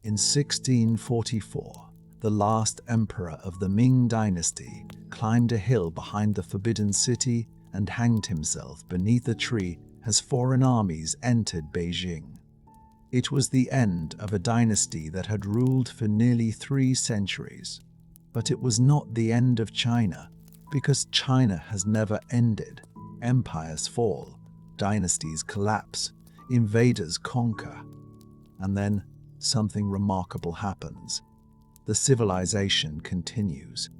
In 1644, the last emperor of the Ming Dynasty climbed a hill behind the Forbidden City and hanged himself beneath a tree as foreign armies entered Beijing. It was the end of a dynasty that had ruled for nearly 3 centuries. But it was not the end of China, because China has never ended. Empires fall, dynasties collapse, invaders conquer. And then something remarkable happens. The civilization continues.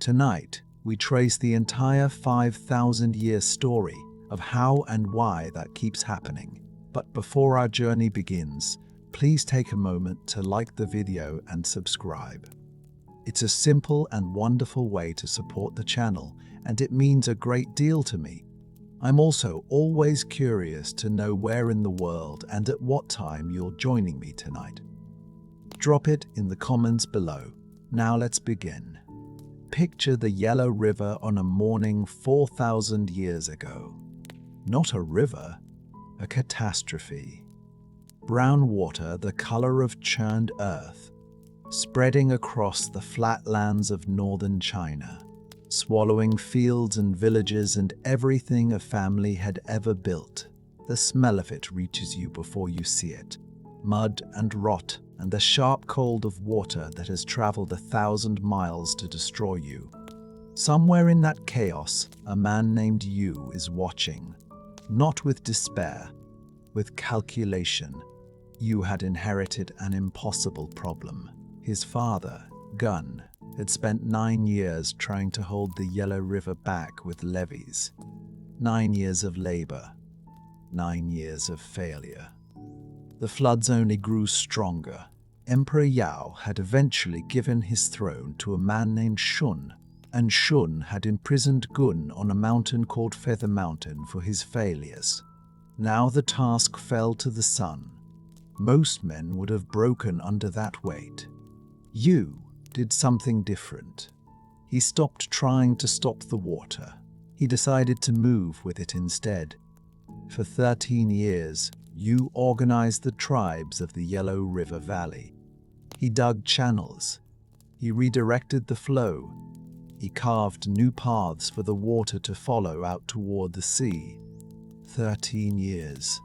Tonight, we trace the entire 5,000-year story of how and why that keeps happening. But before our journey begins, please take a moment to like the video and subscribe. It's a simple and wonderful way to support the channel, and it means a great deal to me. I'm also always curious to know where in the world and at what time you're joining me tonight. Drop it in the comments below. Now let's begin. Picture the Yellow River on a morning 4,000 years ago. Not a river, a catastrophe. Brown water the color of churned earth, spreading across the flatlands of northern China, swallowing fields and villages and everything a family had ever built. The smell of it reaches you before you see it. Mud and rot and the sharp cold of water that has traveled 1,000 miles to destroy you. Somewhere in that chaos, a man named Yu is watching. Not with despair, with calculation. Yu had inherited an impossible problem. His father, Gun, had spent 9 years trying to hold the Yellow River back with levees. 9 years of labor, 9 years of failure. The floods only grew stronger. Emperor Yao had eventually given his throne to a man named Shun, and Shun had imprisoned Gun on a mountain called Feather Mountain for his failures. Now the task fell to the son. Most men would have broken under that weight. Yu did something different. He stopped trying to stop the water. He decided to move with it instead. For 13 years, Yu organized the tribes of the Yellow River Valley. He dug channels. He redirected the flow. He carved new paths for the water to follow out toward the sea. 13 years.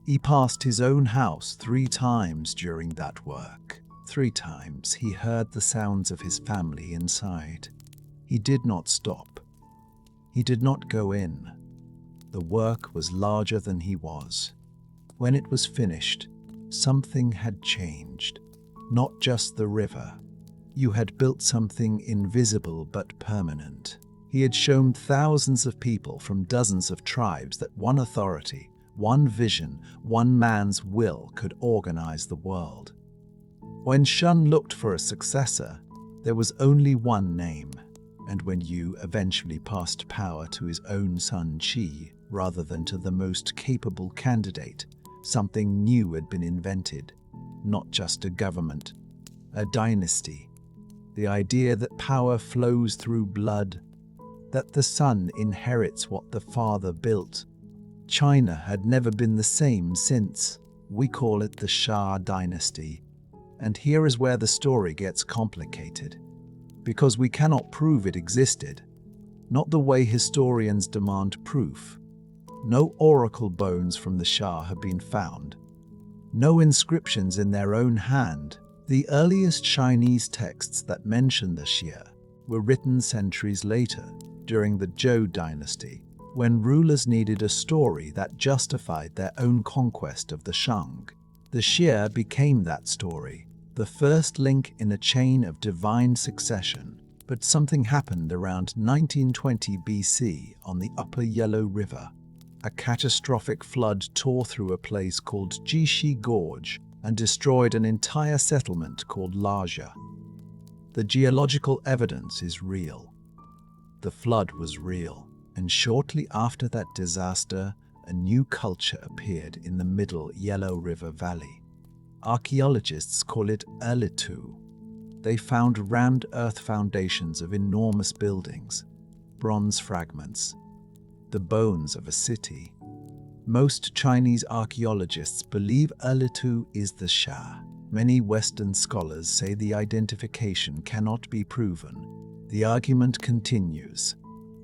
He passed his own house 3 times during that work. 3 times he heard the sounds of his family inside. He did not stop. He did not go in. The work was larger than he was. When it was finished, something had changed. Not just the river. Yu had built something invisible but permanent. He had shown thousands of people from dozens of tribes that one authority, one vision, one man's will could organize the world. When Shun looked for a successor, there was only one name. And when Yu eventually passed power to his own son Qi, rather than to the most capable candidate, something new had been invented. Not just a government, a dynasty. The idea that power flows through blood, that the son inherits what the father built. China had never been the same since. We call it the Shah Dynasty. And here is where the story gets complicated. Because we cannot prove it existed. Not the way historians demand proof. No oracle bones from the Shah have been found. No inscriptions in their own hand. The earliest Chinese texts that mention the Xie were written centuries later, during the Zhou dynasty, when rulers needed a story that justified their own conquest of the Shang. The Xie became that story, the first link in a chain of divine succession. But something happened around 1920 BC on the upper Yellow River. A catastrophic flood tore through a place called Jishi Gorge and destroyed an entire settlement called Lajia. The geological evidence is real. The flood was real, and shortly after that disaster, a new culture appeared in the middle Yellow River Valley. Archaeologists call it Erlitou. They found rammed earth foundations of enormous buildings, bronze fragments, the bones of a city. Most Chinese archaeologists believe Erlitou is the Xia. Many Western scholars say the identification cannot be proven. The argument continues.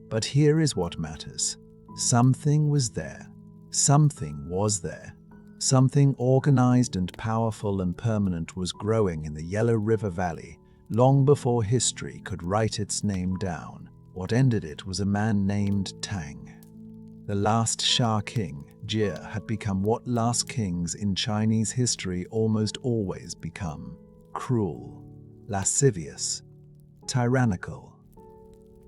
But here is what matters. Something was there. Something was there. Something organized and powerful and permanent was growing in the Yellow River Valley long before history could write its name down. What ended it was a man named Tang. The last Shah king, Jia, had become what last kings in Chinese history almost always become: cruel, lascivious, tyrannical.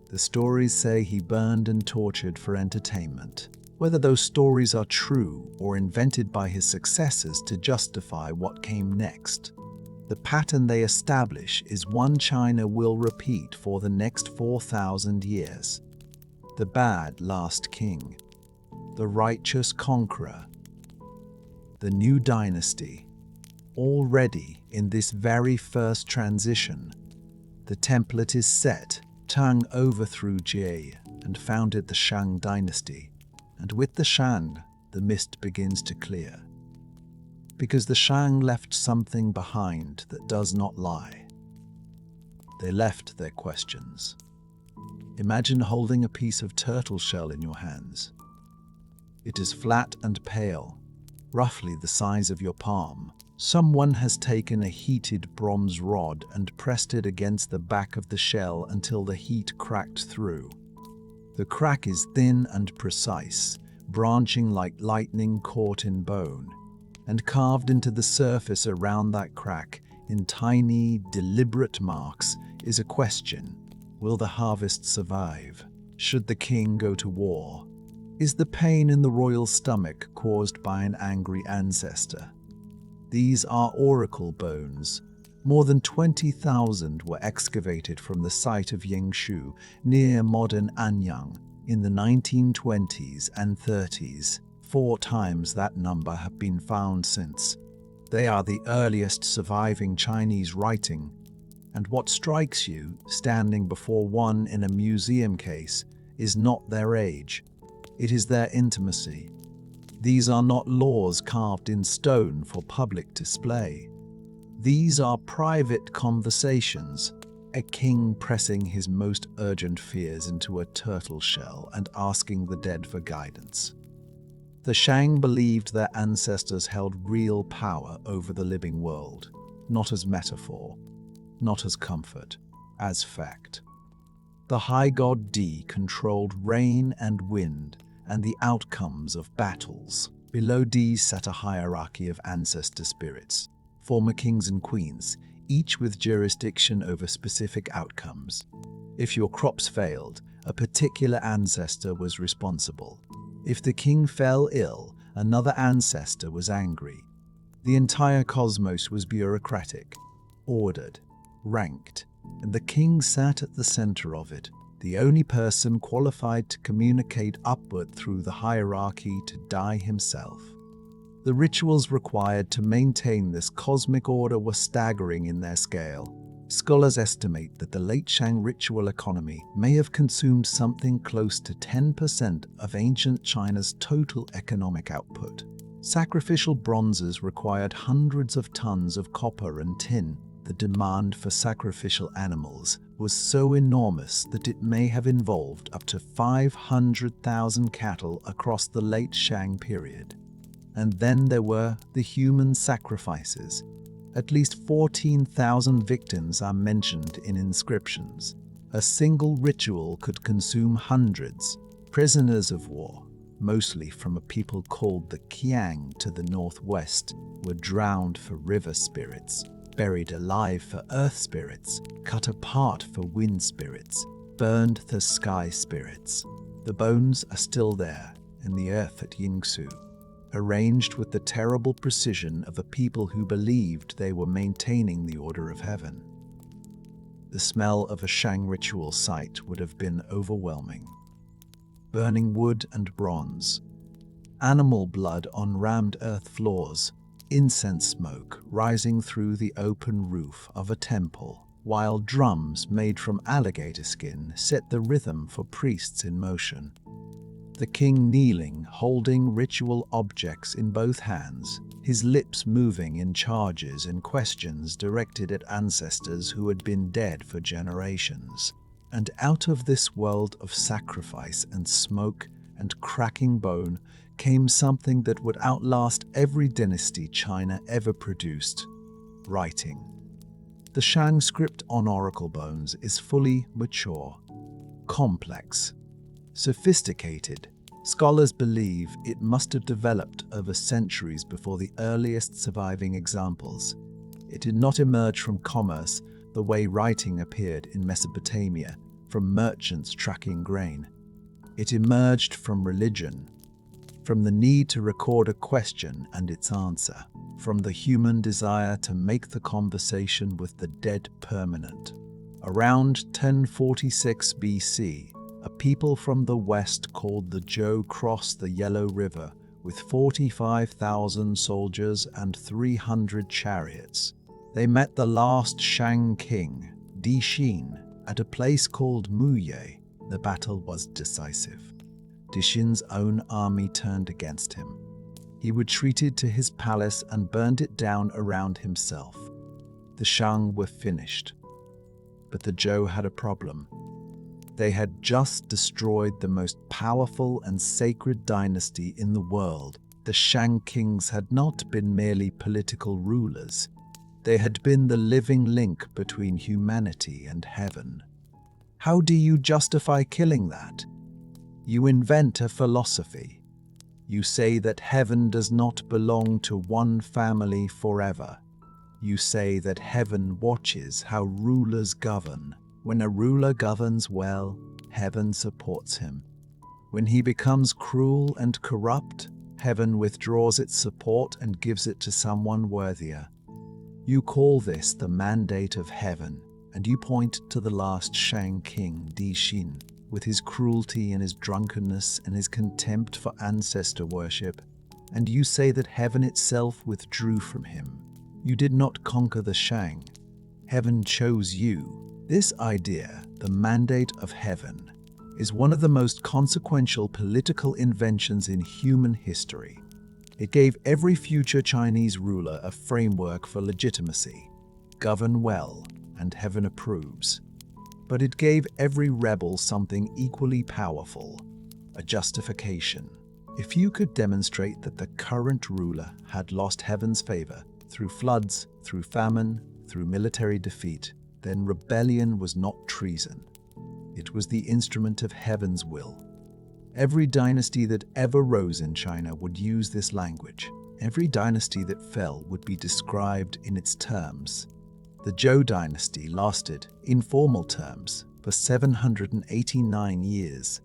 The stories say he burned and tortured for entertainment. Whether those stories are true or invented by his successors to justify what came next, the pattern they establish is one China will repeat for the next 4,000 years. The bad last king, the righteous conqueror, the new dynasty. Already in this very first transition, the template is set. Tang overthrew Jie and founded the Shang dynasty, and with the Shang, the mist begins to clear. Because the Shang left something behind that does not lie. They left their questions. Imagine holding a piece of turtle shell in your hands. It is flat and pale, roughly the size of your palm. Someone has taken a heated bronze rod and pressed it against the back of the shell until the heat cracked through. The crack is thin and precise, branching like lightning caught in bone, and carved into the surface around that crack in tiny, deliberate marks is a question. Will the harvest survive? Should the king go to war? Is the pain in the royal stomach caused by an angry ancestor? These are oracle bones. More than 20,000 were excavated from the site of Yingshu near modern Anyang in the 1920s and 30s. 4 times that number have been found since. They are the earliest surviving Chinese writing, and what strikes you standing before one in a museum case is not their age, it is their intimacy. These are not laws carved in stone for public display. These are private conversations, a king pressing his most urgent fears into a turtle shell and asking the dead for guidance. The Shang believed their ancestors held real power over the living world, not as metaphor, not as comfort, as fact. The high god Di controlled rain and wind and the outcomes of battles. Below Di sat a hierarchy of ancestor spirits, former kings and queens, each with jurisdiction over specific outcomes. If your crops failed, a particular ancestor was responsible. If the king fell ill, another ancestor was angry. The entire cosmos was bureaucratic, ordered, ranked, and the king sat at the center of it, the only person qualified to communicate upward through the hierarchy to die himself. The rituals required to maintain this cosmic order were staggering in their scale. Scholars estimate that the late Shang ritual economy may have consumed something close to 10% of ancient China's total economic output. Sacrificial bronzes required hundreds of tons of copper and tin. The demand for sacrificial animals was so enormous that it may have involved up to 500,000 cattle across the late Shang period. And then there were the human sacrifices. At least 14,000 victims are mentioned in inscriptions. A single ritual could consume hundreds. Prisoners of war, mostly from a people called the Qiang to the northwest, were drowned for river spirits, buried alive for earth spirits, cut apart for wind spirits, burned for sky spirits. The bones are still there in the earth at Yingsu, arranged with the terrible precision of a people who believed they were maintaining the order of heaven. The smell of a Shang ritual site would have been overwhelming. Burning wood and bronze, animal blood on rammed earth floors, incense smoke rising through the open roof of a temple, while drums made from alligator skin set the rhythm for priests in motion. The king kneeling, holding ritual objects in both hands, his lips moving in charges and questions directed at ancestors who had been dead for generations. And out of this world of sacrifice and smoke and cracking bone came something that would outlast every dynasty China ever produced: writing. The Shang script on oracle bones is fully mature, complex, sophisticated. Scholars believe it must have developed over centuries before the earliest surviving examples. It did not emerge from commerce the way writing appeared in Mesopotamia, from merchants tracking grain. It emerged from religion, from the need to record a question and its answer, from the human desire to make the conversation with the dead permanent. Around 1046 BC, a people from the west called the Zhou crossed the Yellow River with 45,000 soldiers and 300 chariots. They met the last Shang king, Di Xin, at a place called Muye. The battle was decisive. Di Xin's own army turned against him. He retreated to his palace and burned it down around himself. The Shang were finished. But the Zhou had a problem. They had just destroyed the most powerful and sacred dynasty in the world. The Shang kings had not been merely political rulers. They had been the living link between humanity and heaven. How do you justify killing that? You invent a philosophy. You say that heaven does not belong to one family forever. You say that heaven watches how rulers govern. When a ruler governs well, heaven supports him. When he becomes cruel and corrupt, heaven withdraws its support and gives it to someone worthier. You call this the mandate of heaven, and you point to the last Shang king, Di Xin, with his cruelty and his drunkenness and his contempt for ancestor worship, and you say that heaven itself withdrew from him. You did not conquer the Shang. Heaven chose you. This idea, the mandate of heaven, is one of the most consequential political inventions in human history. It gave every future Chinese ruler a framework for legitimacy. Govern well, and heaven approves. But it gave every rebel something equally powerful: a justification. If you could demonstrate that the current ruler had lost heaven's favor through floods, through famine, through military defeat, then rebellion was not treason. It was the instrument of heaven's will. Every dynasty that ever rose in China would use this language. Every dynasty that fell would be described in its terms. The Zhou dynasty lasted, in formal terms, for 789 years,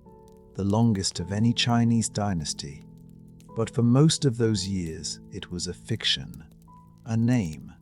the longest of any Chinese dynasty. But for most of those years, it was a fiction, a name,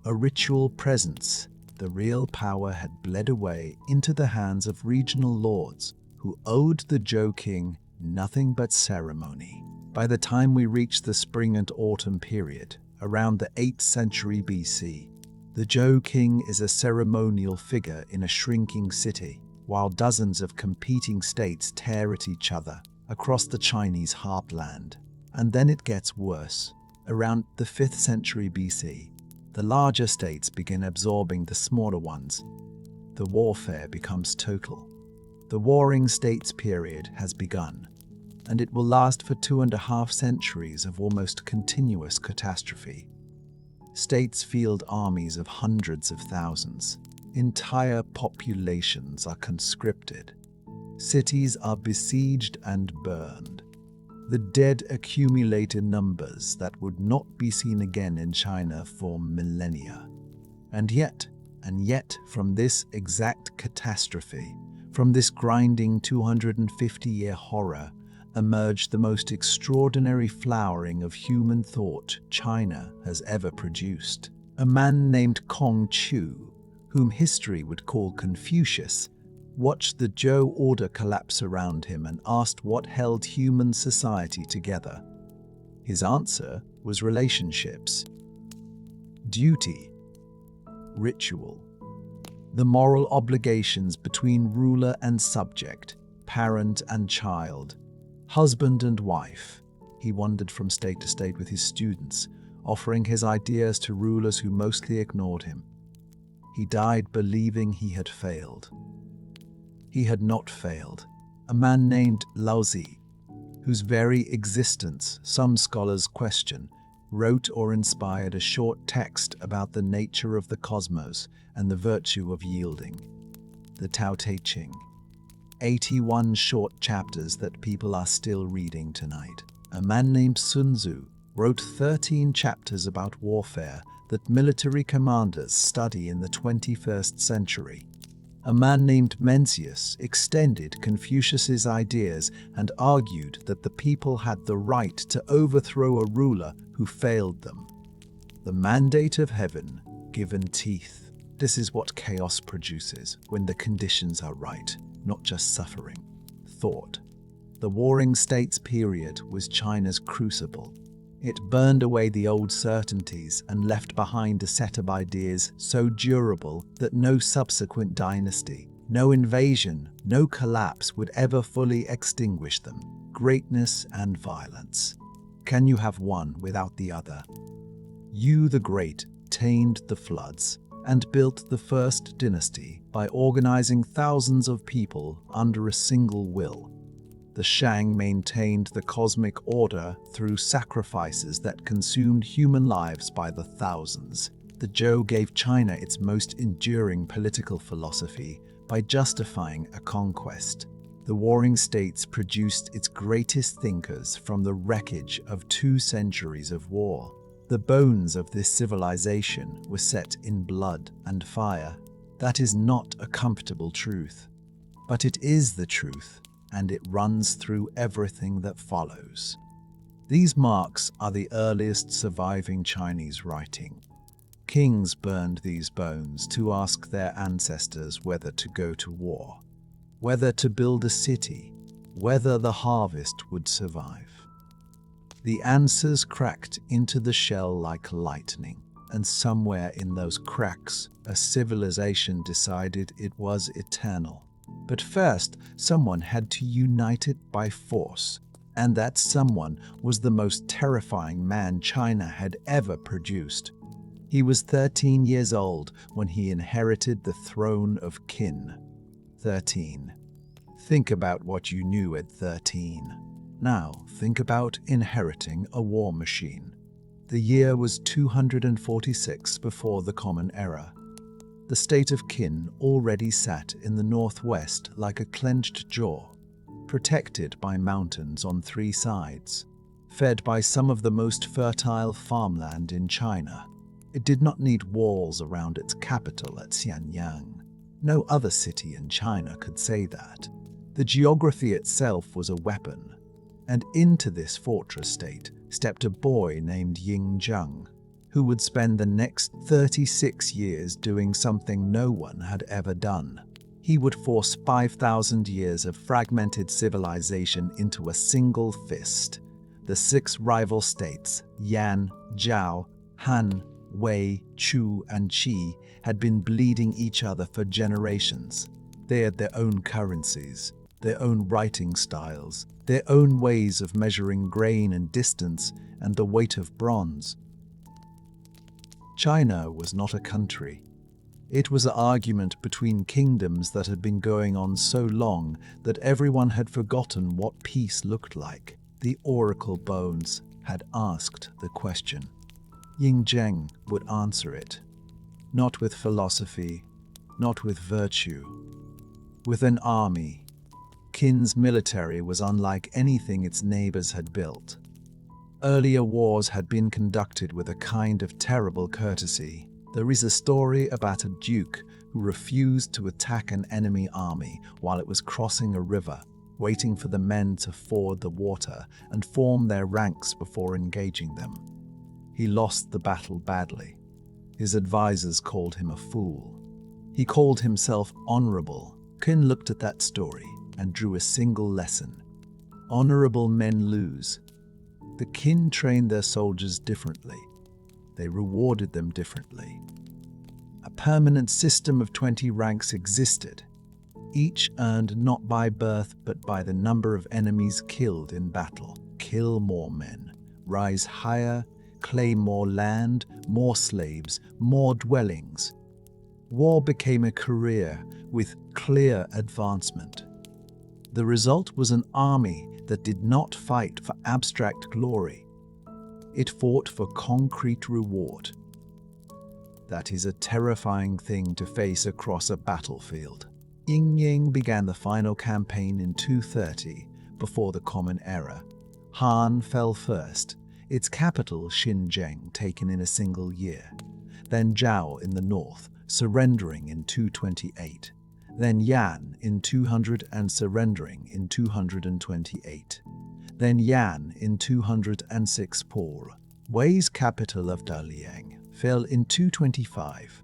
a ritual presence. The real power had bled away into the hands of regional lords who owed the Zhou king nothing but ceremony. By the time we reached the spring and autumn period, around the 8th century BC, the Zhou king is a ceremonial figure in a shrinking city, while dozens of competing states tear at each other across the Chinese heartland. And then it gets worse. Around the 5th century BC, the larger states begin absorbing the smaller ones. The warfare becomes total. The warring states period has begun, and it will last for 2.5 centuries of almost continuous catastrophe. States field armies of hundreds of thousands. Entire populations are conscripted. Cities are besieged and burned. The dead accumulate in numbers that would not be seen again in China for millennia. And yet, from this exact catastrophe, from this grinding 250-year horror, emerged the most extraordinary flowering of human thought China has ever produced. A man named Kong Chu, whom history would call Confucius, watched the Zhou order collapse around him and asked what held human society together. His answer was relationships, duty, ritual, the moral obligations between ruler and subject, parent and child. Husband and wife, he wandered from state to state with his students, offering his ideas to rulers who mostly ignored him. He died believing he had failed. He had not failed. A man named Laozi, whose very existence some scholars question, wrote or inspired a short text about the nature of the cosmos and the virtue of yielding. The Tao Te Ching. 81 short chapters that people are still reading tonight. A man named Sun Tzu wrote 13 chapters about warfare that military commanders study in the 21st century. A man named Mencius extended Confucius's ideas and argued that the people had the right to overthrow a ruler who failed them. The mandate of heaven given teeth. This is what chaos produces when the conditions are right, not just suffering. Thought. The Warring States period was China's crucible. It burned away the old certainties and left behind a set of ideas so durable that no subsequent dynasty, no invasion, no collapse would ever fully extinguish them. Greatness and violence. Can you have one without the other? Yu the Great tamed the floods and built the first dynasty by organizing thousands of people under a single will. The Shang maintained the cosmic order through sacrifices that consumed human lives by the thousands. The Zhou gave China its most enduring political philosophy by justifying a conquest. The Warring States produced its greatest thinkers from the wreckage of 2 centuries of war. The bones of this civilization were set in blood and fire. That is not a comfortable truth, but it is the truth, and it runs through everything that follows. These marks are the earliest surviving Chinese writing. Kings burned these bones to ask their ancestors whether to go to war, whether to build a city, whether the harvest would survive. The answers cracked into the shell like lightning, and somewhere in those cracks, a civilization decided it was eternal. But first, someone had to unite it by force, and that someone was the most terrifying man China had ever produced. He was 13 years old when he inherited the throne of Qin. 13. Think about what you knew at 13. Now, think about inheriting a war machine. The year was 246 before the Common Era. The state of Qin already sat in the northwest like a clenched jaw, protected by mountains on 3 sides, fed by some of the most fertile farmland in China. It did not need walls around its capital at Xianyang. No other city in China could say that. The geography itself was a weapon, and into this fortress state stepped a boy named Ying Zheng, who would spend the next 36 years doing something no one had ever done. He would force 5,000 years of fragmented civilization into a single fist. The 6 rival states, Yan, Zhao, Han, Wei, Chu, and Qi, had been bleeding each other for generations. They had their own currencies, their own writing styles, their own ways of measuring grain and distance and the weight of bronze. China was not a country. It was an argument between kingdoms that had been going on so long that everyone had forgotten what peace looked like. The oracle bones had asked the question. Ying Zheng would answer it. Not with philosophy, not with virtue. With an army. Qin's military was unlike anything its neighbors had built. Earlier wars had been conducted with a kind of terrible courtesy. There is a story about a duke who refused to attack an enemy army while it was crossing a river, waiting for the men to ford the water and form their ranks before engaging them. He lost the battle badly. His advisors called him a fool. He called himself honorable. Qin looked at that story and drew a single lesson. Honorable men lose. The Qin trained their soldiers differently. They rewarded them differently. A permanent system of 20 ranks existed. each earned not by birth but by the number of enemies killed in battle. Kill more men, rise higher, claim more land, more slaves, more dwellings. War became a career with clear advancement. The result was an army that did not fight for abstract glory. It fought for concrete reward. That is a terrifying thing to face across a battlefield. Ying began the final campaign in 230 before the Common Era. Han fell first, its capital Xinjiang taken in a single year. Then Zhao in the north, surrendering in 228. Then Yan in 200 and surrendering in 228. Then Yan in 206. Paul, Wei's capital of Daliang, fell in 225.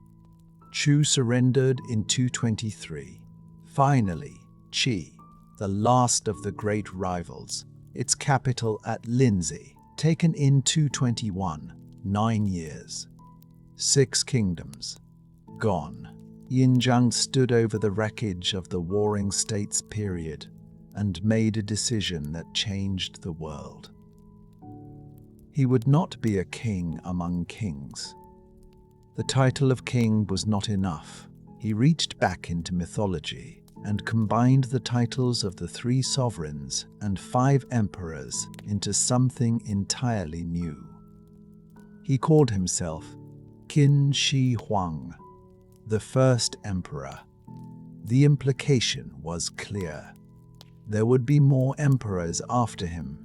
Chu surrendered in 223. Finally, Qi, the last of the great rivals, its capital at Lindsey, taken in 221, 9 years. 6 kingdoms, gone. Yinzhang stood over the wreckage of the Warring States period and made a decision that changed the world. He would not be a king among kings. The title of king was not enough. He reached back into mythology and combined the titles of the 3 sovereigns and 5 emperors into something entirely new. He called himself Qin Shi Huang, the first emperor. The implication was clear. There would be more emperors after him,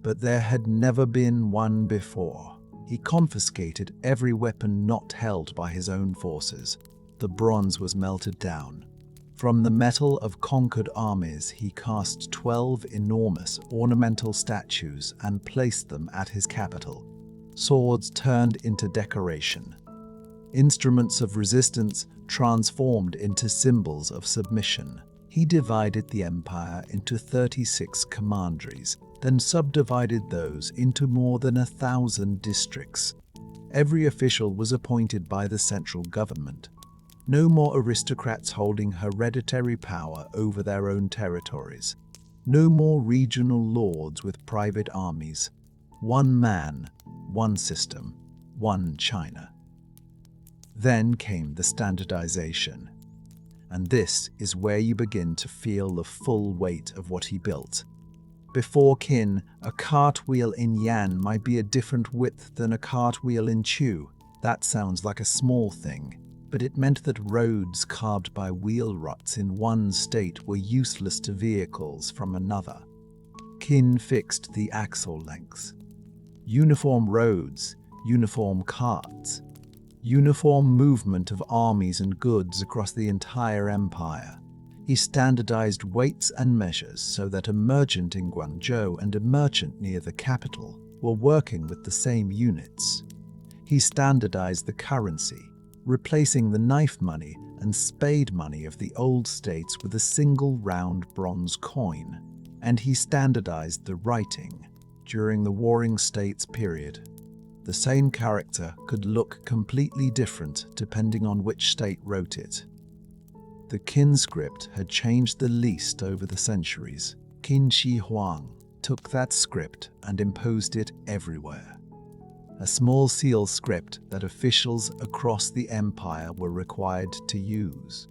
but there had never been one before. He confiscated every weapon not held by his own forces. The bronze was melted down. From the metal of conquered armies, he cast 12 enormous ornamental statues and placed them at his capital. Swords turned into decoration. Instruments of resistance transformed into symbols of submission. He divided the empire into 36 commanderies, then subdivided those into more than 1,000 districts. Every official was appointed by the central government. No more aristocrats holding hereditary power over their own territories. No more regional lords with private armies. One man, one system, one China. Then came the standardization. And this is where you begin to feel the full weight of what he built. Before Qin, a cartwheel in Yan might be a different width than a cartwheel in Chu. That sounds like a small thing, but it meant that roads carved by wheel ruts in one state were useless to vehicles from another. Qin fixed the axle lengths. Uniform roads, uniform carts, uniform movement of armies and goods across the entire empire. He standardized weights and measures so that a merchant in Guangzhou and a merchant near the capital were working with the same units. He standardized the currency, replacing the knife money and spade money of the old states with a single round bronze coin. And he standardized the writing. During the Warring States period, the same character could look completely different depending on which state wrote it. The Qin script had changed the least over the centuries. Qin Shi Huang took that script and imposed it everywhere. A small seal script that officials across the empire were required to use.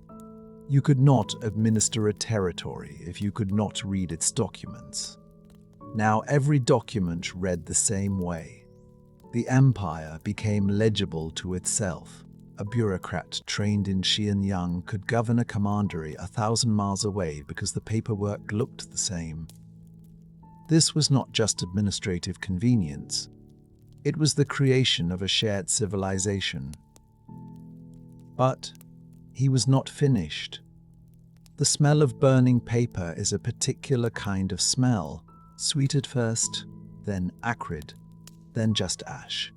You could not administer a territory if you could not read its documents. Now every document read the same way. The empire became legible to itself. A bureaucrat trained in Xianyang could govern a commandery 1,000 miles away because the paperwork looked the same. This was not just administrative convenience. It was the creation of a shared civilization. But he was not finished. The smell of burning paper is a particular kind of smell, sweet at first, then acrid, then just ash.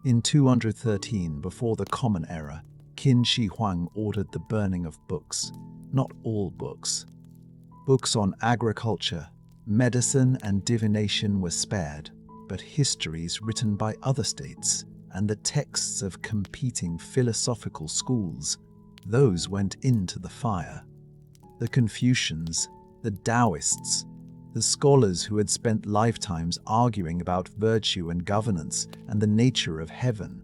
In 213, before the Common Era, Qin Shi Huang ordered the burning of books. Not all books. Books on agriculture, medicine, and divination were spared, but histories written by other states and the texts of competing philosophical schools, those went into the fire. The Confucians, the Taoists, the scholars who had spent lifetimes arguing about virtue and governance and the nature of heaven.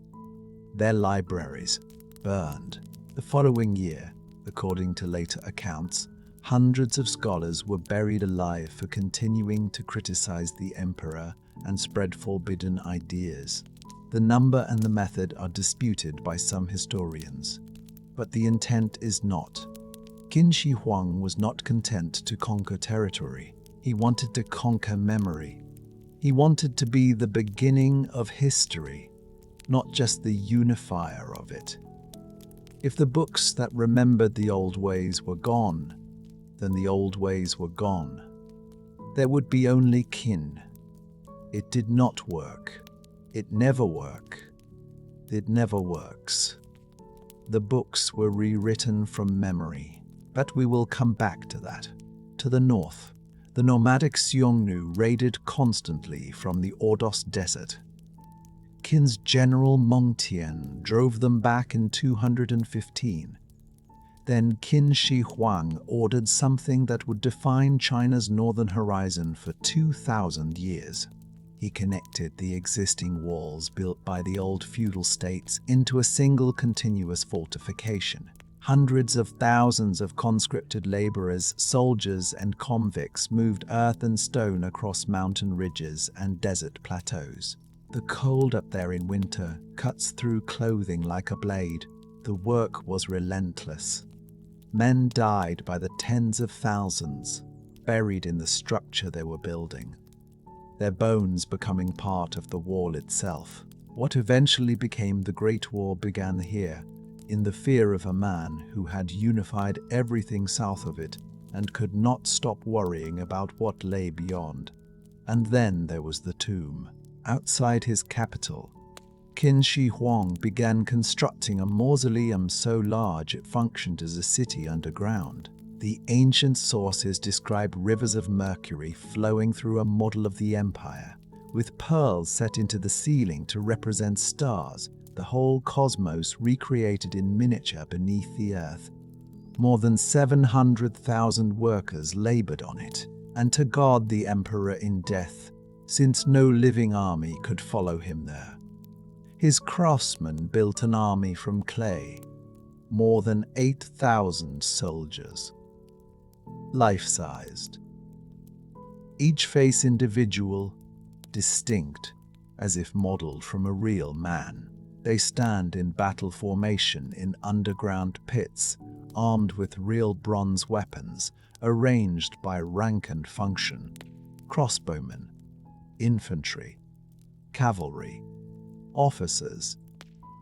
Their libraries burned. The following year, according to later accounts, hundreds of scholars were buried alive for continuing to criticize the emperor and spread forbidden ideas. The number and the method are disputed by some historians, but the intent is not. Qin Shi Huang was not content to conquer territory. He wanted to conquer memory. He wanted to be the beginning of history, not just the unifier of it. If the books that remembered the old ways were gone, then the old ways were gone. There would be only Qin. It did not work. It never worked. It never works. The books were rewritten from memory, but we will come back to that. To the north, the nomadic Xiongnu raided constantly from the Ordos Desert. Qin's general Mengtian drove them back in 215. Then Qin Shi Huang ordered something that would define China's northern horizon for 2,000 years. He connected the existing walls built by the old feudal states into a single continuous fortification. Hundreds of thousands of conscripted laborers, soldiers, and convicts moved earth and stone across mountain ridges and desert plateaus. The cold up there in winter cuts through clothing like a blade. The work was relentless. Men died by the tens of thousands, buried in the structure they were building, their bones becoming part of the wall itself. What eventually became the Great War began here, in the fear of a man who had unified everything south of it and could not stop worrying about what lay beyond. And then there was the tomb. Outside his capital, Qin Shi Huang began constructing a mausoleum so large it functioned as a city underground. The ancient sources describe rivers of mercury flowing through a model of the empire, with pearls set into the ceiling to represent stars, the whole cosmos recreated in miniature beneath the earth. More than 700,000 workers labored on it, and to guard the emperor in death, since no living army could follow him there. His craftsmen built an army from clay, more than 8,000 soldiers, life-sized, each face individual, distinct, as if modeled from a real man. They stand in battle formation in underground pits, armed with real bronze weapons, arranged by rank and function: crossbowmen, infantry, cavalry, officers.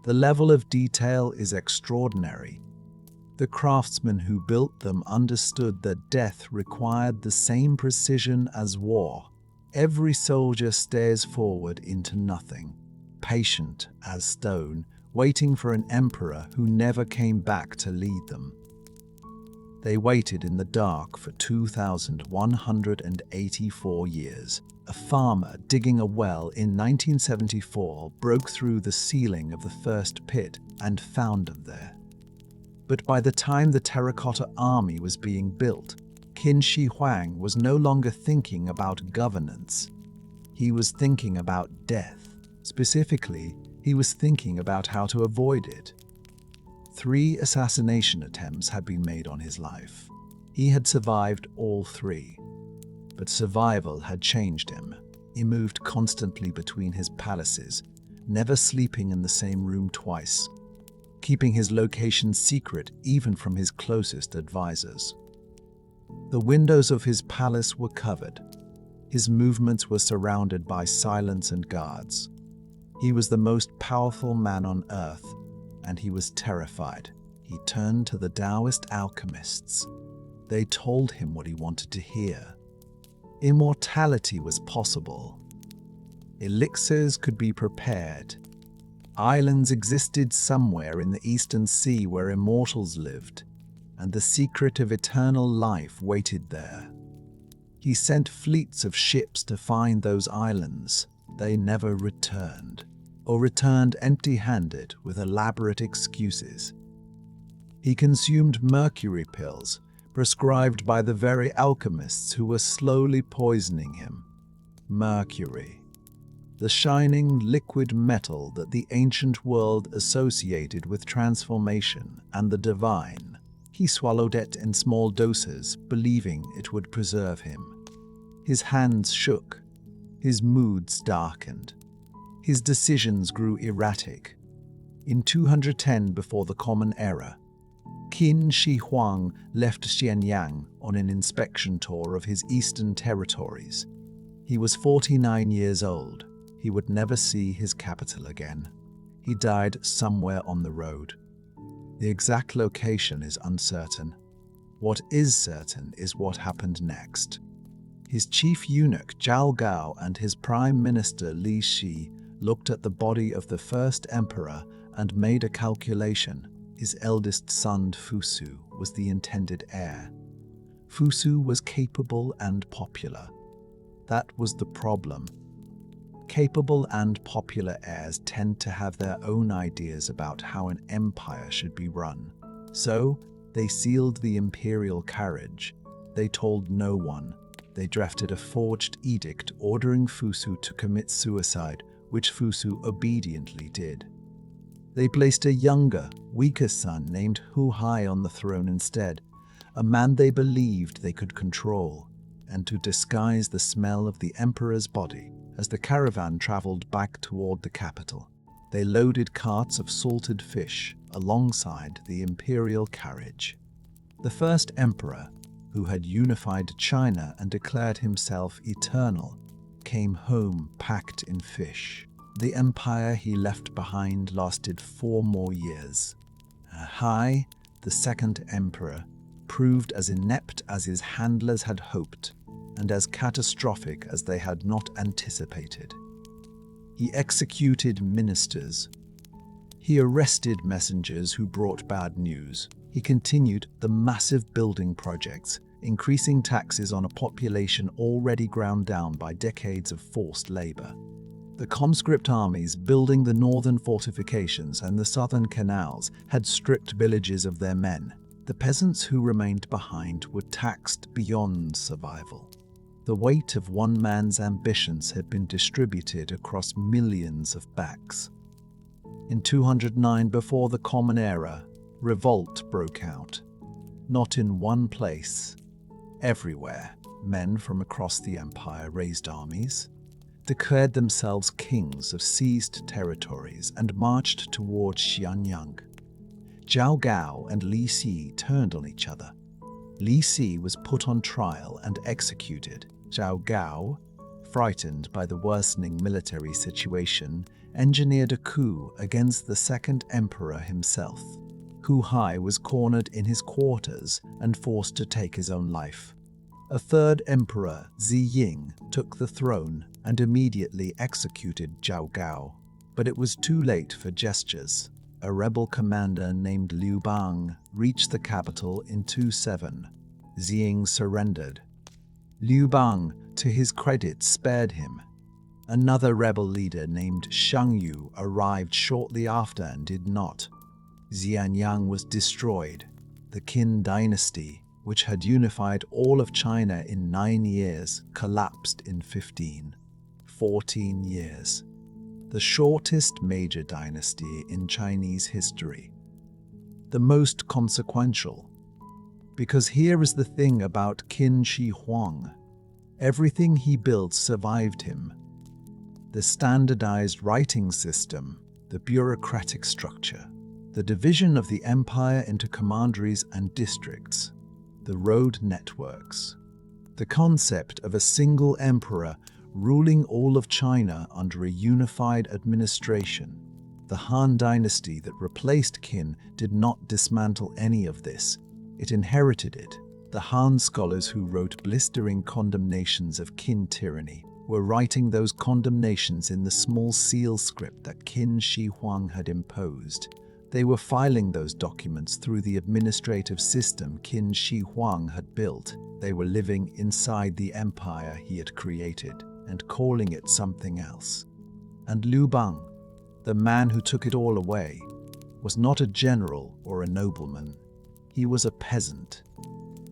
The level of detail is extraordinary. The craftsmen who built them understood that death required the same precision as war. Every soldier stares forward into nothing, patient as stone, waiting for an emperor who never came back to lead them. They waited in the dark for 2,184 years. A farmer digging a well in 1974 broke through the ceiling of the first pit and found them there. But by the time the terracotta army was being built, Qin Shi Huang was no longer thinking about governance. He was thinking about death. Specifically, he was thinking about how to avoid it. 3 assassination attempts had been made on his life. He had survived all 3. But survival had changed him. He moved constantly between his palaces, never sleeping in the same room twice, keeping his location secret even from his closest advisors. The windows of his palace were covered. His movements were surrounded by silence and guards. He was the most powerful man on earth, and he was terrified. He turned to the Taoist alchemists. They told him what he wanted to hear. Immortality was possible. Elixirs could be prepared. Islands existed somewhere in the Eastern Sea where immortals lived, and the secret of eternal life waited there. He sent fleets of ships to find those islands. They never returned, or returned empty-handed with elaborate excuses. He consumed mercury pills, prescribed by the very alchemists who were slowly poisoning him. Mercury, the shining liquid metal that the ancient world associated with transformation and the divine. He swallowed it in small doses, believing it would preserve him. His hands shook, his moods darkened, his decisions grew erratic. In 210 before the Common Era, Qin Shi Huang left Xianyang on an inspection tour of his eastern territories. He was 49 years old. He would never see his capital again. He died somewhere on the road. The exact location is uncertain. What is certain is what happened next. His chief eunuch Zhao Gao and his prime minister Li Shi looked at the body of the first emperor and made a calculation. His eldest son Fusu was the intended heir. Fusu was capable and popular. That was the problem. Capable and popular heirs tend to have their own ideas about how an empire should be run. So, they sealed the imperial carriage. They told no one. They drafted a forged edict ordering Fusu to commit suicide, which Fusu obediently did. They placed a younger, weaker son named Hu Hai on the throne instead, a man they believed they could control, and to disguise the smell of the emperor's body. As the caravan traveled back toward the capital, they loaded carts of salted fish alongside the imperial carriage. The first emperor, who had unified China and declared himself eternal, came home packed in fish. The empire he left behind lasted 4 more years. Hai, the second emperor, proved as inept as his handlers had hoped, and as catastrophic as they had not anticipated. He executed ministers. He arrested messengers who brought bad news. He continued the massive building projects, increasing taxes on a population already ground down by decades of forced labor. The conscript armies building the northern fortifications and the southern canals had stripped villages of their men. The peasants who remained behind were taxed beyond survival. The weight of one man's ambitions had been distributed across millions of backs. In 209 before the Common Era, revolt broke out. Not in one place. Everywhere, men from across the empire raised armies, declared themselves kings of seized territories, and marched toward Xianyang. Zhao Gao and Li Si turned on each other. Li Si was put on trial and executed. Zhao Gao, frightened by the worsening military situation, engineered a coup against the second emperor himself. Hu Hai was cornered in his quarters and forced to take his own life. A third emperor, Zi Ying, took the throne and immediately executed Zhao Gao. But it was too late for gestures. A rebel commander named Liu Bang reached the capital in 2-7. Zi Ying surrendered. Liu Bang, to his credit, spared him. Another rebel leader named Shang Yu arrived shortly after and did not. Xianyang was destroyed. The Qin Dynasty, which had unified all of China in 9 years, collapsed in 15. 14 years. The shortest major dynasty in Chinese history. The most consequential. Because here is the thing about Qin Shi Huang. Everything he built survived him. The standardized writing system, the bureaucratic structure, the division of the empire into commanderies and districts, the road networks, the concept of a single emperor ruling all of China under a unified administration. The Han Dynasty that replaced Qin did not dismantle any of this. It inherited it. The Han scholars who wrote blistering condemnations of Qin tyranny were writing those condemnations in the small seal script that Qin Shi Huang had imposed. They were filing those documents through the administrative system Qin Shi Huang had built. They were living inside the empire he had created and calling it something else. And Liu Bang, the man who took it all away, was not a general or a nobleman. He was a peasant.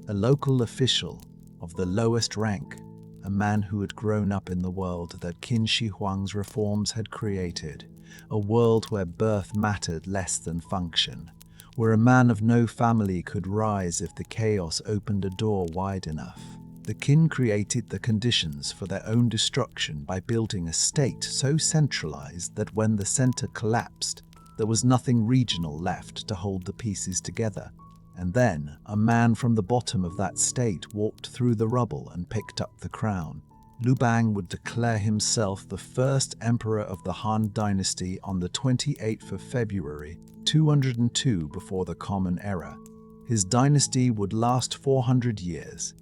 a local official of the lowest rank, a man who had grown up in the world that Qin Shi Huang's reforms had created, a world where birth mattered less than function, where a man of no family could rise if the chaos opened a door wide enough. The Qin created the conditions for their own destruction by building a state so centralized that when the center collapsed, there was nothing regional left to hold the pieces together. And then a man from the bottom of that state walked through the rubble and picked up the crown. Liu Bang would declare himself the first emperor of the Han Dynasty on the 28th of February, 202 before the Common Era. His dynasty would last 400 years.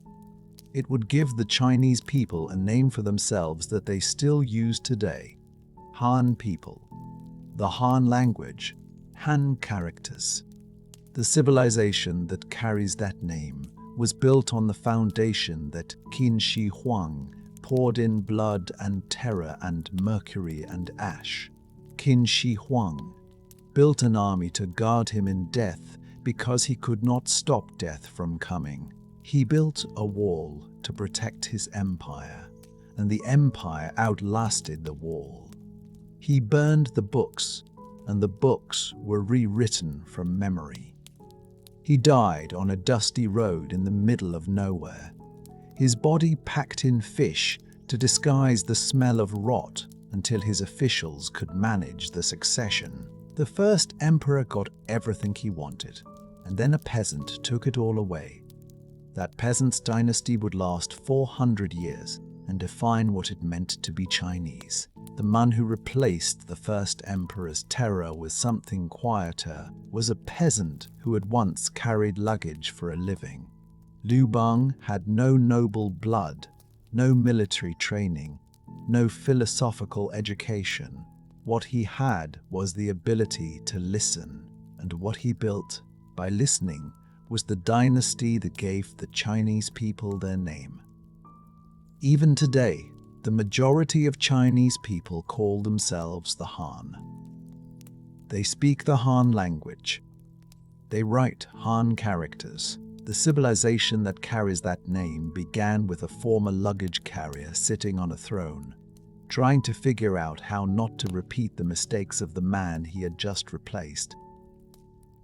It would give the Chinese people a name for themselves that they still use today: Han people. The Han language, Han characters. The civilization that carries that name was built on the foundation that Qin Shi Huang poured in blood and terror and mercury and ash. Qin Shi Huang built an army to guard him in death because he could not stop death from coming. He built a wall to protect his empire, and the empire outlasted the wall. He burned the books, and the books were rewritten from memory. He died on a dusty road in the middle of nowhere, his body packed in fish to disguise the smell of rot until his officials could manage the succession. The first emperor got everything he wanted, and then a peasant took it all away. That peasant's dynasty would last 400 years and define what it meant to be Chinese. The man who replaced the first emperor's terror with something quieter was a peasant who had once carried luggage for a living. Liu Bang had no noble blood, no military training, no philosophical education. What he had was the ability to listen, and what he built by listening was the dynasty that gave the Chinese people their name. Even today, the majority of Chinese people call themselves the Han. They speak the Han language. They write Han characters. The civilization that carries that name began with a former luggage carrier sitting on a throne, trying to figure out how not to repeat the mistakes of the man he had just replaced.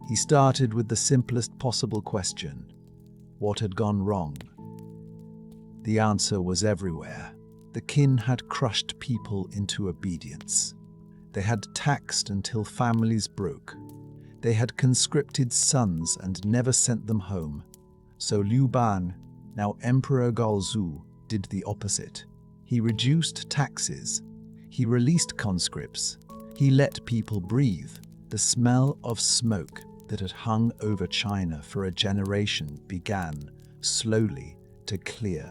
He started with the simplest possible question: what had gone wrong? The answer was everywhere. The Qin had crushed people into obedience. They had taxed until families broke. They had conscripted sons and never sent them home. So Liu Bang, now Emperor Gaozu, did the opposite. He reduced taxes. He released conscripts. He let people breathe. The smell of smoke that had hung over China for a generation began, slowly, to clear.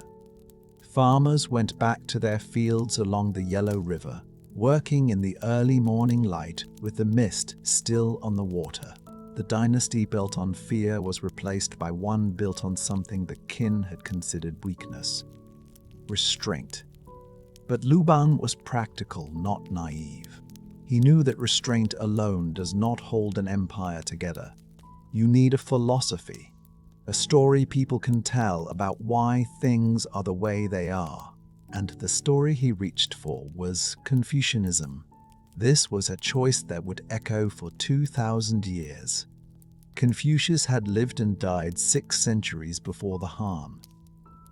Farmers went back to their fields along the Yellow River, working in the early morning light with the mist still on the water. The dynasty built on fear was replaced by one built on something the Qin had considered weakness: restraint. But Liu Bang was practical, not naive. He knew that restraint alone does not hold an empire together. You need a philosophy, a story people can tell about why things are the way they are. And the story he reached for was Confucianism. This was a choice that would echo for 2,000 years. Confucius had lived and died 6 centuries before the Han.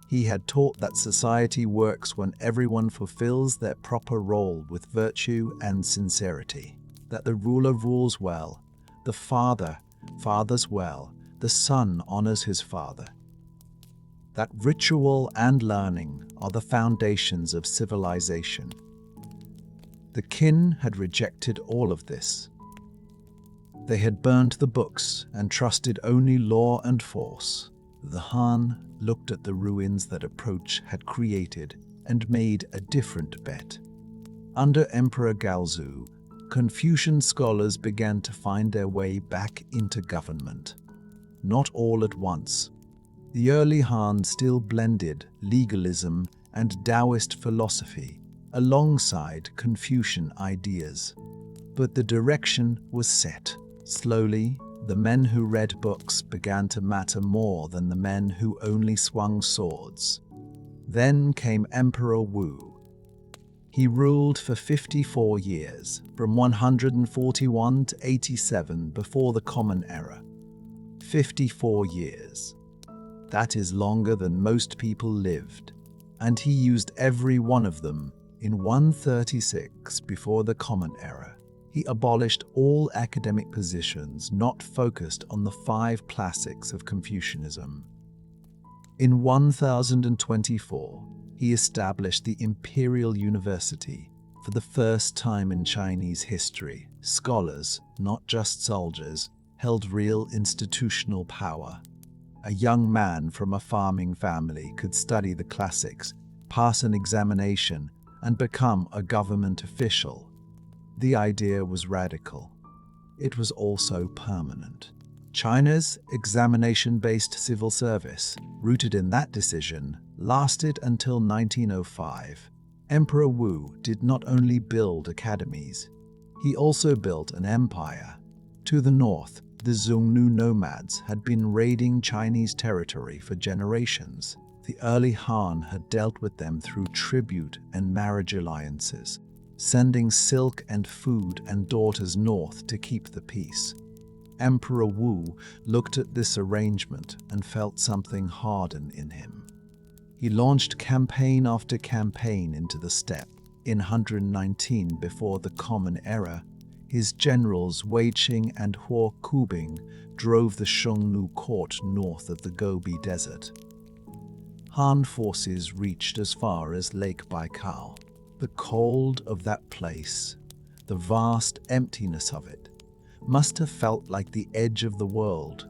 He had taught that society works when everyone fulfills their proper role with virtue and sincerity, that the ruler rules well, the father fathers well, the son honors his father. That ritual and learning are the foundations of civilization. The Qin had rejected all of this. They had burned the books and trusted only law and force. The Han looked at the ruins that approach had created and made a different bet. Under Emperor Gaozu, Confucian scholars began to find their way back into government. Not all at once. The early Han still blended legalism and Taoist philosophy alongside Confucian ideas. But the direction was set. Slowly, The men who read books began to matter more than the men who only swung swords. Then came Emperor Wu. He ruled for 54 years, from 141 to 87 before the Common Era. 54 years. That is longer than most people lived, and he used every one of them in 136 before the Common Era. He abolished all academic positions not focused on the 5 classics of Confucianism. In 1024, he established the Imperial University. For the first time in Chinese history, scholars, not just soldiers, held real institutional power. A young man from a farming family could study the classics, pass an examination, and become a government official. The idea was radical. It was also permanent. China's examination-based civil service, rooted in that decision, lasted until 1905. Emperor Wu did not only build academies, he also built an empire. To the north, the Xiongnu nomads had been raiding Chinese territory for generations. The early Han had dealt with them through tribute and marriage alliances, sending silk and food and daughters north to keep the peace. Emperor Wu looked at this arrangement and felt something harden in him. He launched campaign after campaign into the steppe. In 119 before the Common Era, his generals Wei Qing and Huo Kubing drove the Xiongnu court north of the Gobi Desert. Han forces reached as far as Lake Baikal. The cold of that place, the vast emptiness of it, must have felt like the edge of the world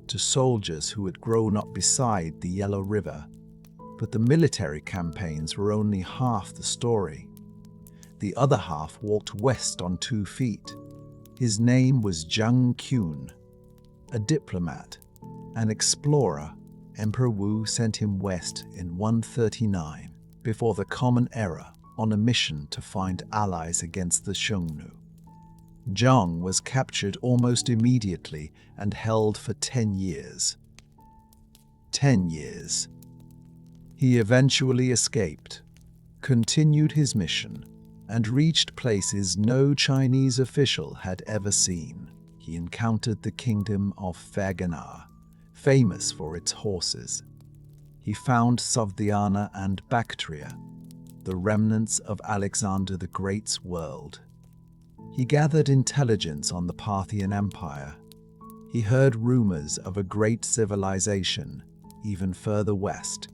to soldiers who had grown up beside the Yellow River. But the military campaigns were only half the story. The other half walked west on 2 feet. His name was Zheng Qun, a diplomat, an explorer. Emperor Wu sent him west in 139 before the Common Era on a mission to find allies against the Xiongnu. Zheng was captured almost immediately and held for 10 years. 10 years. He eventually escaped, continued his mission, and reached places no Chinese official had ever seen. He encountered the kingdom of Fergana, famous for its horses. He found Sogdiana and Bactria, the remnants of Alexander the Great's world. He gathered intelligence on the Parthian Empire. He heard rumors of a great civilization even further west,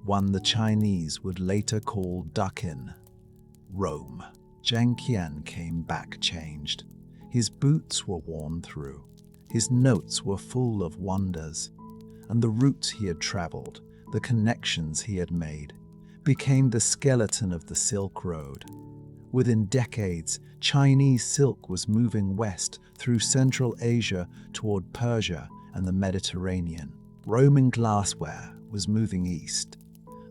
one the Chinese would later call Dukin, Rome. Zheng Qian came back changed. His boots were worn through. His notes were full of wonders, and the routes he had traveled, the connections he had made, became the skeleton of the Silk Road. Within decades, Chinese silk was moving west through Central Asia toward Persia and the Mediterranean. Roman glassware was moving east.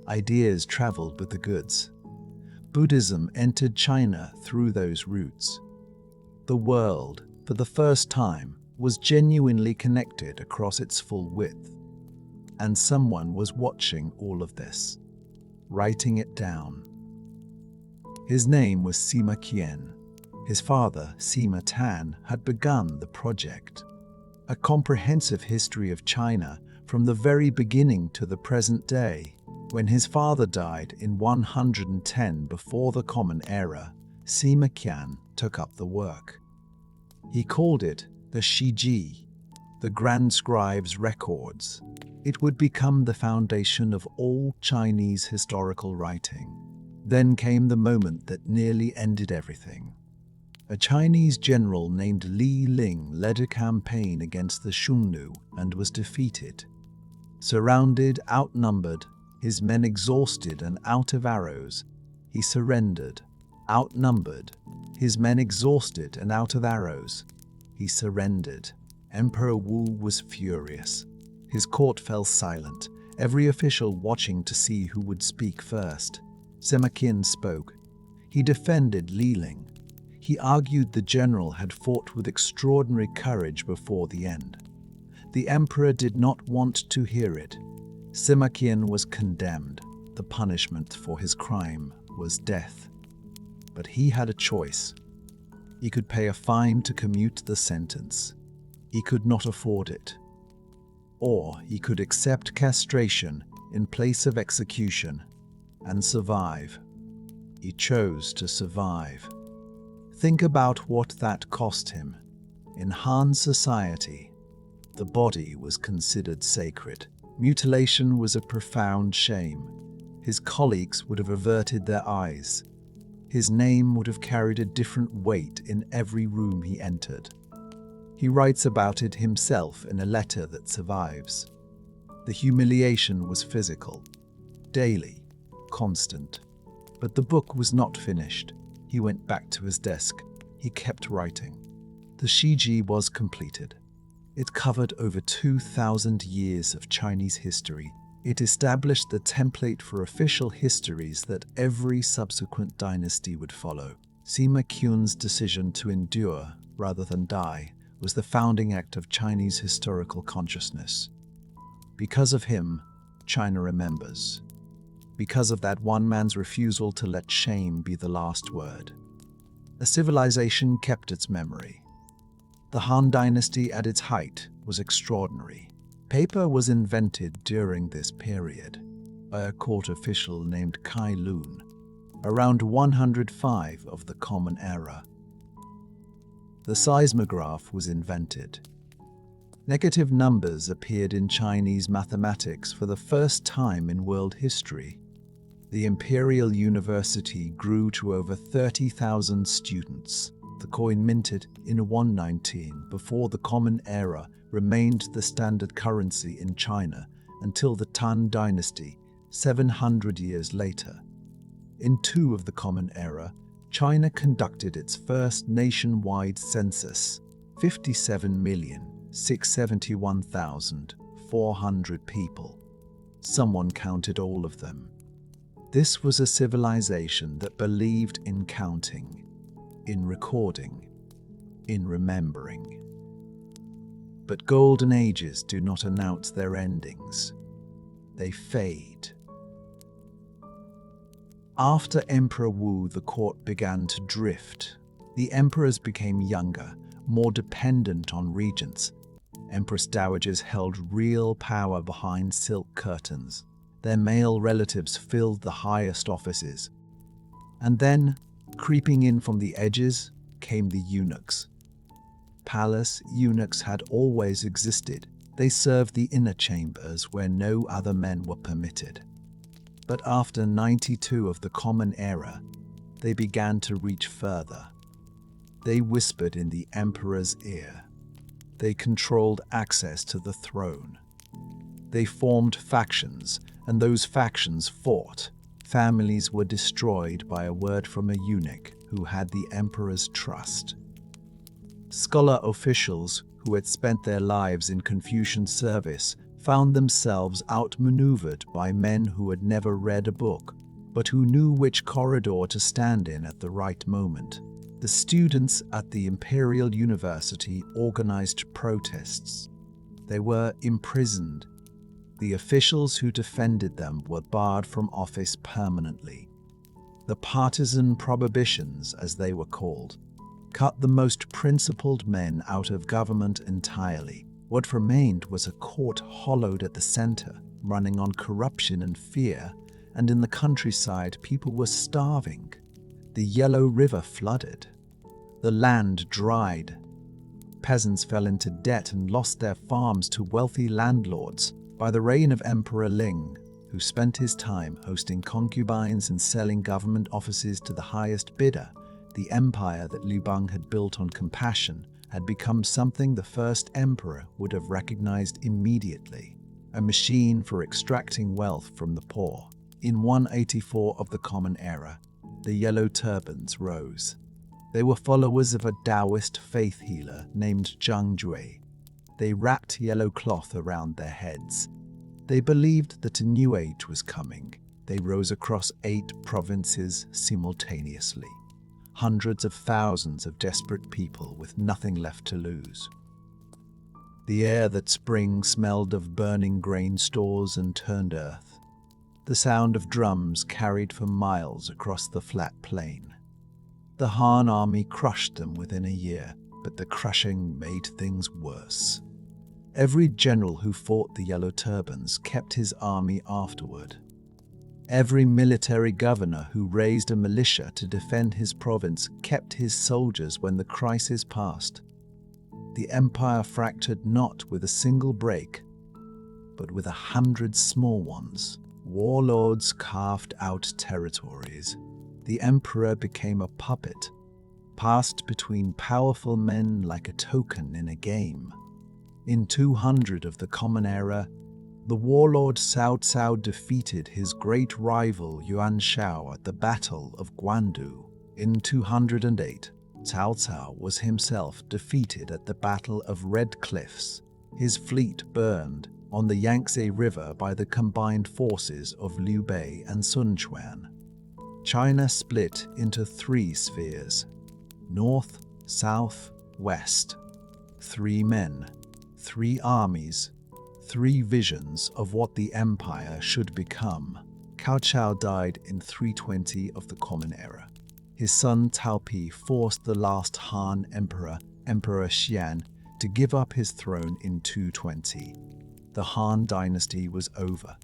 Ideas traveled with the goods. Buddhism entered China through those routes. The world, for the first time, was genuinely connected across its full width. And someone was watching all of this, writing it down. His name was Sima Qian. His father, Sima Tan, had begun the project. A comprehensive history of China from the very beginning to the present day. When his father died in 110 before the Common Era, Sima Qian took up the work. He called it the Shiji, the Grand Scribe's Records. It would become the foundation of all Chinese historical writing. Then came the moment that nearly ended everything. A Chinese general named Li Ling led a campaign against the Xiongnu and was defeated. Surrounded, outnumbered, his men exhausted and out of arrows, he surrendered. Outnumbered, his men exhausted and out of arrows, he surrendered. Emperor Wu was furious. His court fell silent, every official watching to see who would speak first. Sima Qian spoke. He defended Li Ling. He argued the general had fought with extraordinary courage before the end. The emperor did not want to hear it. Sima Qian was condemned. The punishment for his crime was death. But he had a choice. He could pay a fine to commute the sentence. He could not afford it. Or he could accept castration in place of execution and survive. He chose to survive. Think about what that cost him. In Han society, the body was considered sacred. Mutilation was a profound shame. His colleagues would have averted their eyes. His name would have carried a different weight in every room he entered. He writes about it himself in a letter that survives. The humiliation was physical, daily, constant. But the book was not finished. He went back to his desk. He kept writing. The Shiji was completed. It covered over 2,000 years of Chinese history. It established the template for official histories that every subsequent dynasty would follow. Sima Qian's decision to endure rather than die was the founding act of Chinese historical consciousness. Because of him, China remembers. Because of that one man's refusal to let shame be the last word. A civilization kept its memory. The Han Dynasty at its height was extraordinary. Paper was invented during this period by a court official named Kai Lun, around 105 of the Common Era. The seismograph was invented. Negative numbers appeared in Chinese mathematics for the first time in world history. The Imperial University grew to over 30,000 students. The coin minted in 119 before the Common Era remained the standard currency in China until the Tang Dynasty, 700 years later. In 2 of the Common Era, China conducted its first nationwide census, 57,671,400 people. Someone counted all of them. This was a civilization that believed in counting, in recording, in remembering. But golden ages do not announce their endings. They fade. After Emperor Wu, the court began to drift. The emperors became younger, more dependent on regents. Empress dowagers held real power behind silk curtains. Their male relatives filled the highest offices. And then, creeping in from the edges, came the eunuchs. Palace eunuchs had always existed. They served the inner chambers where no other men were permitted. But after 92 of the Common Era, they began to reach further. They whispered in the emperor's ear. They controlled access to the throne. They formed factions, and those factions fought. Families were destroyed by a word from a eunuch who had the emperor's trust. Scholar officials who had spent their lives in Confucian service found themselves outmaneuvered by men who had never read a book, but who knew which corridor to stand in at the right moment. The students at the Imperial University organized protests. They were imprisoned. The officials who defended them were barred from office permanently. The partisan prohibitions, as they were called, cut the most principled men out of government entirely. What remained was a court hollowed at the center, running on corruption and fear, and in the countryside people were starving. The Yellow River flooded. The land dried. Peasants fell into debt and lost their farms to wealthy landlords. By the reign of Emperor Ling, who spent his time hosting concubines and selling government offices to the highest bidder, the empire that Liu Bang had built on compassion had become something the first emperor would have recognized immediately, a machine for extracting wealth from the poor. In 184 of the Common Era, the Yellow Turbans rose. They were followers of a Taoist faith healer named Zhang Jue. They wrapped yellow cloth around their heads. They believed that a new age was coming. They rose across 8 provinces simultaneously. hundreds of thousands of desperate people with nothing left to lose. The air that spring smelled of burning grain stores and turned earth. The sound of drums carried for miles across the flat plain. The Han army crushed them within a year, but the crushing made things worse. Every general who fought the Yellow Turbans kept his army afterward. Every military governor who raised a militia to defend his province kept his soldiers when the crisis passed. The empire fractured not with a single break, but with 100 small ones. Warlords carved out territories. The emperor became a puppet, passed between powerful men like a token in a game. In 200 of the Common Era, the warlord Cao Cao defeated his great rival Yuan Shao at the Battle of Guandu. In 208, Cao Cao was himself defeated at the Battle of Red Cliffs. His fleet burned on the Yangtze River by the combined forces of Liu Bei and Sun Quan. China split into 3 spheres: north, south, west. 3 men, 3 armies, 3 visions of what the empire should become. Cao Cao died in 320 of the Common Era. His son Cao Pi forced the last Han emperor, Emperor Xian, to give up his throne in 220. The Han dynasty was over.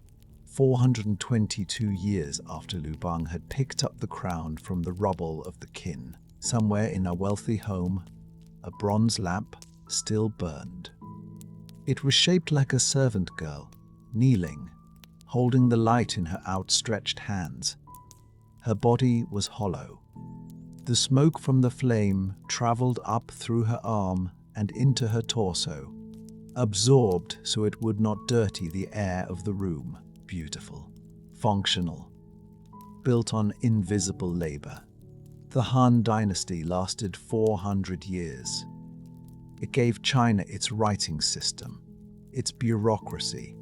422 years after Liu Bang had picked up the crown from the rubble of the Qin. Somewhere in a wealthy home, a bronze lamp still burned. It was shaped like a servant girl, kneeling, holding the light in her outstretched hands. Her body was hollow. The smoke from the flame traveled up through her arm and into her torso, absorbed so it would not dirty the air of the room. Beautiful, functional, built on invisible labor. The Han dynasty lasted 400 years. It gave China its writing system, its bureaucracy,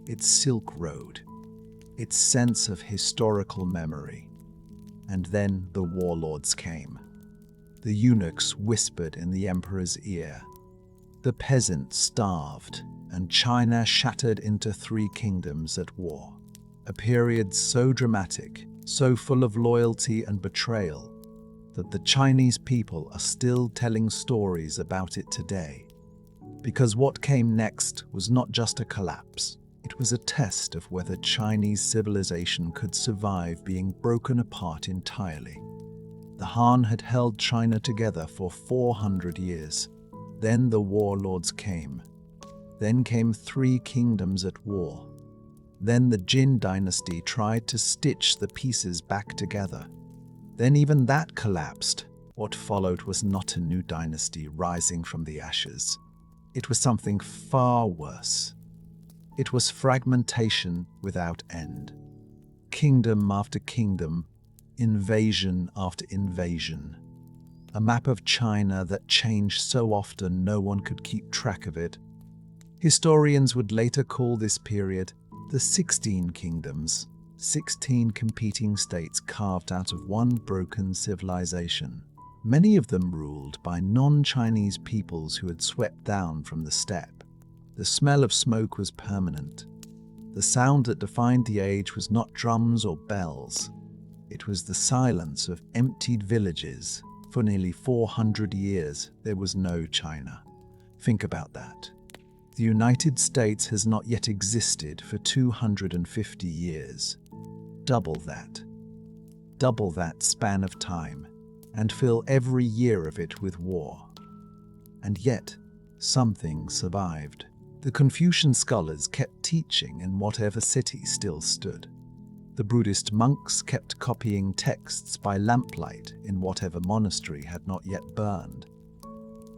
its Silk Road, its sense of historical memory. And then the warlords came. The eunuchs whispered in the emperor's ear. The peasants starved, and China shattered into 3 kingdoms at war. A period so dramatic, so full of loyalty and betrayal, that the Chinese people are still telling stories about it today. Because what came next was not just a collapse, it was a test of whether Chinese civilization could survive being broken apart entirely. The Han had held China together for 400 years. Then the warlords came. Then came 3 kingdoms at war. Then the Jin dynasty tried to stitch the pieces back together. Then even that collapsed. What followed was not a new dynasty rising from the ashes. It was something far worse. It was fragmentation without end. Kingdom after kingdom, invasion after invasion. A map of China that changed so often no one could keep track of it. Historians would later call this period the 16 Kingdoms, 16 competing states carved out of one broken civilization. Many of them ruled by non-Chinese peoples who had swept down from the steppe. The smell of smoke was permanent. The sound that defined the age was not drums or bells. It was the silence of emptied villages. For nearly 400 years, there was no China. Think about that. The United States has not yet existed for 250 years. Double that. Double that span of time, and fill every year of it with war. And yet, something survived. The Confucian scholars kept teaching in whatever city still stood. The Buddhist monks kept copying texts by lamplight in whatever monastery had not yet burned.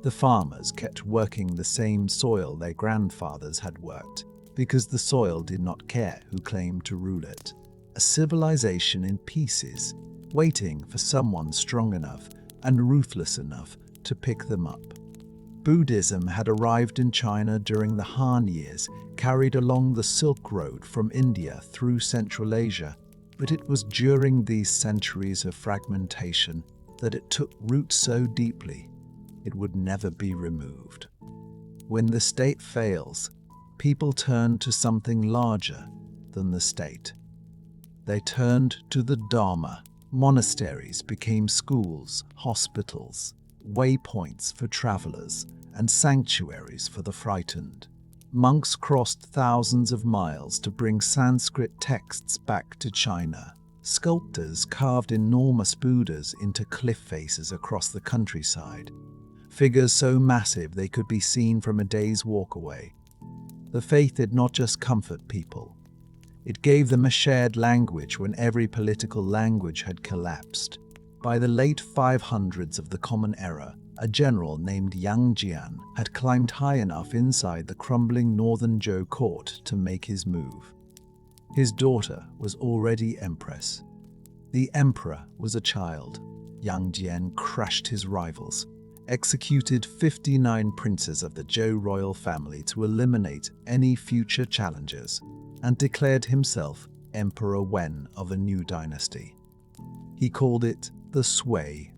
The farmers kept working the same soil their grandfathers had worked, because the soil did not care who claimed to rule it. A civilization in pieces, waiting for someone strong enough and ruthless enough to pick them up. Buddhism had arrived in China during the Han years, carried along the Silk Road from India through Central Asia, but it was during these centuries of fragmentation that it took root so deeply it would never be removed. When the state fails, people turn to something larger than the state. They turned to the Dharma. Monasteries became schools, hospitals, waypoints for travelers, and sanctuaries for the frightened. Monks crossed thousands of miles to bring Sanskrit texts back to China. Sculptors carved enormous Buddhas into cliff faces across the countryside, figures so massive they could be seen from a day's walk away. The faith did not just comfort people. It gave them a shared language when every political language had collapsed. By the late 500s of the Common Era, a general named Yang Jian had climbed high enough inside the crumbling northern Zhou court to make his move. His daughter was already empress. The emperor was a child. Yang Jian crushed his rivals, executed 59 princes of the Zhou royal family to eliminate any future challengers, and declared himself Emperor Wen of a new dynasty. He called it the Sui.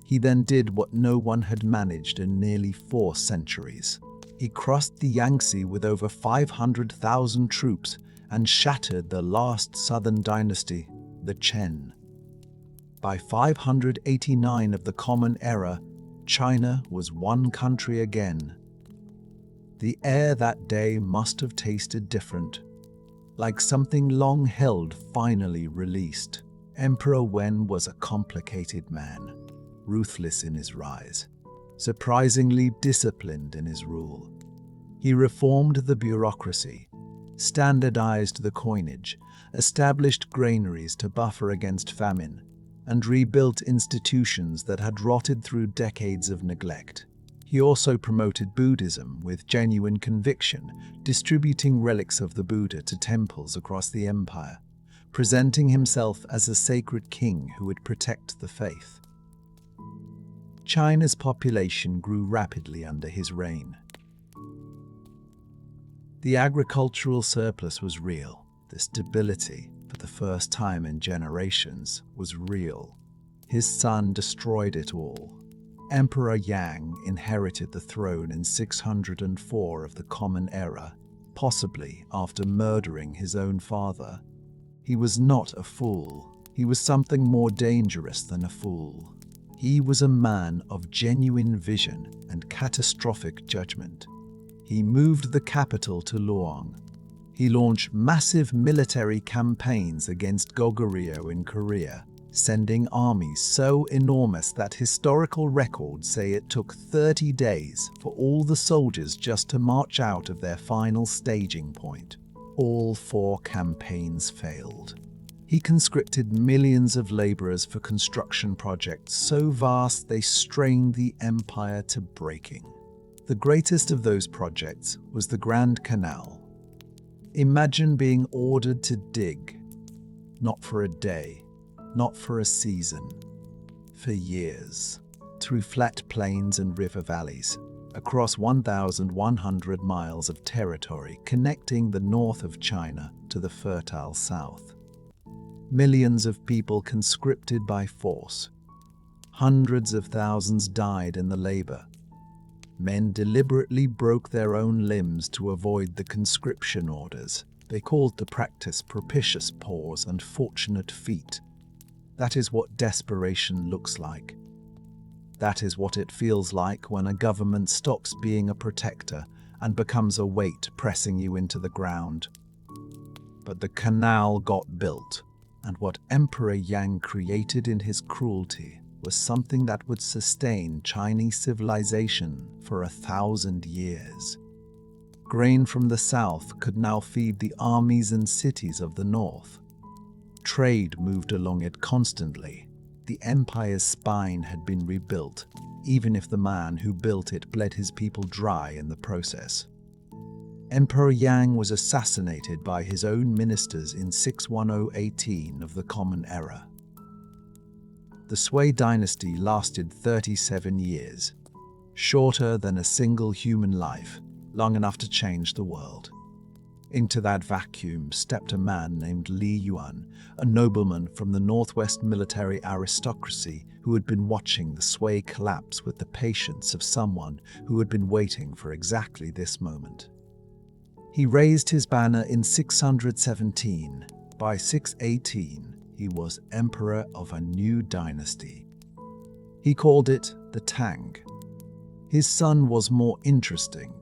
He then did what no one had managed in nearly 4 centuries. He crossed the Yangtze with over 500,000 troops and shattered the last southern dynasty, the Chen. By 589 of the Common Era, China was one country again. The air that day must have tasted different, like something long held finally released. Emperor Wen was a complicated man, ruthless in his rise, surprisingly disciplined in his rule. He reformed the bureaucracy, standardized the coinage, established granaries to buffer against famine, and rebuilt institutions that had rotted through decades of neglect. He also promoted Buddhism with genuine conviction, distributing relics of the Buddha to temples across the empire, presenting himself as a sacred king who would protect the faith. China's population grew rapidly under his reign. The agricultural surplus was real. The stability, for the first time in generations, was real. His son destroyed it all. Emperor Yang inherited the throne in 604 of the Common Era, possibly after murdering his own father. He was not a fool. He was something more dangerous than a fool. He was a man of genuine vision and catastrophic judgment. He moved the capital to Luoyang. He launched massive military campaigns against Goguryeo in Korea, sending armies so enormous that historical records say it took 30 days for all the soldiers just to march out of their final staging point. All 4 campaigns failed. He conscripted millions of laborers for construction projects so vast they strained the empire to breaking. The greatest of those projects was the Grand Canal. Imagine being ordered to dig, not for a day, not for a season, for years, through flat plains and river valleys, across 1,100 miles of territory connecting the north of China to the fertile south. Millions of people conscripted by force. Hundreds of thousands died in the labor. Men deliberately broke their own limbs to avoid the conscription orders. They called the practice propitious pause and fortunate feat. That is what desperation looks like. That is what it feels like when a government stops being a protector and becomes a weight pressing you into the ground. But the canal got built, and what Emperor Yang created in his cruelty was something that would sustain Chinese civilization for 1,000 years. Grain from the south could now feed the armies and cities of the north. Trade moved along it constantly. The empire's spine had been rebuilt, even if the man who built it bled his people dry in the process. Emperor Yang was assassinated by his own ministers in 610-18 of the Common Era. The Sui dynasty lasted 37 years, shorter than a single human life, long enough to change the world. Into that vacuum stepped a man named Li Yuan, a nobleman from the northwest military aristocracy who had been watching the sway collapse with the patience of someone who had been waiting for exactly this moment. He raised his banner in 617. By 618, he was emperor of a new dynasty. He called it the Tang. His son was more interesting.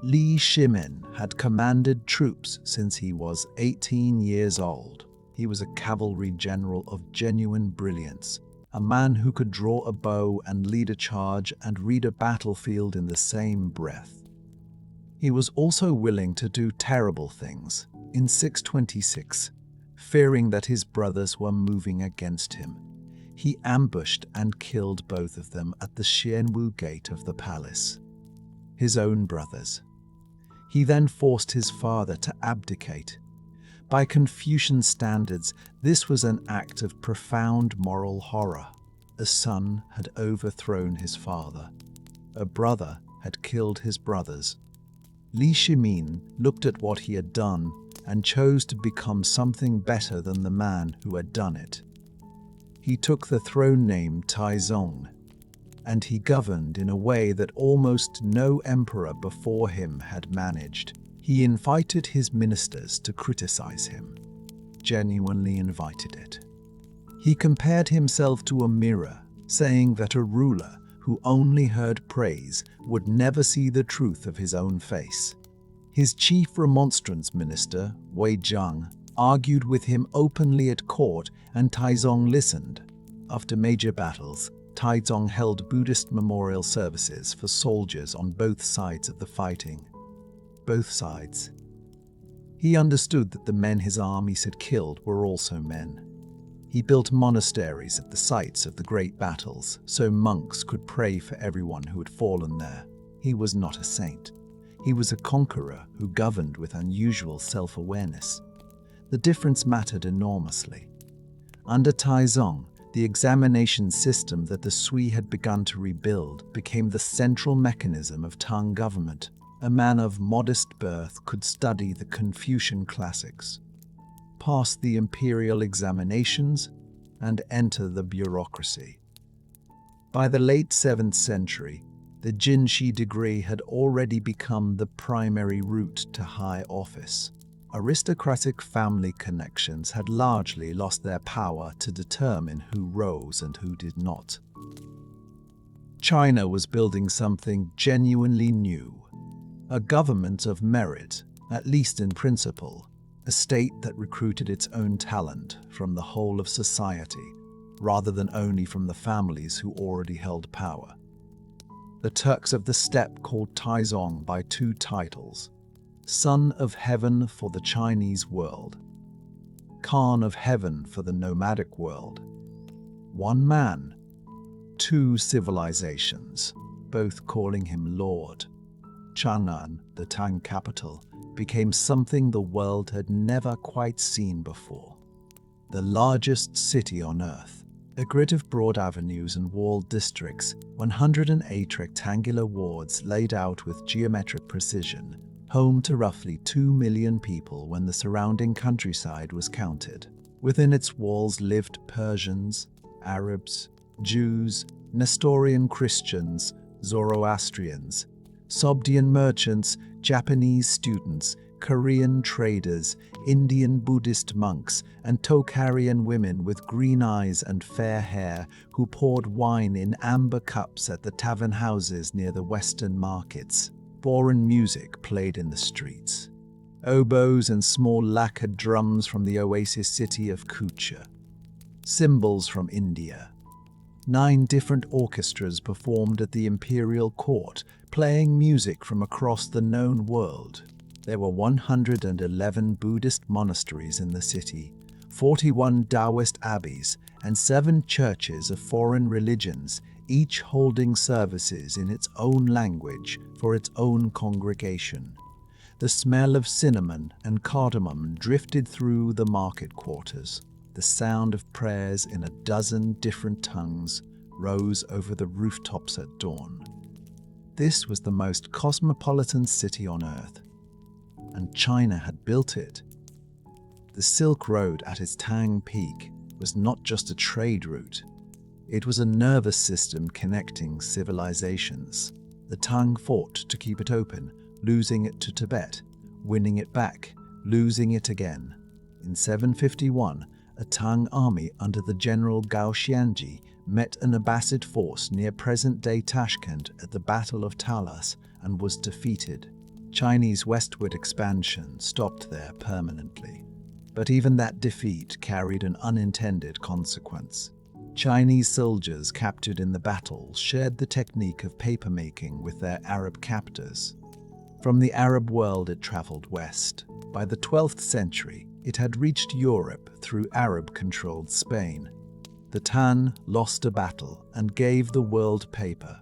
Li Shimin had commanded troops since he was 18 years old. He was a cavalry general of genuine brilliance, a man who could draw a bow and lead a charge and read a battlefield in the same breath. He was also willing to do terrible things. In 626, fearing that his brothers were moving against him, he ambushed and killed both of them at the Xianwu gate of the palace. His own brothers. He then forced his father to abdicate. By Confucian standards, this was an act of profound moral horror. A son had overthrown his father. A brother had killed his brothers. Li Shimin looked at what he had done and chose to become something better than the man who had done it. He took the throne name Taizong, and he governed in a way that almost no emperor before him had managed. He invited his ministers to criticize him, genuinely invited it. He compared himself to a mirror, saying that a ruler who only heard praise would never see the truth of his own face. His chief remonstrance minister, Wei Zhang, argued with him openly at court, and Taizong listened. After major battles, Taizong held Buddhist memorial services for soldiers on both sides of the fighting. Both sides. He understood that the men his armies had killed were also men. He built monasteries at the sites of the great battles so monks could pray for everyone who had fallen there. He was not a saint. He was a conqueror who governed with unusual self-awareness. The difference mattered enormously. Under Taizong, the examination system that the Sui had begun to rebuild became the central mechanism of Tang government. A man of modest birth could study the Confucian classics, pass the imperial examinations, and enter the bureaucracy. By the late 7th century, the Jinshi degree had already become the primary route to high office. Aristocratic family connections had largely lost their power to determine who rose and who did not. China was building something genuinely new. A government of merit, at least in principle, a state that recruited its own talent from the whole of society, rather than only from the families who already held power. The Turks of the steppe called Taizong by two titles: Son of Heaven for the Chinese world, Khan of Heaven for the nomadic world. One man, two civilizations, both calling him Lord. Chang'an, the Tang capital, became something the world had never quite seen before. The largest city on earth, a grid of broad avenues and walled districts, 108 rectangular wards laid out with geometric precision, home to roughly 2 million people when the surrounding countryside was counted. Within its walls lived Persians, Arabs, Jews, Nestorian Christians, Zoroastrians, Sogdian merchants, Japanese students, Korean traders, Indian Buddhist monks, and Tokharian women with green eyes and fair hair who poured wine in amber cups at the tavern houses near the western markets. Foreign music played in the streets. Oboes and small lacquered drums from the oasis city of Kucha. Cymbals from India. 9 different orchestras performed at the imperial court, playing music from across the known world. There were 111 Buddhist monasteries in the city, 41 Taoist abbeys, and 7 churches of foreign religions, each holding services in its own language for its own congregation. The smell of cinnamon and cardamom drifted through the market quarters. The sound of prayers in a dozen different tongues rose over the rooftops at dawn. This was the most cosmopolitan city on earth. and China had built it. The Silk Road at its Tang peak was not just a trade route. It was a nervous system connecting civilizations. The Tang fought to keep it open, losing it to Tibet, winning it back, losing it again. In 751, a Tang army under the general Gao Xianji met an Abbasid force near present-day Tashkent at the Battle of Talas and was defeated. Chinese westward expansion stopped there permanently. But even that defeat carried an unintended consequence. Chinese soldiers captured in the battle shared the technique of papermaking with their Arab captors. From the Arab world it traveled west. By the 12th century, it had reached Europe through Arab-controlled Spain. The Tang lost a battle and gave the world paper.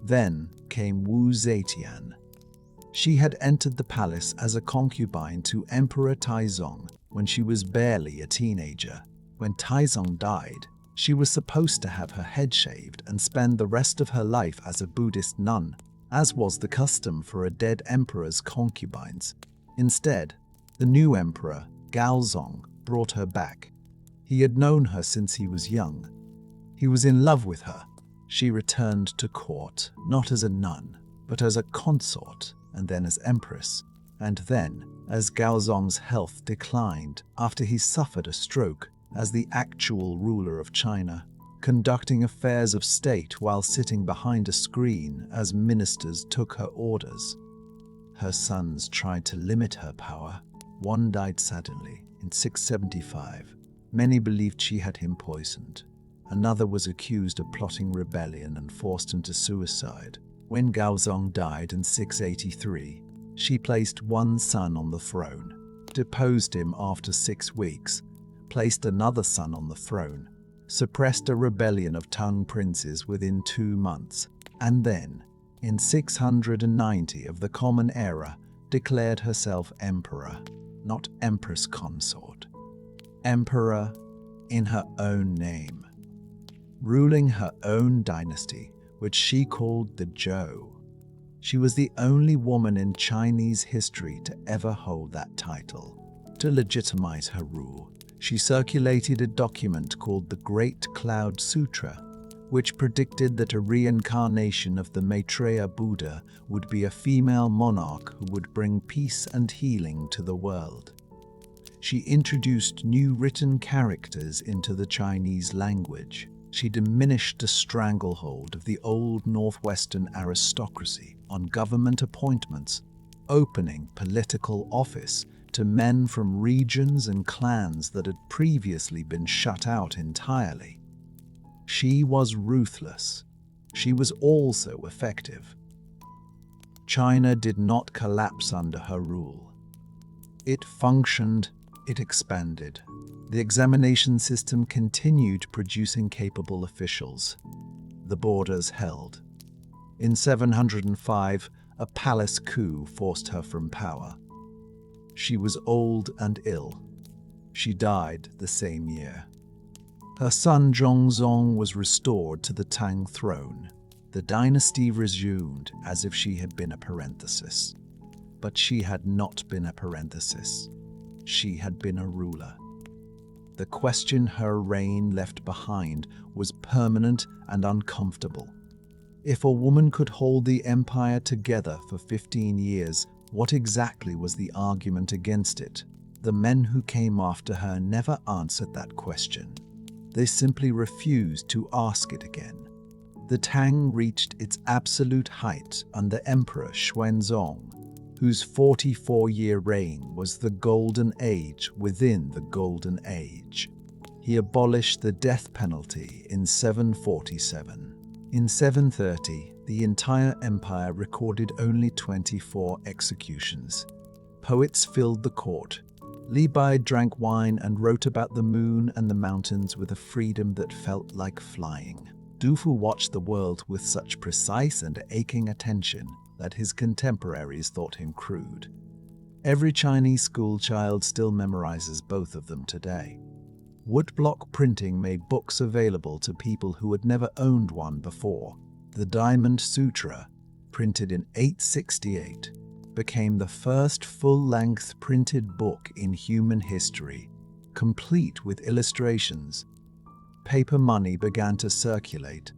Then came Wu Zetian. She had entered the palace as a concubine to Emperor Taizong when she was barely a teenager. When Taizong died, she was supposed to have her head shaved and spend the rest of her life as a Buddhist nun, as was the custom for a dead emperor's concubines. Instead, the new emperor, Gaozong, brought her back. He had known her since he was young. He was in love with her. She returned to court, not as a nun, but as a consort, and then as empress, and then, as Gaozong's health declined after he suffered a stroke, as the actual ruler of China, conducting affairs of state while sitting behind a screen as ministers took her orders. Her sons tried to limit her power. One died suddenly in 675. Many believed she had him poisoned. Another was accused of plotting rebellion and forced into suicide. When Gaozong died in 683, she placed one son on the throne, deposed him after 6 weeks, placed another son on the throne, suppressed a rebellion of Tang princes within 2 months, and then, in 690 of the Common Era, declared herself emperor, not empress consort. Emperor in her own name, ruling her own dynasty, which she called the Zhou. She was the only woman in Chinese history to ever hold that title. To legitimize her rule, she circulated a document called the Great Cloud Sutra, which predicted that a reincarnation of the Maitreya Buddha would be a female monarch who would bring peace and healing to the world. She introduced new written characters into the Chinese language. She diminished the stranglehold of the old northwestern aristocracy on government appointments, opening political office to men from regions and clans that had previously been shut out entirely. She was ruthless. She was also effective. China did not collapse under her rule. It functioned, it expanded. The examination system continued producing capable officials. The borders held. In 705, a palace coup forced her from power. She was old and ill. She died the same year. Her son Zhongzong was restored to the Tang throne. The dynasty resumed as if she had been a parenthesis. But she had not been a parenthesis. She had been a ruler. The question her reign left behind was permanent and uncomfortable. If a woman could hold the empire together for 15 years, what exactly was the argument against it? The men who came after her never answered that question. They simply refused to ask it again. The Tang reached its absolute height under Emperor Xuanzong, whose 44-year reign was the Golden Age within the Golden Age. He abolished the death penalty in 747. In 730, the entire empire recorded only 24 executions. Poets filled the court. Li Bai drank wine and wrote about the moon and the mountains with a freedom that felt like flying. Du Fu watched the world with such precise and aching attention that his contemporaries thought him crude. Every Chinese schoolchild still memorizes both of them today. Woodblock printing made books available to people who had never owned one before. The Diamond Sutra, printed in 868, became the first full-length printed book in human history, complete with illustrations. Paper money began to circulate.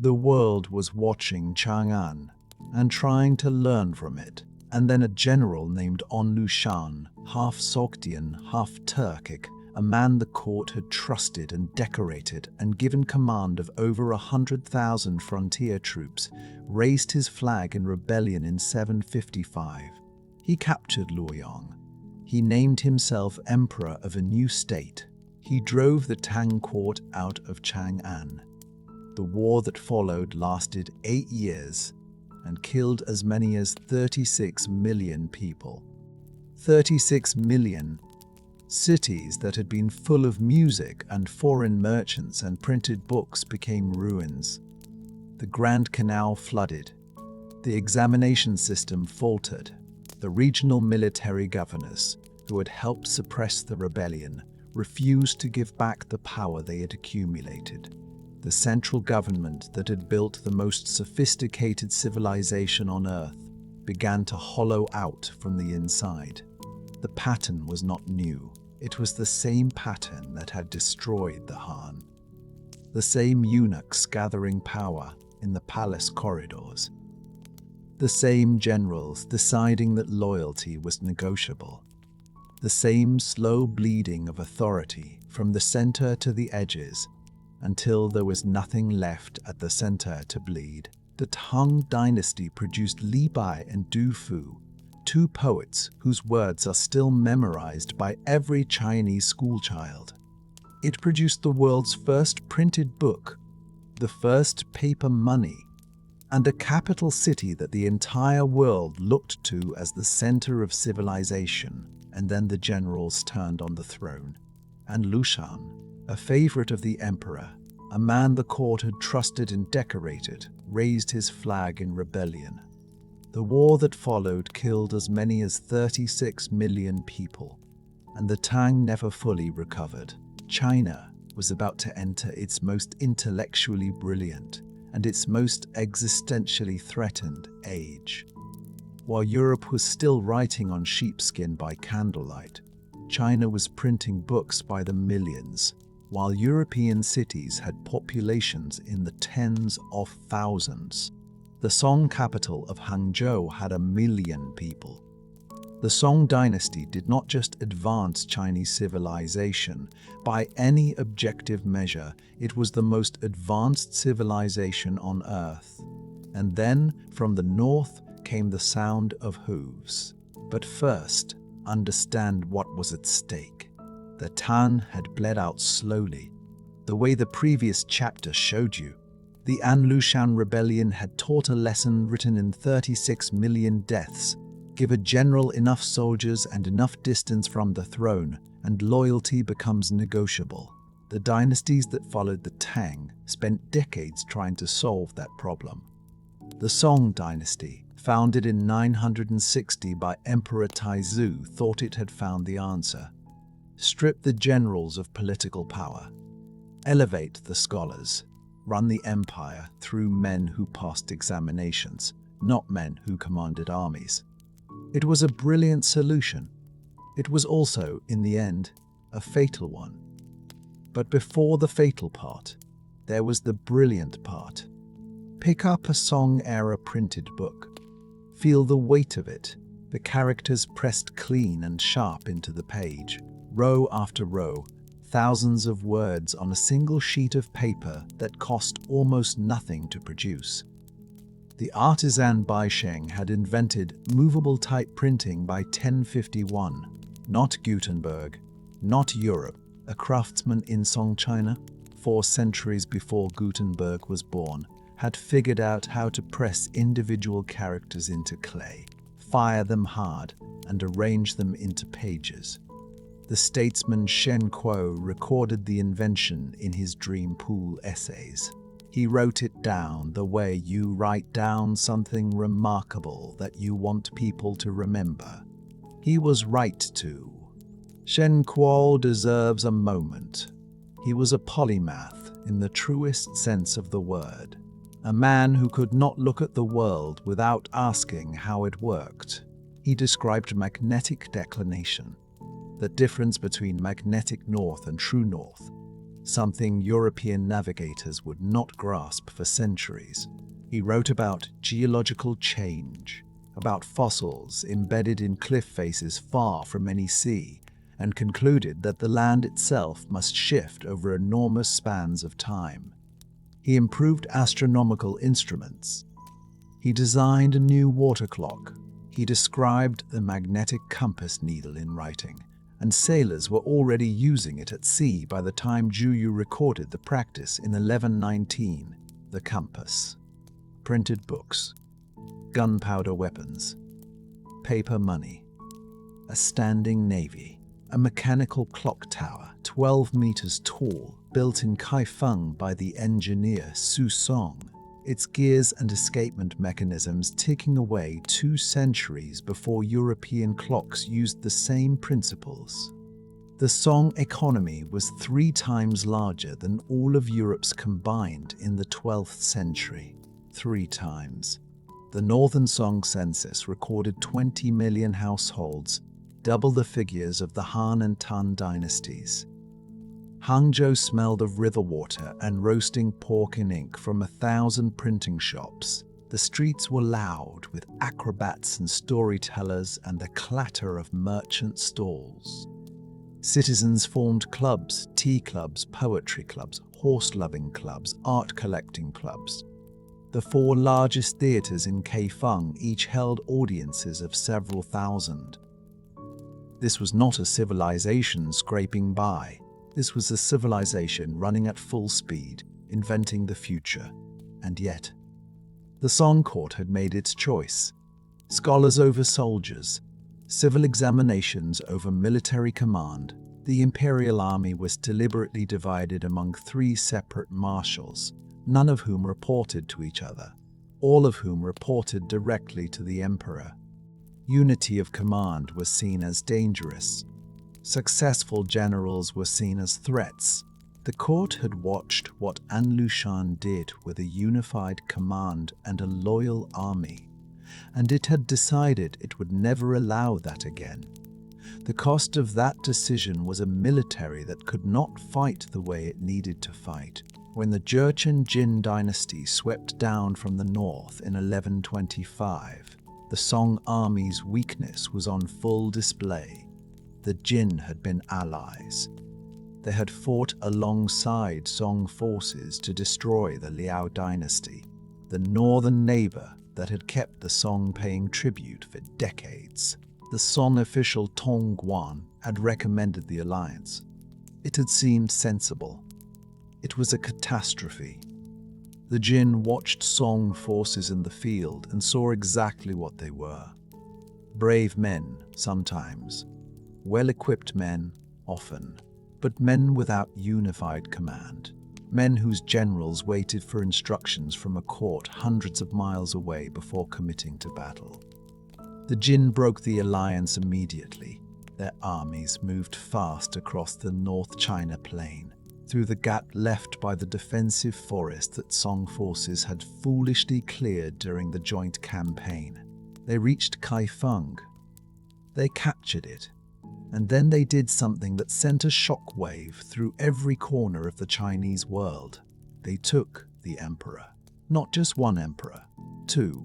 The world was watching Chang'an and trying to learn from it. And then a general named On Lushan, half Sogdian, half Turkic, a man the court had trusted and decorated and given command of over 100,000 frontier troops, raised his flag in rebellion in 755. He captured Luoyang. He named himself emperor of a new state. He drove the Tang court out of Chang'an. The war that followed lasted 8 years and killed as many as 36 million people. 36 million. Cities that had been full of music and foreign merchants and printed books became ruins. The Grand Canal flooded. The examination system faltered. The regional military governors, who had helped suppress the rebellion, refused to give back the power they had accumulated. The central government that had built the most sophisticated civilization on Earth began to hollow out from the inside. The pattern was not new. It was the same pattern that had destroyed the Han. The same eunuchs gathering power in the palace corridors. The same generals deciding that loyalty was negotiable. The same slow bleeding of authority from the center to the edges, until there was nothing left at the center to bleed. The Tang Dynasty produced Li Bai and Du Fu, two poets whose words are still memorized by every Chinese schoolchild. It produced the world's first printed book, the first paper money, and a capital city that the entire world looked to as the center of civilization. And then the generals turned on the throne, and Lushan, a favorite of the emperor, a man the court had trusted and decorated, raised his flag in rebellion. The war that followed killed as many as 36 million people, and the Tang never fully recovered. China was about to enter its most intellectually brilliant and its most existentially threatened age. While Europe was still writing on sheepskin by candlelight, China was printing books by the millions, while European cities had populations in the tens of thousands. The Song capital of Hangzhou had 1 million people. The Song dynasty did not just advance Chinese civilization. By any objective measure, it was the most advanced civilization on Earth. And then, from the north, came the sound of hooves. But first, understand what was at stake. The Tan had bled out slowly, the way the previous chapter showed you. The An Lushan rebellion had taught a lesson written in 36 million deaths. Give a general enough soldiers and enough distance from the throne, and loyalty becomes negotiable. The dynasties that followed the Tang spent decades trying to solve that problem. The Song dynasty, founded in 960 by Emperor Taizu, thought it had found the answer. Strip the generals of political power. Elevate the scholars. Run the empire through men who passed examinations, not men who commanded armies. It was a brilliant solution. It was also, in the end, a fatal one. But before the fatal part, there was the brilliant part. Pick up a Song-era printed book. Feel the weight of it, the characters pressed clean and sharp into the page, row after row, thousands of words on a single sheet of paper that cost almost nothing to produce. The artisan Baisheng had invented movable type printing by 1051. Not Gutenberg, not Europe, a craftsman in Song China, 4 centuries before Gutenberg was born, had figured out how to press individual characters into clay, fire them hard, and arrange them into pages. The statesman Shen Kuo recorded the invention in his Dream Pool essays. He wrote it down the way you write down something remarkable that you want people to remember. He was right too. Shen Kuo deserves a moment. He was a polymath in the truest sense of the word. A man who could not look at the world without asking how it worked. He described magnetic declination, the difference between magnetic north and true north, something European navigators would not grasp for centuries. He wrote about geological change, about fossils embedded in cliff faces far from any sea, and concluded that the land itself must shift over enormous spans of time. He improved astronomical instruments. He designed a new water clock. He described the magnetic compass needle in writing, and sailors were already using it at sea by the time Juyu recorded the practice in 1119. The compass. Printed books. Gunpowder weapons. Paper money. A standing navy. A mechanical clock tower, 12 meters tall, built in Kaifeng by the engineer Su Song, its gears and escapement mechanisms ticking away 2 centuries before European clocks used the same principles. The Song economy was 3 times larger than all of Europe's combined in the 12th century. 3 times. The Northern Song census recorded 20 million households, double the figures of the Han and Tang dynasties. Hangzhou smelled of river water and roasting pork in ink from 1,000 printing shops. The streets were loud with acrobats and storytellers and the clatter of merchant stalls. Citizens formed clubs, tea clubs, poetry clubs, horse-loving clubs, art-collecting clubs. The 4 largest theaters in Kaifeng each held audiences of several thousand. This was not a civilization scraping by. This was a civilization running at full speed, inventing the future. And yet, the Song court had made its choice. Scholars over soldiers, civil examinations over military command. The imperial army was deliberately divided among 3 separate marshals, none of whom reported to each other, all of whom reported directly to the emperor. Unity of command was seen as dangerous. Successful generals were seen as threats. The court had watched what An Lushan did with a unified command and a loyal army, and it had decided it would never allow that again. The cost of that decision was a military that could not fight the way it needed to fight. When the Jurchen Jin dynasty swept down from the north in 1125, the Song army's weakness was on full display. The Jin had been allies. They had fought alongside Song forces to destroy the Liao dynasty, the northern neighbor that had kept the Song paying tribute for decades. The Song official Tong Guan had recommended the alliance. It had seemed sensible. It was a catastrophe. The Jin watched Song forces in the field and saw exactly what they were. Brave men, sometimes. Well-equipped men, often. But men without unified command. Men whose generals waited for instructions from a court hundreds of miles away before committing to battle. The Jin broke the alliance immediately. Their armies moved fast across the North China Plain, through the gap left by the defensive forest that Song forces had foolishly cleared during the joint campaign. They reached Kaifeng. They captured it, and then they did something that sent a shockwave through every corner of the Chinese world. They took the emperor. Not just one emperor, 2.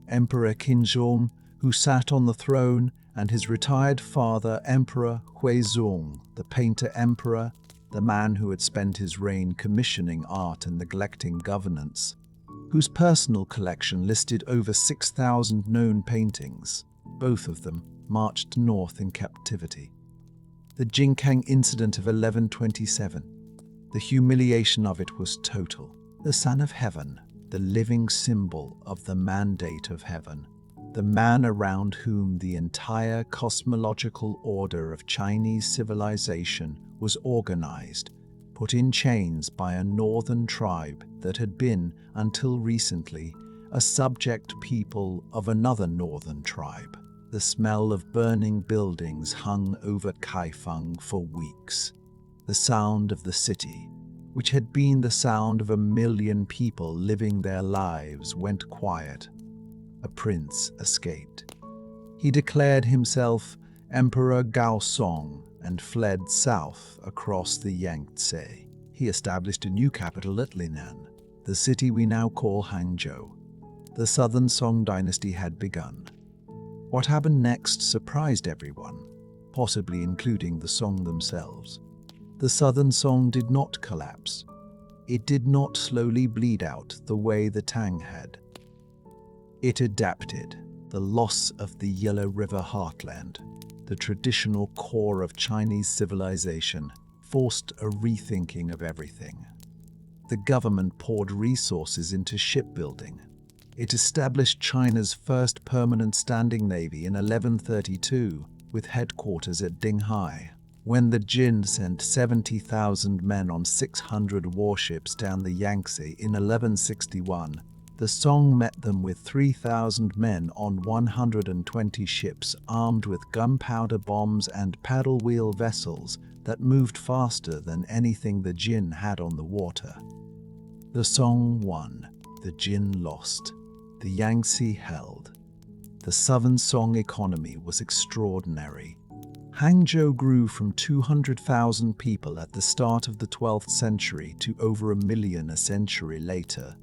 Emperor Qinzhong, who sat on the throne, and his retired father, Emperor Huizong, the painter emperor, the man who had spent his reign commissioning art and neglecting governance, whose personal collection listed over 6,000 known paintings. Both of them marched north in captivity. The Jinkang incident of 1127. The humiliation of it was total. The Son of Heaven, the living symbol of the mandate of heaven, the man around whom the entire cosmological order of Chinese civilization was organized, put in chains by a northern tribe that had been, until recently, a subject people of another northern tribe. The smell of burning buildings hung over Kaifeng for weeks. The sound of the city, which had been the sound of 1 million people living their lives, went quiet. A prince escaped. He declared himself Emperor Gaosong and fled south across the Yangtze. He established a new capital at Linan, the city we now call Hangzhou. The Southern Song dynasty had begun. What happened next surprised everyone, possibly including the Song themselves. The Southern Song did not collapse. It did not slowly bleed out the way the Tang had. It adapted. The loss of the Yellow River heartland, the traditional core of Chinese civilization, forced a rethinking of everything. The government poured resources into shipbuilding. It established China's first permanent standing navy in 1132, with headquarters at Dinghai. When the Jin sent 70,000 men on 600 warships down the Yangtze in 1161, the Song met them with 3,000 men on 120 ships armed with gunpowder bombs and paddle-wheel vessels that moved faster than anything the Jin had on the water. The Song won, the Jin lost, the Yangtze held. The Southern Song economy was extraordinary. Hangzhou grew from 200,000 people at the start of the 12th century to over 1 million a century later.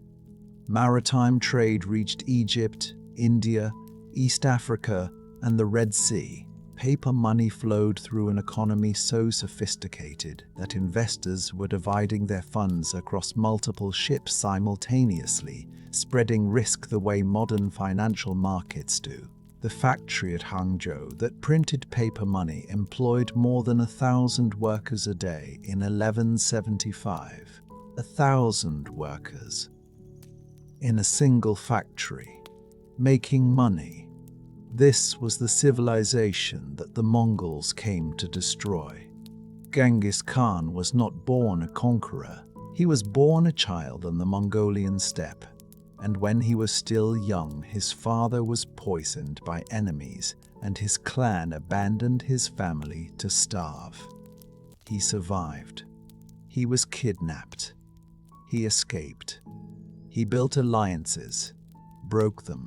Maritime trade reached Egypt, India, East Africa, and the Red Sea. Paper money flowed through an economy so sophisticated that investors were dividing their funds across multiple ships simultaneously, spreading risk the way modern financial markets do. The factory at Hangzhou that printed paper money employed more than 1,000 workers a day in 1175. 1,000 workers in a single factory, making money. This was the civilization that the Mongols came to destroy. Genghis Khan was not born a conqueror. He was born a child on the Mongolian steppe, and when he was still young, his father was poisoned by enemies, and his clan abandoned his family to starve. He survived. He was kidnapped. He escaped. He built alliances, broke them,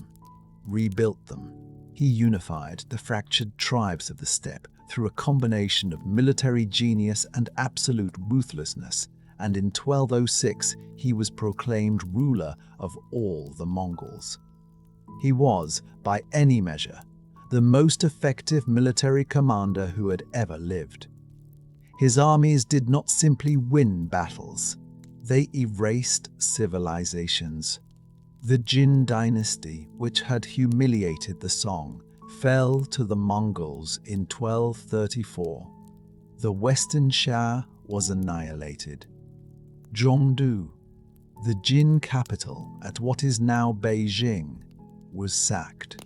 rebuilt them. He unified the fractured tribes of the steppe through a combination of military genius and absolute ruthlessness, and in 1206 he was proclaimed ruler of all the Mongols. He was, by any measure, the most effective military commander who had ever lived. His armies did not simply win battles. They erased civilizations. The Jin dynasty, which had humiliated the Song, fell to the Mongols in 1234. The Western Xia was annihilated. Zhongdu, the Jin capital at what is now Beijing, was sacked.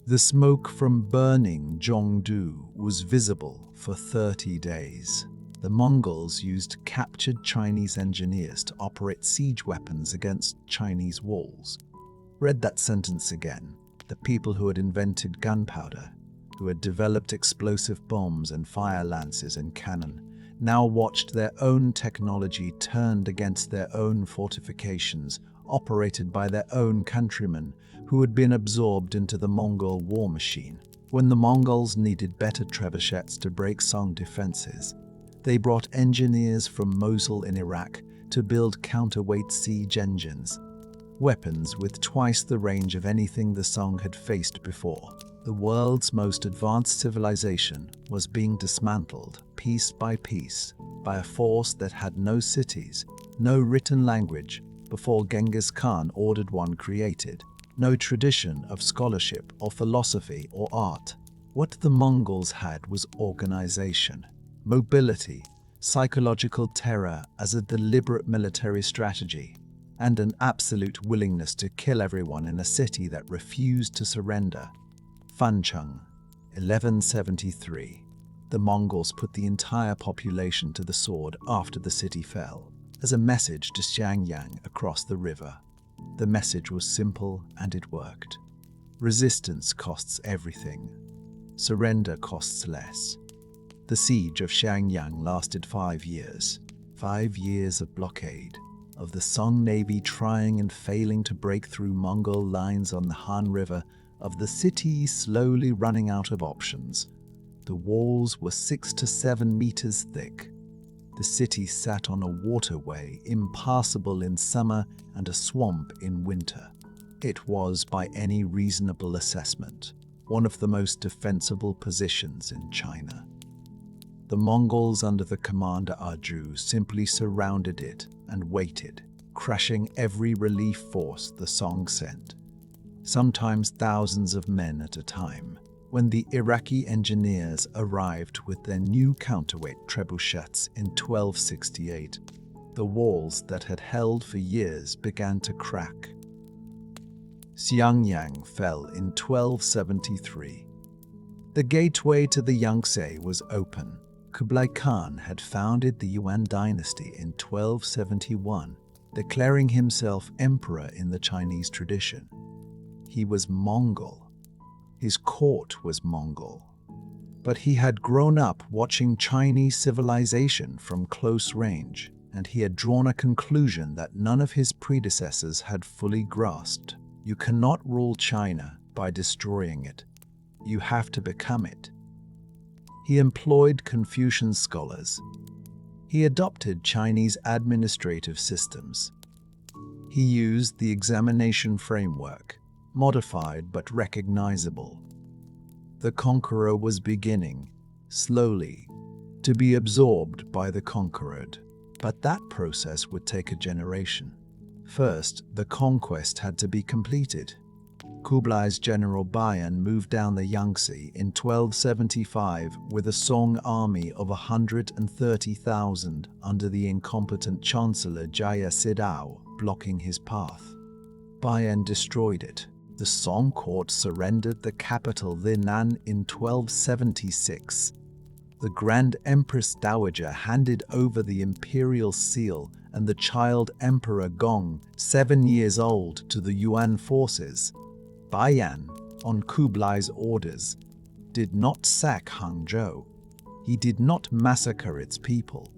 The smoke from burning Zhongdu was visible for 30 days. The Mongols used captured Chinese engineers to operate siege weapons against Chinese walls. Read that sentence again. The people who had invented gunpowder, who had developed explosive bombs and fire lances and cannon, now watched their own technology turned against their own fortifications, operated by their own countrymen who had been absorbed into the Mongol war machine. When the Mongols needed better trebuchets to break Song defenses, they brought engineers from Mosul in Iraq to build counterweight siege engines, weapons with twice the range of anything the Song had faced before. The world's most advanced civilization was being dismantled piece by piece by a force that had no cities, no written language before Genghis Khan ordered one created, no tradition of scholarship or philosophy or art. What the Mongols had was organization, mobility, psychological terror as a deliberate military strategy, and an absolute willingness to kill everyone in a city that refused to surrender. Fancheng, 1173. The Mongols put the entire population to the sword after the city fell, as a message to Xiangyang across the river. The message was simple and it worked. Resistance costs everything. Surrender costs less. The siege of Xiangyang lasted 5 years. 5 years of blockade, of the Song Navy trying and failing to break through Mongol lines on the Han River, of the city slowly running out of options. The walls were 6 to 7 meters thick. The city sat on a waterway, impassable in summer and a swamp in winter. It was, by any reasonable assessment, one of the most defensible positions in China. The Mongols under the commander Arju simply surrounded it and waited, crushing every relief force the Song sent, sometimes thousands of men at a time. When the Iraqi engineers arrived with their new counterweight trebuchets in 1268, the walls that had held for years began to crack. Xiangyang fell in 1273. The gateway to the Yangtze was open. Kublai Khan had founded the Yuan dynasty in 1271, declaring himself emperor in the Chinese tradition. He was Mongol. His court was Mongol. But he had grown up watching Chinese civilization from close range, and he had drawn a conclusion that none of his predecessors had fully grasped. You cannot rule China by destroying it. You have to become it. He employed Confucian scholars. He adopted Chinese administrative systems. He used the examination framework, modified but recognizable. The conqueror was beginning, slowly, to be absorbed by the conquered, but that process would take a generation. First, the conquest had to be completed. Kublai's general Bayan moved down the Yangtze in 1275 with a Song army of 130,000 under the incompetent Chancellor Jia Sidao blocking his path. Bayan destroyed it. The Song court surrendered the capital Linan in 1276. The Grand Empress Dowager handed over the imperial seal and the child Emperor Gong, 7 years old, to the Yuan forces. Bayan, on Kublai's orders, did not sack Hangzhou. He did not massacre its people.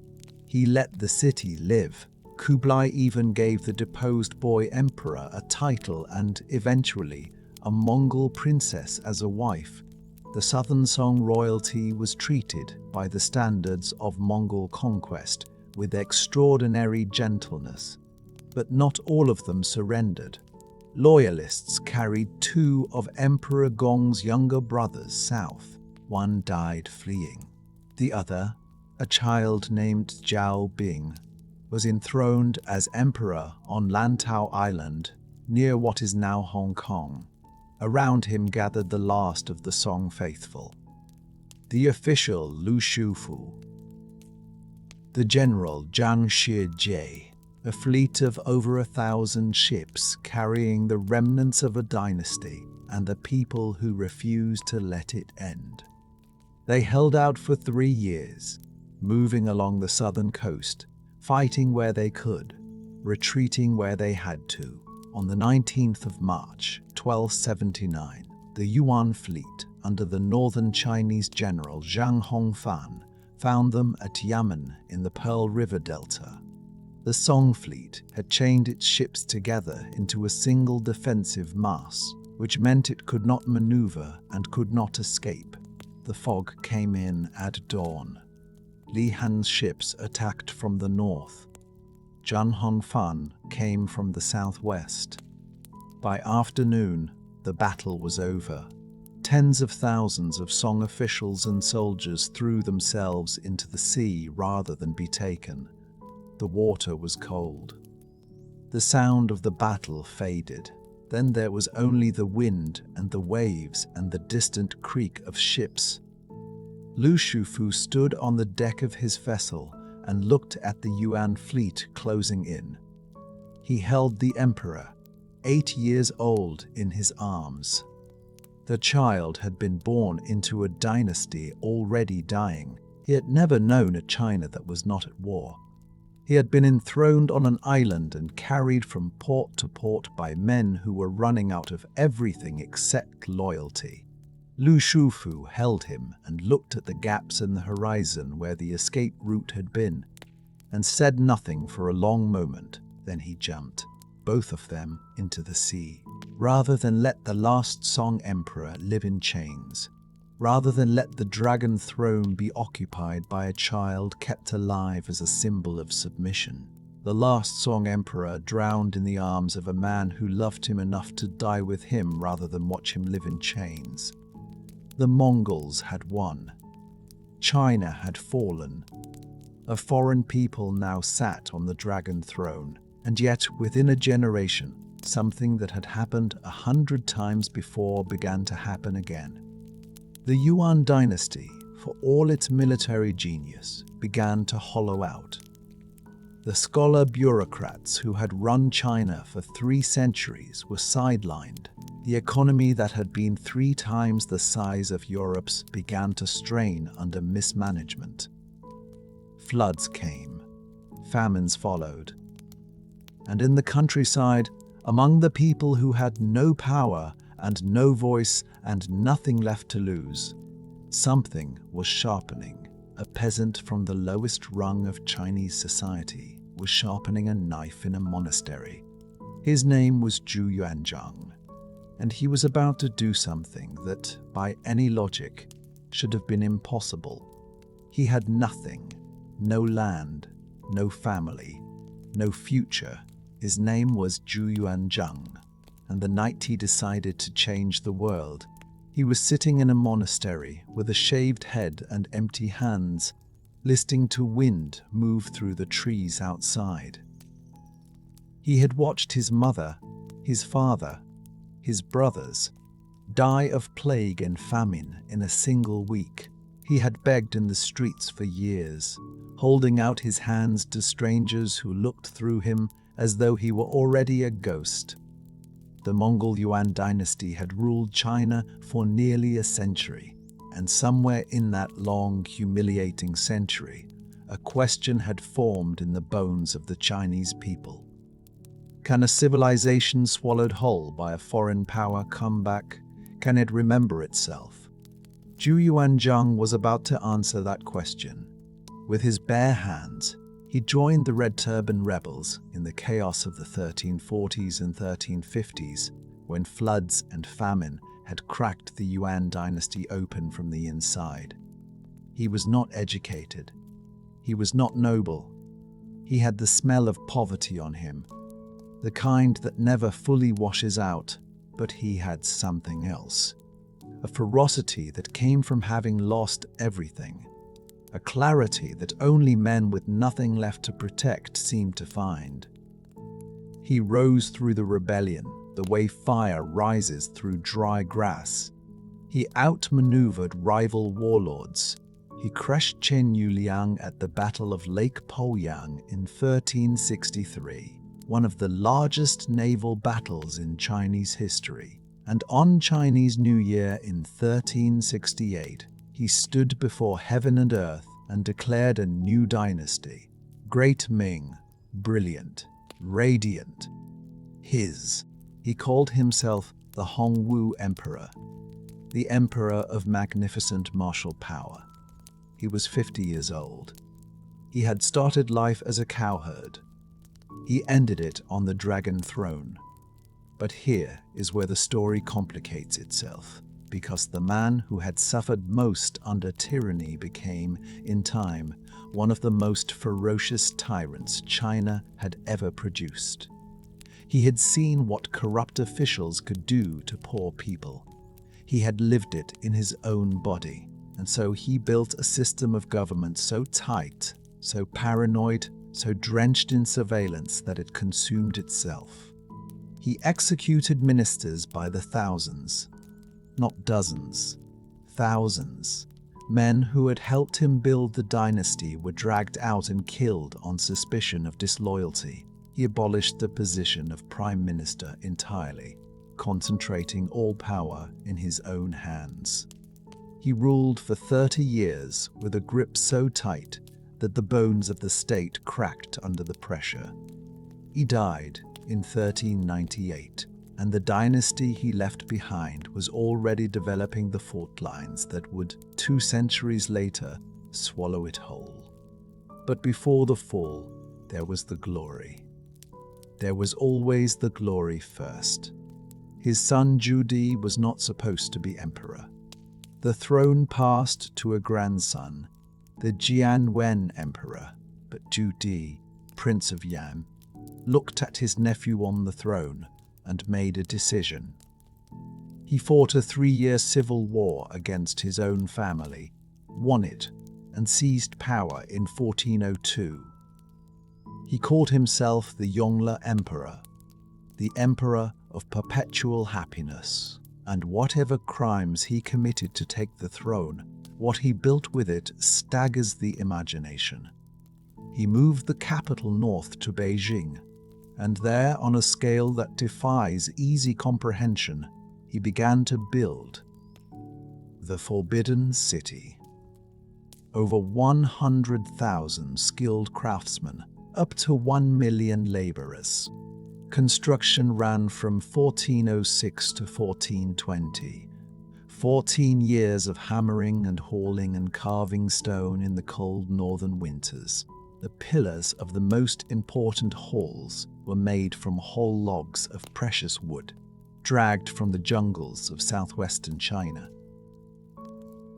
He let the city live. Kublai even gave the deposed boy emperor a title and, eventually, a Mongol princess as a wife. The southern Song royalty was treated, by the standards of Mongol conquest, with extraordinary gentleness. But not all of them surrendered. Loyalists carried 2 of Emperor Gong's younger brothers south. One died fleeing. The other, a child named Zhao Bing, was enthroned as emperor on Lantau Island, near what is now Hong Kong. Around him gathered the last of the Song faithful. The official Lu Shufu. The general Zhang Shijie. A fleet of over 1,000 ships carrying the remnants of a dynasty and the people who refused to let it end. They held out for 3 years, moving along the southern coast, fighting where they could, retreating where they had to. On the 19th of March, 1279, the Yuan fleet, under the northern Chinese general Zhang Hongfan, found them at Yamen in the Pearl River Delta. The Song fleet had chained its ships together into a single defensive mass, which meant it could not maneuver and could not escape. The fog came in at dawn. Li Han's ships attacked from the north. Zhang Hongfan came from the southwest. By afternoon, the battle was over. Tens of thousands of Song officials and soldiers threw themselves into the sea rather than be taken. The water was cold. The sound of the battle faded. Then there was only the wind and the waves and the distant creak of ships. Lu Shufu stood on the deck of his vessel and looked at the Yuan fleet closing in. He held the emperor, 8 years old, in his arms. The child had been born into a dynasty already dying. He had never known a China that was not at war. He had been enthroned on an island and carried from port to port by men who were running out of everything except loyalty. Lu Shufu held him and looked at the gaps in the horizon where the escape route had been, and said nothing for a long moment. Then he jumped, both of them, into the sea. Rather than let the last Song Emperor live in chains, rather than let the dragon throne be occupied by a child kept alive as a symbol of submission, the last Song Emperor drowned in the arms of a man who loved him enough to die with him rather than watch him live in chains. The Mongols had won. China had fallen. A foreign people now sat on the dragon throne, and yet within a generation, something that had happened 100 times before began to happen again. The Yuan dynasty, for all its military genius, began to hollow out. The scholar bureaucrats who had run China for 3 centuries were sidelined. The economy that had been 3 times the size of Europe's began to strain under mismanagement. Floods came, famines followed, and in the countryside, among the people who had no power and no voice and nothing left to lose, something was sharpening. A peasant from the lowest rung of Chinese society was sharpening a knife in a monastery. His name was Zhu Yuanzhang, and he was about to do something that, by any logic, should have been impossible. He had nothing, no land, no family, no future. His name was Zhu Yuanzhang, and the night he decided to change the world, he was sitting in a monastery with a shaved head and empty hands, listening to wind move through the trees outside. He had watched his mother, his father, his brothers die of plague and famine in a single week. He had begged in the streets for years, holding out his hands to strangers who looked through him as though he were already a ghost. The Mongol Yuan dynasty had ruled China for nearly a century, and somewhere in that long, humiliating century, a question had formed in the bones of the Chinese people. Can a civilization swallowed whole by a foreign power come back? Can it remember itself? Zhu Yuanzhang was about to answer that question. With his bare hands, he joined the Red Turban rebels in the chaos of the 1340s and 1350s, when floods and famine had cracked the Yuan dynasty open from the inside. He was not educated. He was not noble. He had the smell of poverty on him, the kind that never fully washes out, but he had something else. A ferocity that came from having lost everything. A clarity that only men with nothing left to protect seemed to find. He rose through the rebellion, the way fire rises through dry grass. He outmaneuvered rival warlords. He crushed Chen Yuliang at the Battle of Lake Poyang in 1363, one of the largest naval battles in Chinese history. And on Chinese New Year in 1368, he stood before heaven and earth and declared a new dynasty. Great Ming, brilliant, radiant. His. He called himself the Hongwu Emperor, the Emperor of magnificent martial power. He was 50 years old. He had started life as a cowherd. He ended it on the dragon throne. But here is where the story complicates itself, because the man who had suffered most under tyranny became, in time, one of the most ferocious tyrants China had ever produced. He had seen what corrupt officials could do to poor people. He had lived it in his own body, and so he built a system of government so tight, so paranoid, so drenched in surveillance that it consumed itself. He executed ministers by the thousands, not dozens, thousands. Men who had helped him build the dynasty were dragged out and killed on suspicion of disloyalty. He abolished the position of prime minister entirely, concentrating all power in his own hands. He ruled for 30 years with a grip so tight that the bones of the state cracked under the pressure. He died in 1398, and the dynasty he left behind was already developing the fault lines that would, 2 centuries later, swallow it whole. But before the fall, there was the glory. There was always the glory first. His son Judi was not supposed to be emperor. The throne passed to a grandson, the Jianwen emperor, but Judi, Prince of Yan, looked at his nephew on the throne and made a decision. He fought a 3-year civil war against his own family, won it, and seized power in 1402. He called himself the Yongle Emperor, the Emperor of Perpetual Happiness, and whatever crimes he committed to take the throne, what he built with it staggers the imagination. He moved the capital north to Beijing, and there, on a scale that defies easy comprehension, he began to build the Forbidden City. Over 100,000 skilled craftsmen, up to 1 million laborers. Construction ran from 1406 to 1420. 14 years of hammering and hauling and carving stone in the cold northern winters. The pillars of the most important halls were made from whole logs of precious wood, dragged from the jungles of southwestern China.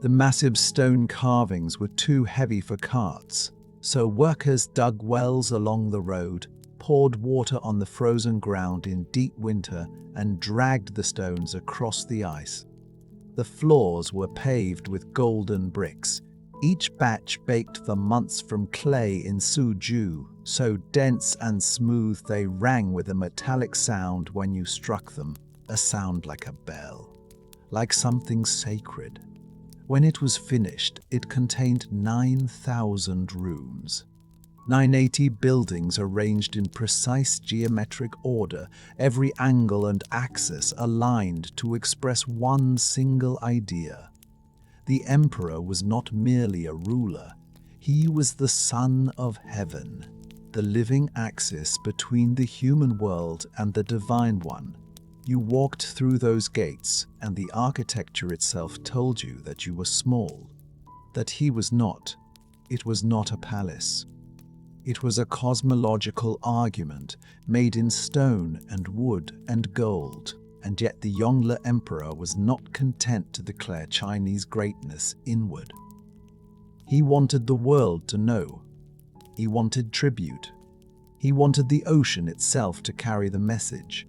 The massive stone carvings were too heavy for carts, so workers dug wells along the road, poured water on the frozen ground in deep winter, and dragged the stones across the ice. The floors were paved with golden bricks. Each batch baked for months from clay in Suzhou, so dense and smooth they rang with a metallic sound when you struck them, a sound like a bell, like something sacred. When it was finished, it contained 9,000 rooms. 980 buildings arranged in precise geometric order, every angle and axis aligned to express one single idea. The emperor was not merely a ruler, he was the son of heaven, the living axis between the human world and the divine one. You walked through those gates, and the architecture itself told you that you were small, that he was not. It was not a palace. It was a cosmological argument made in stone and wood and gold, and yet the Yongle Emperor was not content to declare Chinese greatness inward. He wanted the world to know. He wanted tribute. He wanted the ocean itself to carry the message.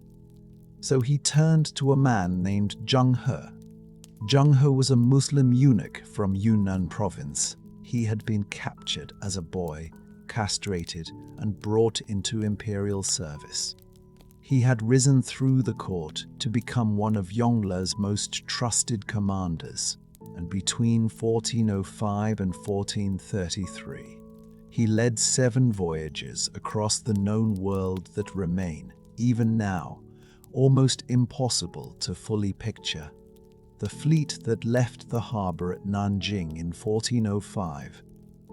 So he turned to a man named Zheng He. Zheng He was a Muslim eunuch from Yunnan province. He had been captured as a boy, castrated, and brought into imperial service. He had risen through the court to become one of Yongle's most trusted commanders, and between 1405 and 1433, he led 7 voyages across the known world that remain, even now, almost impossible to fully picture. The fleet that left the harbor at Nanjing in 1405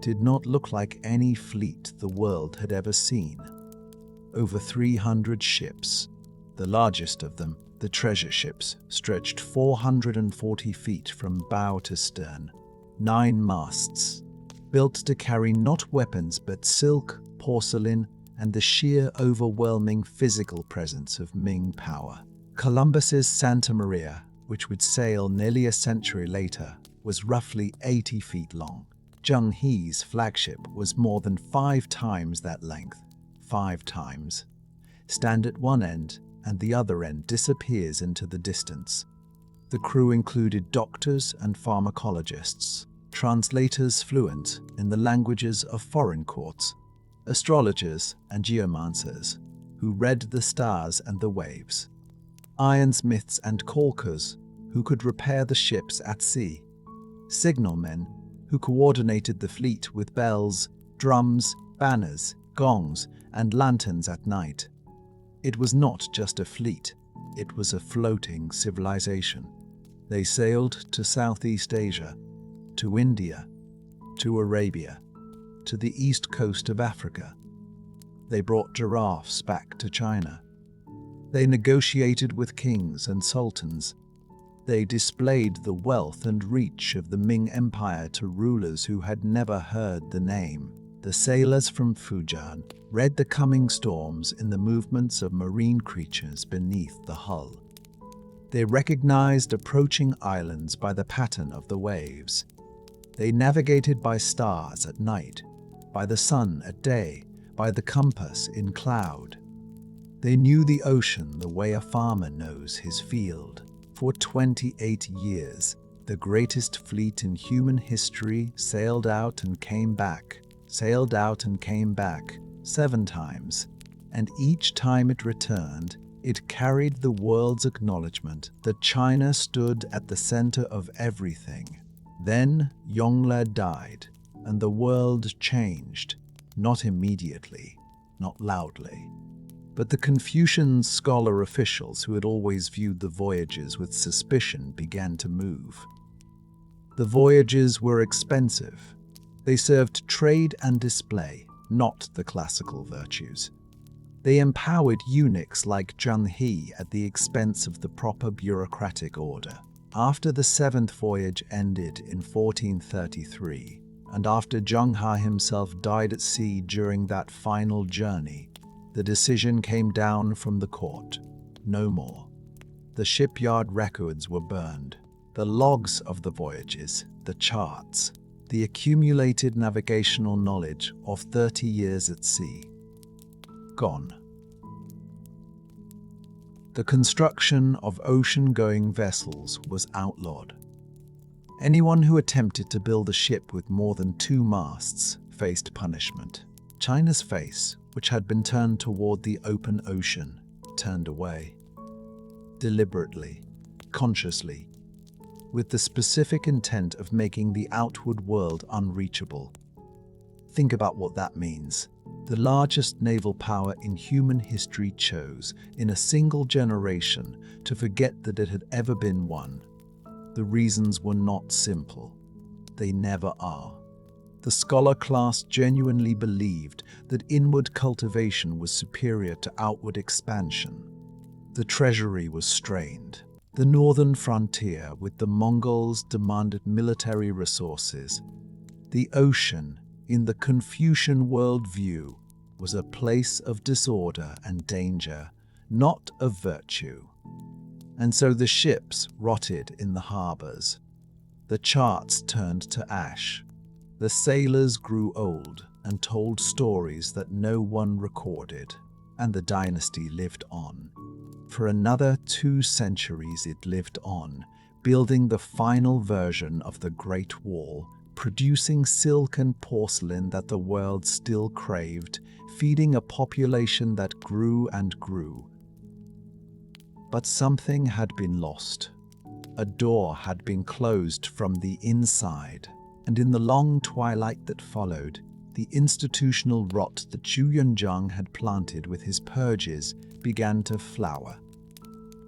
did not look like any fleet the world had ever seen. Over 300 ships, the largest of them, the treasure ships, stretched 440 feet from bow to stern. 9 masts, built to carry not weapons but silk, porcelain, and the sheer overwhelming physical presence of Ming power. Columbus's Santa Maria, which would sail nearly a century later, was roughly 80 feet long. Zheng He's flagship was more than 5 times that length. 5 times. Stand at one end, and the other end disappears into the distance. The crew included doctors and pharmacologists, translators fluent in the languages of foreign courts, astrologers and geomancers who read the stars and the waves, ironsmiths and caulkers who could repair the ships at sea, signalmen who coordinated the fleet with bells, drums, banners, gongs, and lanterns at night. It was not just a fleet, it was a floating civilization. They sailed to Southeast Asia, to India, to Arabia, to the east coast of Africa. They brought giraffes back to China. They negotiated with kings and sultans. They displayed the wealth and reach of the Ming Empire to rulers who had never heard the name. The sailors from Fujian read the coming storms in the movements of marine creatures beneath the hull. They recognized approaching islands by the pattern of the waves. They navigated by stars at night, by the sun at day, by the compass in cloud. They knew the ocean the way a farmer knows his field. For 28 years, the greatest fleet in human history sailed out and came back, 7 times, and each time it returned, it carried the world's acknowledgement that China stood at the center of everything. Then Yongle died, and the world changed, not immediately, not loudly. But the Confucian scholar officials who had always viewed the voyages with suspicion began to move. The voyages were expensive. They served trade and display, not the classical virtues. They empowered eunuchs like Zheng He at the expense of the proper bureaucratic order. After the seventh voyage ended in 1433, and after Zheng He himself died at sea during that final journey, the decision came down from the court: no more. The shipyard records were burned. The logs of the voyages, the charts, the accumulated navigational knowledge of 30 years at sea, gone. The construction of ocean-going vessels was outlawed. Anyone who attempted to build a ship with more than 2 masts faced punishment. China's face, which had been turned toward the open ocean, turned away. Deliberately, consciously, with the specific intent of making the outward world unreachable. Think about what that means. The largest naval power in human history chose, in a single generation, to forget that it had ever been one. The reasons were not simple. They never are. The scholar class genuinely believed that inward cultivation was superior to outward expansion. The treasury was strained. The northern frontier with the Mongols demanded military resources. The ocean, in the Confucian worldview, was a place of disorder and danger, not of virtue. And so the ships rotted in the harbors. The charts turned to ash. The sailors grew old and told stories that no one recorded, and the dynasty lived on. For another 2 centuries it lived on, building the final version of the Great Wall, producing silk and porcelain that the world still craved, feeding a population that grew and grew. But something had been lost. A door had been closed from the inside, and in the long twilight that followed, the institutional rot that Zhu Yunzhang had planted with his purges began to flower.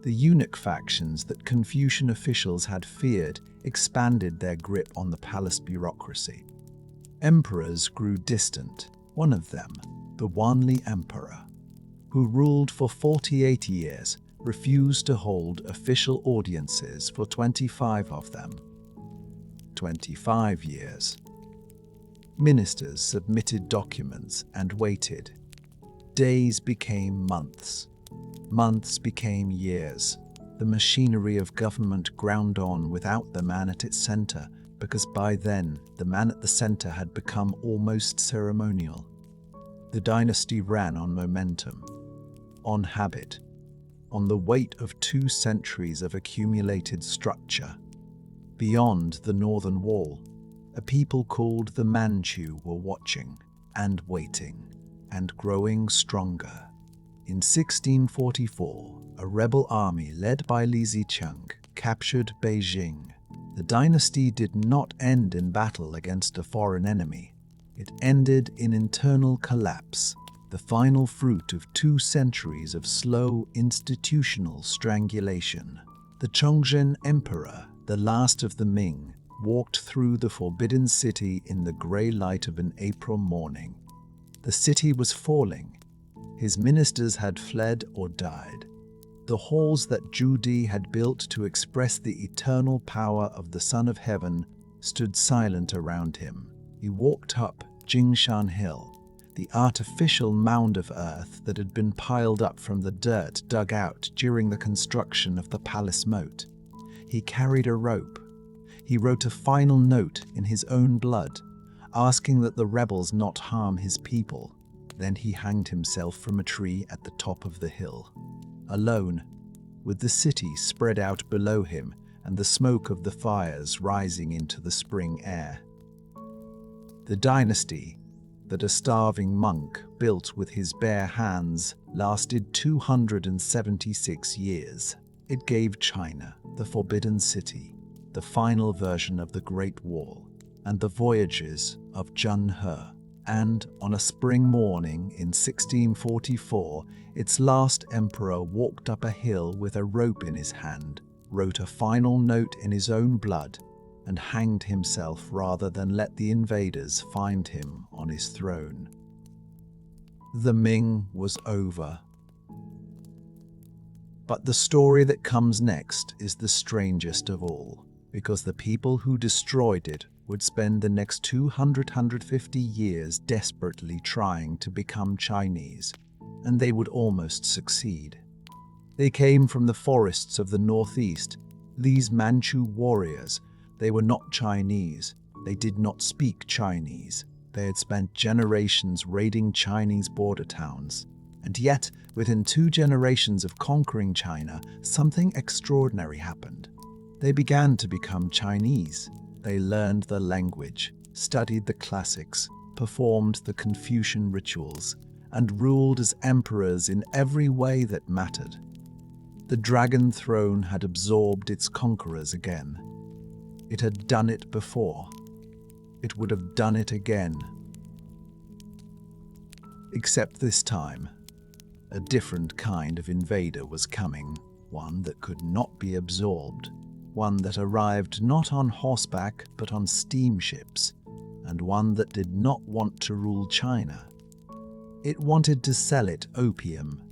The eunuch factions that Confucian officials had feared expanded their grip on the palace bureaucracy. Emperors grew distant, one of them, the Wanli Emperor, who ruled for 48 years, refused to hold official audiences for 25 of them. 25 years. Ministers submitted documents and waited. Days became months. Months became years. The machinery of government ground on without the man at its center, because by then the man at the center had become almost ceremonial. The dynasty ran on momentum, on habit, on the weight of 2 centuries of accumulated structure. Beyond the northern wall, a people called the Manchu were watching and waiting and growing stronger. In 1644, a rebel army led by Li Zicheng captured Beijing. The dynasty did not end in battle against a foreign enemy. It ended in internal collapse, the final fruit of 2 centuries of slow institutional strangulation. The Chongzhen Emperor, the last of the Ming, walked through the forbidden city in the grey light of an April morning. The city was falling. His ministers had fled or died. The halls that Zhu Di had built to express the eternal power of the Son of Heaven stood silent around him. He walked up Jingshan Hill, the artificial mound of earth that had been piled up from the dirt dug out during the construction of the palace moat. He carried a rope. He wrote a final note in his own blood, asking that the rebels not harm his people. Then he hanged himself from a tree at the top of the hill, alone, with the city spread out below him and the smoke of the fires rising into the spring air. The dynasty that a starving monk built with his bare hands lasted 276 years. It gave China the Forbidden City, the final version of the Great Wall, and the voyages of Zheng He. And on a spring morning in 1644, its last emperor walked up a hill with a rope in his hand, wrote a final note in his own blood, and hanged himself rather than let the invaders find him on his throne. The Ming was over. But the story that comes next is the strangest of all, because the people who destroyed it would spend the next 250 years desperately trying to become Chinese, and they would almost succeed. They came from the forests of the northeast, these Manchu warriors. They were not Chinese. They did not speak Chinese. They had spent generations raiding Chinese border towns. And yet, within 2 generations of conquering China, something extraordinary happened. They began to become Chinese. They learned the language, studied the classics, performed the Confucian rituals, and ruled as emperors in every way that mattered. The dragon throne had absorbed its conquerors again. It had done it before. It would have done it again. Except this time, a different kind of invader was coming, one that could not be absorbed, one that arrived not on horseback but on steamships, and one that did not want to rule China. It wanted to sell it opium.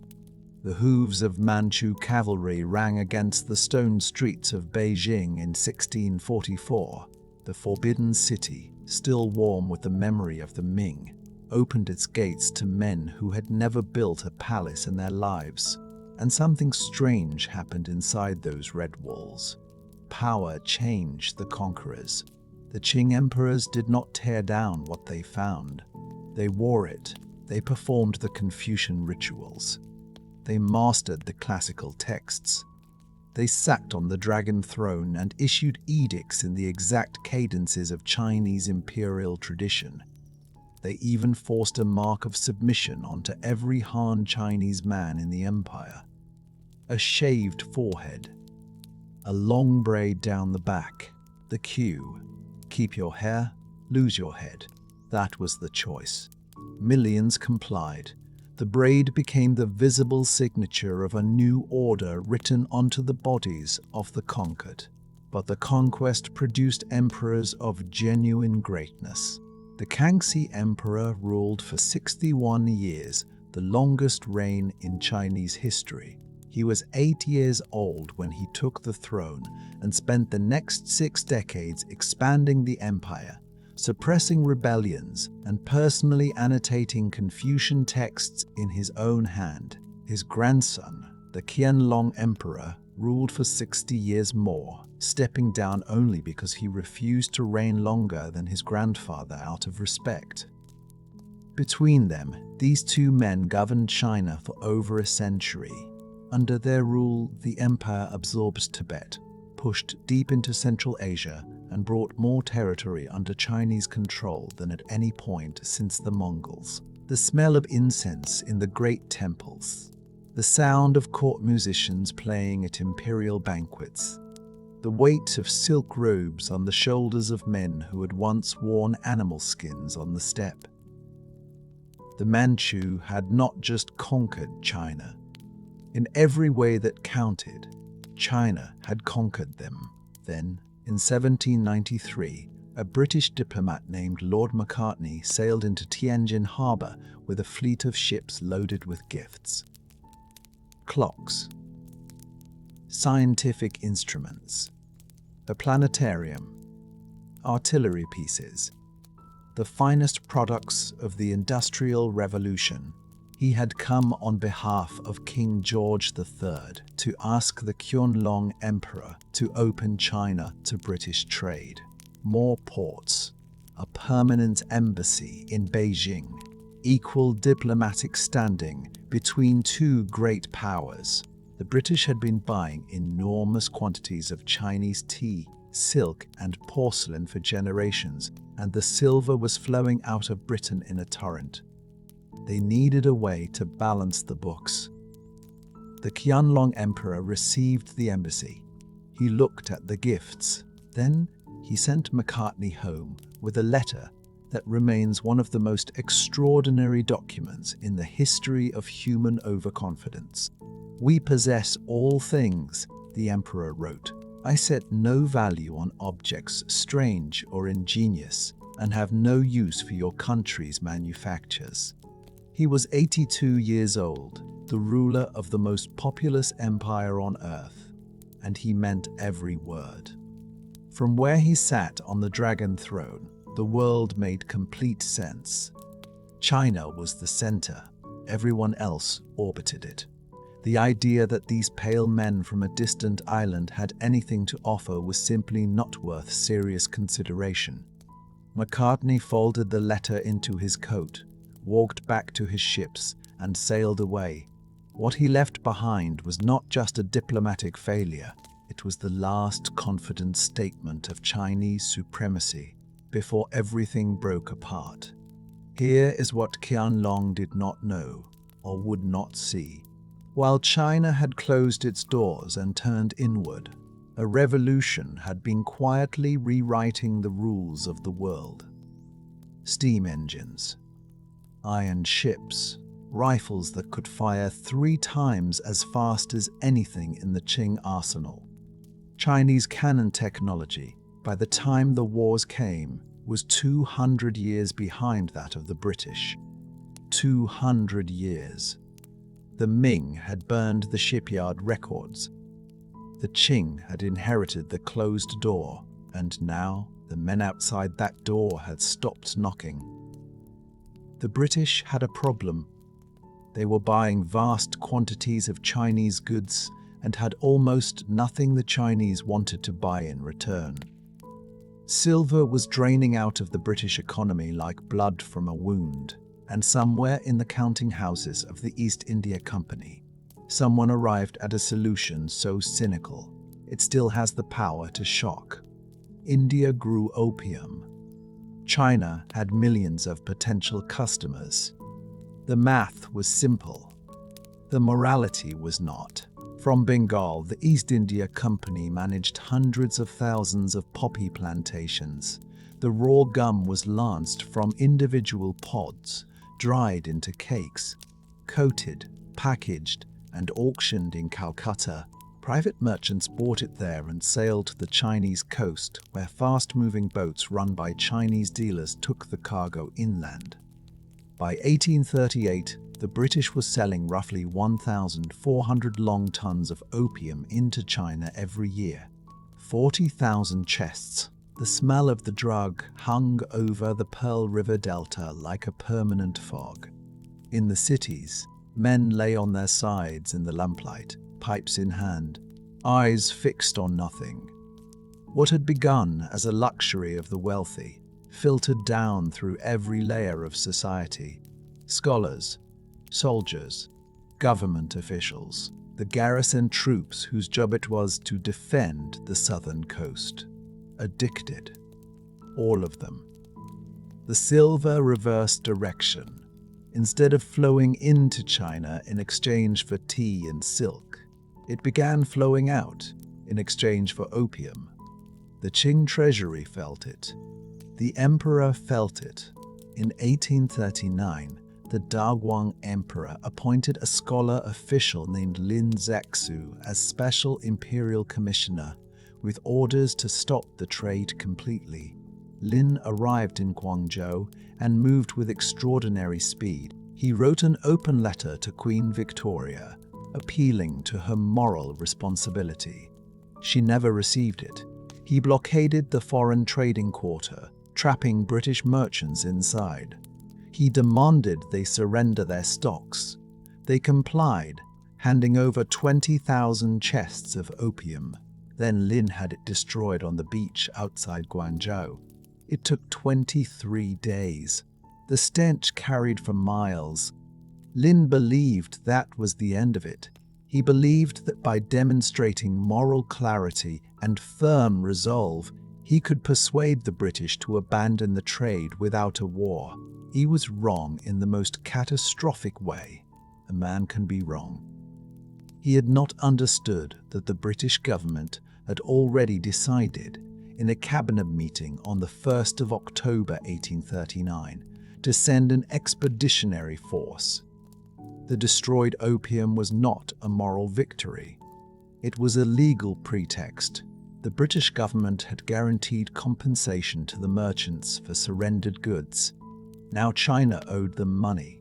The hooves of Manchu cavalry rang against the stone streets of Beijing in 1644. The Forbidden City, still warm with the memory of the Ming, opened its gates to men who had never built a palace in their lives. And something strange happened inside those red walls. Power changed the conquerors. The Qing emperors did not tear down what they found. They wore it. They performed the Confucian rituals. They mastered the classical texts. They sat on the dragon throne and issued edicts in the exact cadences of Chinese imperial tradition. They even forced a mark of submission onto every Han Chinese man in the empire. A shaved forehead, a long braid down the back, the cue. Keep your hair, lose your head. That was the choice. Millions complied. The braid became the visible signature of a new order written onto the bodies of the conquered. But the conquest produced emperors of genuine greatness. The Kangxi Emperor ruled for 61 years, the longest reign in Chinese history. He was 8 years old when he took the throne and spent the next 6 decades expanding the empire, suppressing rebellions, and personally annotating Confucian texts in his own hand. His grandson, the Qianlong Emperor, ruled for 60 years more, stepping down only because he refused to reign longer than his grandfather out of respect. Between them, these 2 men governed China for over a century. Under their rule, the empire absorbed Tibet, pushed deep into Central Asia, and brought more territory under Chinese control than at any point since the Mongols. The smell of incense in the great temples, the sound of court musicians playing at imperial banquets, the weight of silk robes on the shoulders of men who had once worn animal skins on the steppe. The Manchu had not just conquered China. In every way that counted, China had conquered them. Then, in 1793, a British diplomat named Lord Macartney sailed into Tianjin harbor with a fleet of ships loaded with gifts. Clocks, scientific instruments, a planetarium, artillery pieces, the finest products of the Industrial Revolution. He had come on behalf of King George III to ask the Qianlong Emperor to open China to British trade. More ports, a permanent embassy in Beijing, equal diplomatic standing between two great powers. The British had been buying enormous quantities of Chinese tea, silk, and porcelain for generations, and the silver was flowing out of Britain in a torrent. They needed a way to balance the books. The Qianlong Emperor received the embassy. He looked at the gifts. Then he sent Macartney home with a letter that remains one of the most extraordinary documents in the history of human overconfidence. "We possess all things," the emperor wrote. "I set no value on objects strange or ingenious, and have no use for your country's manufactures." He was 82 years old, the ruler of the most populous empire on earth, and he meant every word. From where he sat on the dragon throne, the world made complete sense. China was the center, everyone else orbited it. The idea that these pale men from a distant island had anything to offer was simply not worth serious consideration. Macartney folded the letter into his coat, walked back to his ships, and sailed away. What he left behind was not just a diplomatic failure, it was the last confident statement of Chinese supremacy before everything broke apart. Here is what Qianlong did not know, or would not see. While China had closed its doors and turned inward, a revolution had been quietly rewriting the rules of the world. Steam engines, iron ships, rifles that could fire 3 times as fast as anything in the Qing arsenal. Chinese cannon technology, by the time the wars came, was 200 years behind that of the British. 200 years. The Ming had burned the shipyard records. The Qing had inherited the closed door, and now the men outside that door had stopped knocking. The British had a problem. They were buying vast quantities of Chinese goods and had almost nothing the Chinese wanted to buy in return. Silver was draining out of the British economy like blood from a wound, and somewhere in the counting houses of the East India Company, someone arrived at a solution so cynical, it still has the power to shock. India grew opium. China had millions of potential customers. The math was simple. The morality was not. From Bengal, the East India Company managed hundreds of thousands of poppy plantations. The raw gum was lanced from individual pods, dried into cakes, coated, packaged, and auctioned in Calcutta. Private merchants bought it there and sailed to the Chinese coast, where fast-moving boats run by Chinese dealers took the cargo inland. By 1838, the British were selling roughly 1,400 long tons of opium into China every year. 40,000 chests. The smell of the drug hung over the Pearl River Delta like a permanent fog. In the cities, men lay on their sides in the lamplight, pipes in hand, eyes fixed on nothing. What had begun as a luxury of the wealthy filtered down through every layer of society. Scholars, soldiers, government officials, the garrison troops whose job it was to defend the southern coast. Addicted. All of them. The silver reversed direction. Instead of flowing into China in exchange for tea and silk, it began flowing out in exchange for opium. The Qing treasury felt it. The emperor felt it. In 1839, the Daguang Emperor appointed a scholar official named Lin Zexu as special imperial commissioner, with orders to stop the trade completely. Lin arrived in Guangzhou and moved with extraordinary speed. He wrote an open letter to Queen Victoria, appealing to her moral responsibility. She never received it. He blockaded the foreign trading quarter, trapping British merchants inside. He demanded they surrender their stocks. They complied, handing over 20,000 chests of opium. Then Lin had it destroyed on the beach outside Guangzhou. It took 23 days. The stench carried for miles. Lin believed that was the end of it. He believed that by demonstrating moral clarity and firm resolve, he could persuade the British to abandon the trade without a war. He was wrong in the most catastrophic way a man can be wrong. He had not understood that the British government had already decided, in a cabinet meeting on the 1st of October 1839, to send an expeditionary force. The destroyed opium was not a moral victory. It was a legal pretext. The British government had guaranteed compensation to the merchants for surrendered goods. Now China owed them money.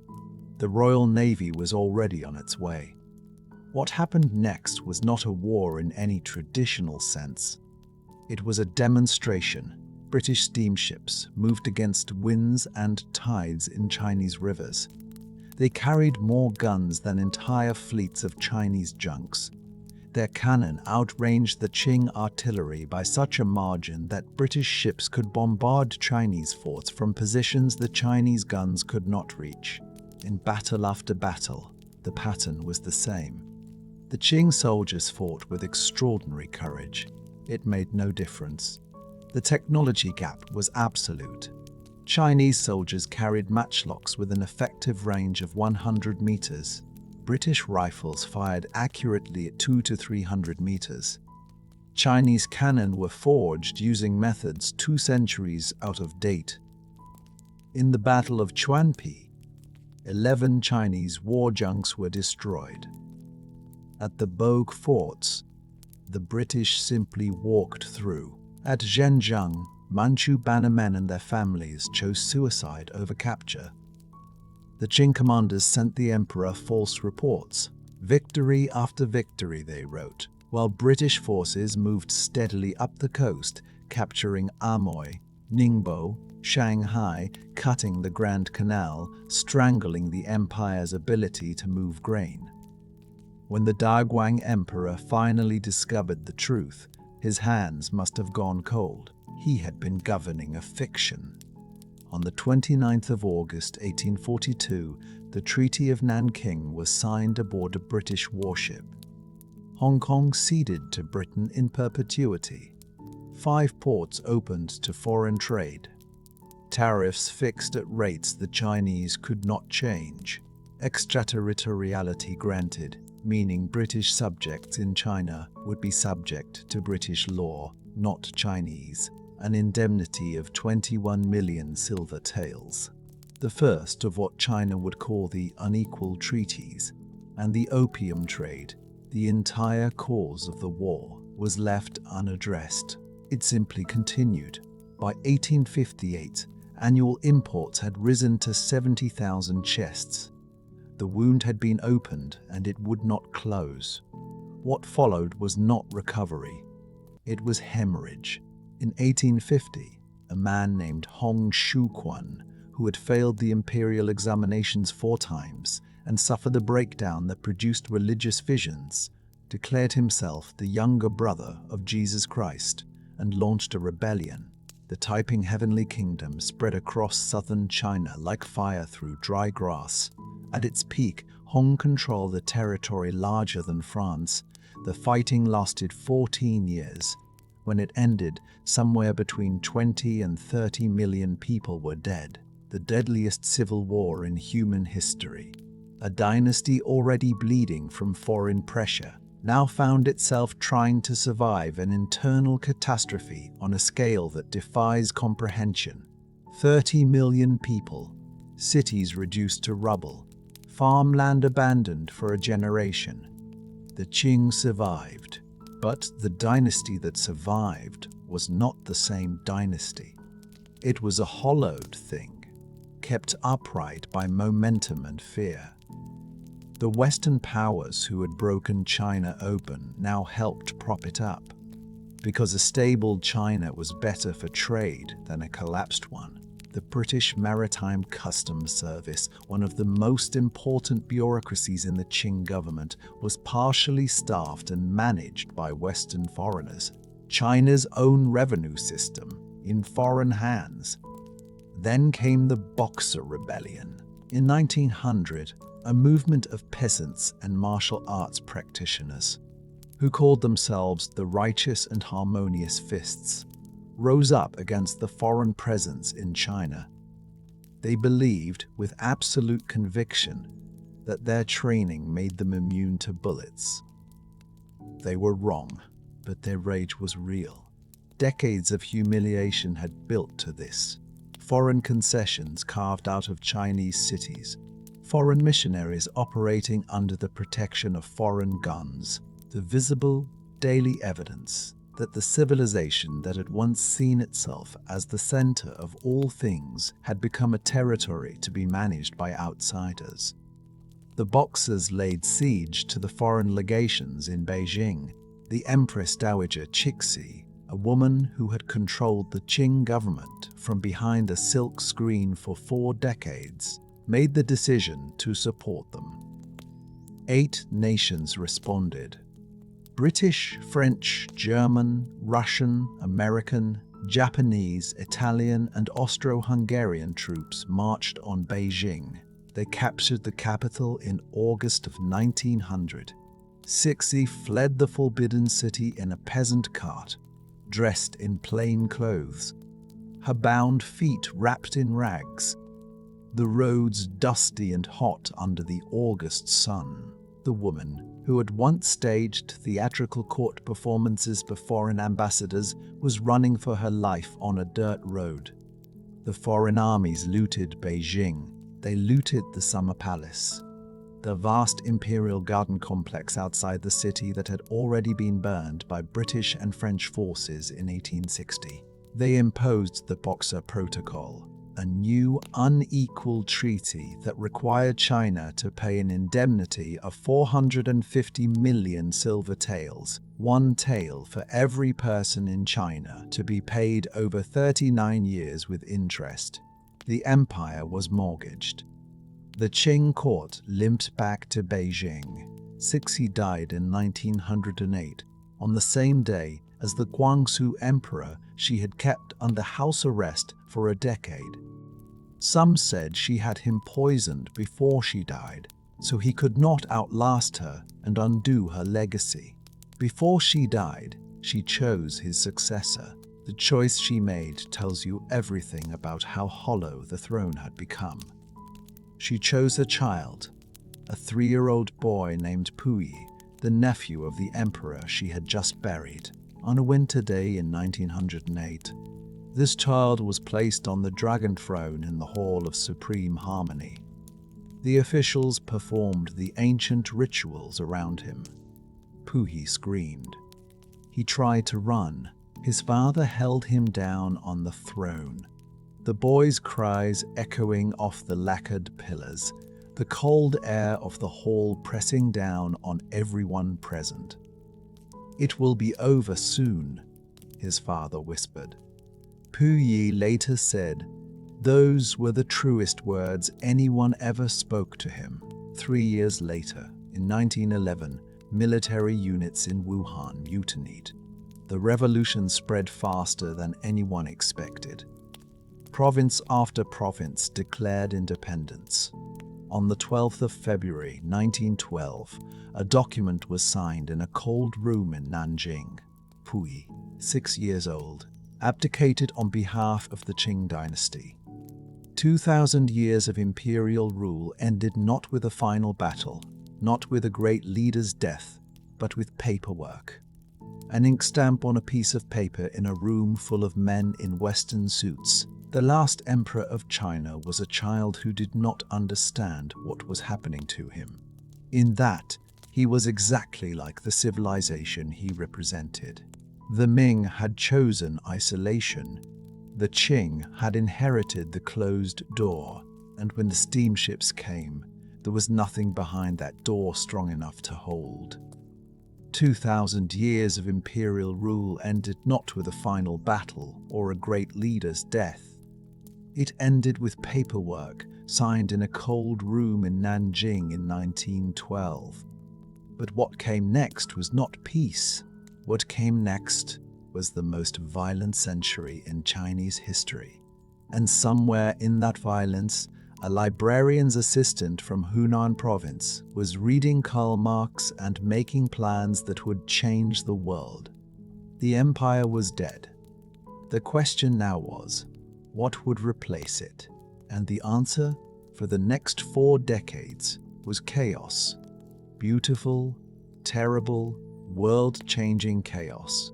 The Royal Navy was already on its way. What happened next was not a war in any traditional sense. It was a demonstration. British steamships moved against winds and tides in Chinese rivers. They carried more guns than entire fleets of Chinese junks. Their cannon outranged the Qing artillery by such a margin that British ships could bombard Chinese forts from positions the Chinese guns could not reach. In battle after battle, the pattern was the same. The Qing soldiers fought with extraordinary courage. It made no difference. The technology gap was absolute. Chinese soldiers carried matchlocks with an effective range of 100 meters. British rifles fired accurately at 200 to 300 meters. Chinese cannon were forged using methods 2 centuries out of date. In the Battle of Chuanpi, 11 Chinese war junks were destroyed. At the Bogue forts, the British simply walked through. At Zhenjiang, Manchu bannermen and their families chose suicide over capture. The Qing commanders sent the emperor false reports. Victory after victory, they wrote, while British forces moved steadily up the coast, capturing Amoy, Ningbo, Shanghai, cutting the Grand Canal, strangling the empire's ability to move grain. When the Daguang emperor finally discovered the truth, his hands must have gone cold. He had been governing a fiction. On the 29th of August 1842, the Treaty of Nanking was signed aboard a British warship. Hong Kong ceded to Britain in perpetuity. 5 ports opened to foreign trade. Tariffs fixed at rates the Chinese could not change. Extraterritoriality granted, meaning British subjects in China would be subject to British law, not Chinese. An indemnity of 21 million silver taels. The first of what China would call the unequal treaties, and the opium trade, the entire cause of the war, was left unaddressed. It simply continued. By 1858, annual imports had risen to 70,000 chests. The wound had been opened and it would not close. What followed was not recovery. It was hemorrhage. In 1850, a man named Hong Shuquan, who had failed the imperial examinations 4 times and suffered a breakdown that produced religious visions, declared himself the younger brother of Jesus Christ and launched a rebellion. The Taiping Heavenly Kingdom spread across southern China like fire through dry grass. At its peak, Hong controlled a territory larger than France. The fighting lasted 14 years. When it ended, somewhere between 20 and 30 million people were dead, the deadliest civil war in human history. A dynasty already bleeding from foreign pressure now found itself trying to survive an internal catastrophe on a scale that defies comprehension. 30 million people, cities reduced to rubble, farmland abandoned for a generation. The Qing survived. But the dynasty that survived was not the same dynasty. It was a hollowed thing, kept upright by momentum and fear. The Western powers who had broken China open now helped prop it up. because a stable China was better for trade than a collapsed one. The British Maritime Customs Service, one of the most important bureaucracies in the Qing government, was partially staffed and managed by Western foreigners. China's own revenue system in foreign hands. Then came the Boxer Rebellion. In 1900, a movement of peasants and martial arts practitioners, who called themselves the Righteous and Harmonious Fists, rose up against the foreign presence in China. They believed with absolute conviction that their training made them immune to bullets. They were wrong, but their rage was real. Decades of humiliation had built to this. Foreign concessions carved out of Chinese cities, foreign missionaries operating under the protection of foreign guns, the visible, daily evidence that the civilization that had once seen itself as the center of all things had become a territory to be managed by outsiders. The Boxers laid siege to the foreign legations in Beijing. The Empress Dowager Cixi, a woman who had controlled the Qing government from behind a silk screen for 4 decades, made the decision to support them. 8 nations responded. British, French, German, Russian, American, Japanese, Italian, and Austro-Hungarian troops marched on Beijing. They captured the capital in August of 1900. Cixi fled the Forbidden City in a peasant cart, dressed in plain clothes, her bound feet wrapped in rags, the roads dusty and hot under the August sun. The woman, who had once staged theatrical court performances for foreign ambassadors, was running for her life on a dirt road. The foreign armies looted Beijing. They looted the Summer Palace, the vast imperial garden complex outside the city that had already been burned by British and French forces in 1860. They imposed the Boxer Protocol, a new, unequal treaty that required China to pay an indemnity of 450 million silver taels, 1 tael for every person in China, to be paid over 39 years with interest. The empire was mortgaged. The Qing court limped back to Beijing. Cixi died in 1908, on the same day as the Guangxu emperor she had kept under house arrest for a decade. Some said she had him poisoned before she died, so he could not outlast her and undo her legacy. Before she died, she chose his successor. The choice she made tells you everything about how hollow the throne had become. She chose a child, a 3-year-old boy named Puyi, the nephew of the emperor she had just buried, on a winter day in 1908. This child was placed on the dragon throne in the Hall of Supreme Harmony. The officials performed the ancient rituals around him. Puyi screamed. He tried to run. His father held him down on the throne. The boy's cries echoing off the lacquered pillars, the cold air of the hall pressing down on everyone present. "It will be over soon," his father whispered. Puyi later said, "Those were the truest words anyone ever spoke to him." 3 years later, in 1911, military units in Wuhan mutinied. The revolution spread faster than anyone expected. Province after province declared independence. On the 12th of February 1912, a document was signed in a cold room in Nanjing. Puyi, 6 years old, abdicated on behalf of the Qing dynasty. 2,000 years of imperial rule ended not with a final battle, not with a great leader's death, but with paperwork. An ink stamp on a piece of paper in a room full of men in Western suits. The last emperor of China was a child who did not understand what was happening to him. In that, he was exactly like the civilization he represented. The Ming had chosen isolation. The Qing had inherited the closed door, and when the steamships came, there was nothing behind that door strong enough to hold. 2,000 years of imperial rule ended not with a final battle or a great leader's death. It ended with paperwork signed in a cold room in Nanjing in 1912. But what came next was not peace. What came next was the most violent century in Chinese history. And somewhere in that violence, a librarian's assistant from Hunan province was reading Karl Marx and making plans that would change the world. The empire was dead. The question now was, what would replace it? And the answer, for the next 4 decades, was chaos. Beautiful, terrible, world-changing chaos.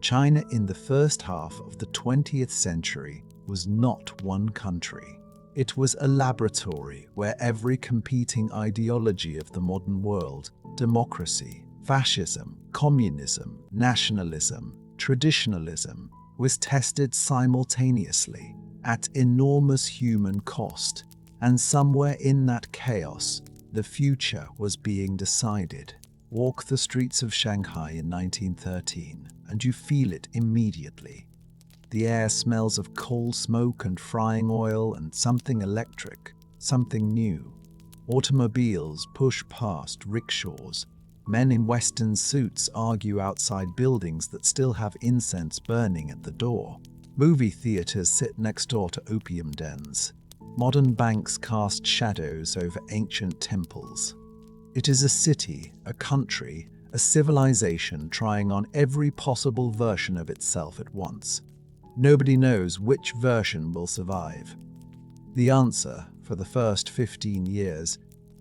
China in the first half of the 20th century was not one country. It was a laboratory where every competing ideology of the modern world, democracy, fascism, communism, nationalism, traditionalism, was tested simultaneously at enormous human cost. And somewhere in that chaos, the future was being decided. Walk the streets of Shanghai in 1913, and you feel it immediately. The air smells of coal smoke and frying oil and something electric, something new. Automobiles push past rickshaws. Men in Western suits argue outside buildings that still have incense burning at the door. Movie theaters sit next door to opium dens. Modern banks cast shadows over ancient temples. It is a city, a country, a civilization trying on every possible version of itself at once. Nobody knows which version will survive. The answer, for the first 15 years,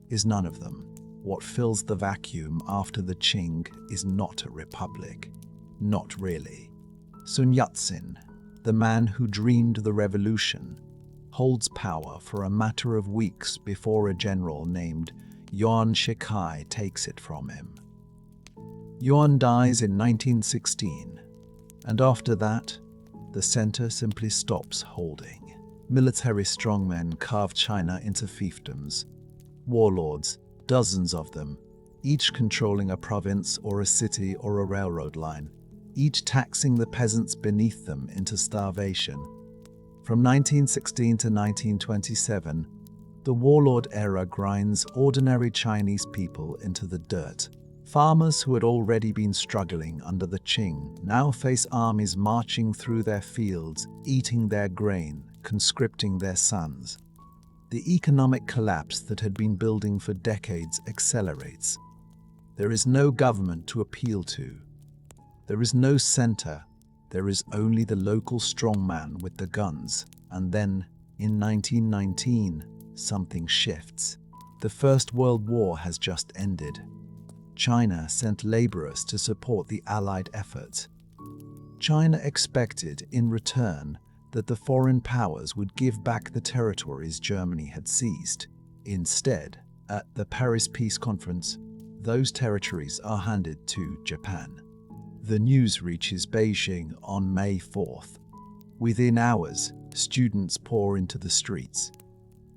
is none of them. What fills the vacuum after the Qing is not a republic. Not really. Sun Yat-sen, the man who dreamed the revolution, holds power for a matter of weeks before a general named Yuan Shikai takes it from him. Yuan dies in 1916, and after that, the center simply stops holding. Military strongmen carve China into fiefdoms. Warlords, dozens of them, each controlling a province or a city or a railroad line, each taxing the peasants beneath them into starvation. From 1916 to 1927, the warlord era grinds ordinary Chinese people into the dirt. Farmers who had already been struggling under the Qing now face armies marching through their fields, eating their grain, conscripting their sons. The economic collapse that had been building for decades accelerates. There is no government to appeal to. There is no center. There is only the local strongman with the guns. And then, in 1919, something shifts. The First World War has just ended. China sent laborers to support the Allied efforts. China expected, in return, that the foreign powers would give back the territories Germany had seized. Instead, at the Paris Peace Conference, those territories are handed to Japan. The news reaches Beijing on May 4th. Within hours, students pour into the streets.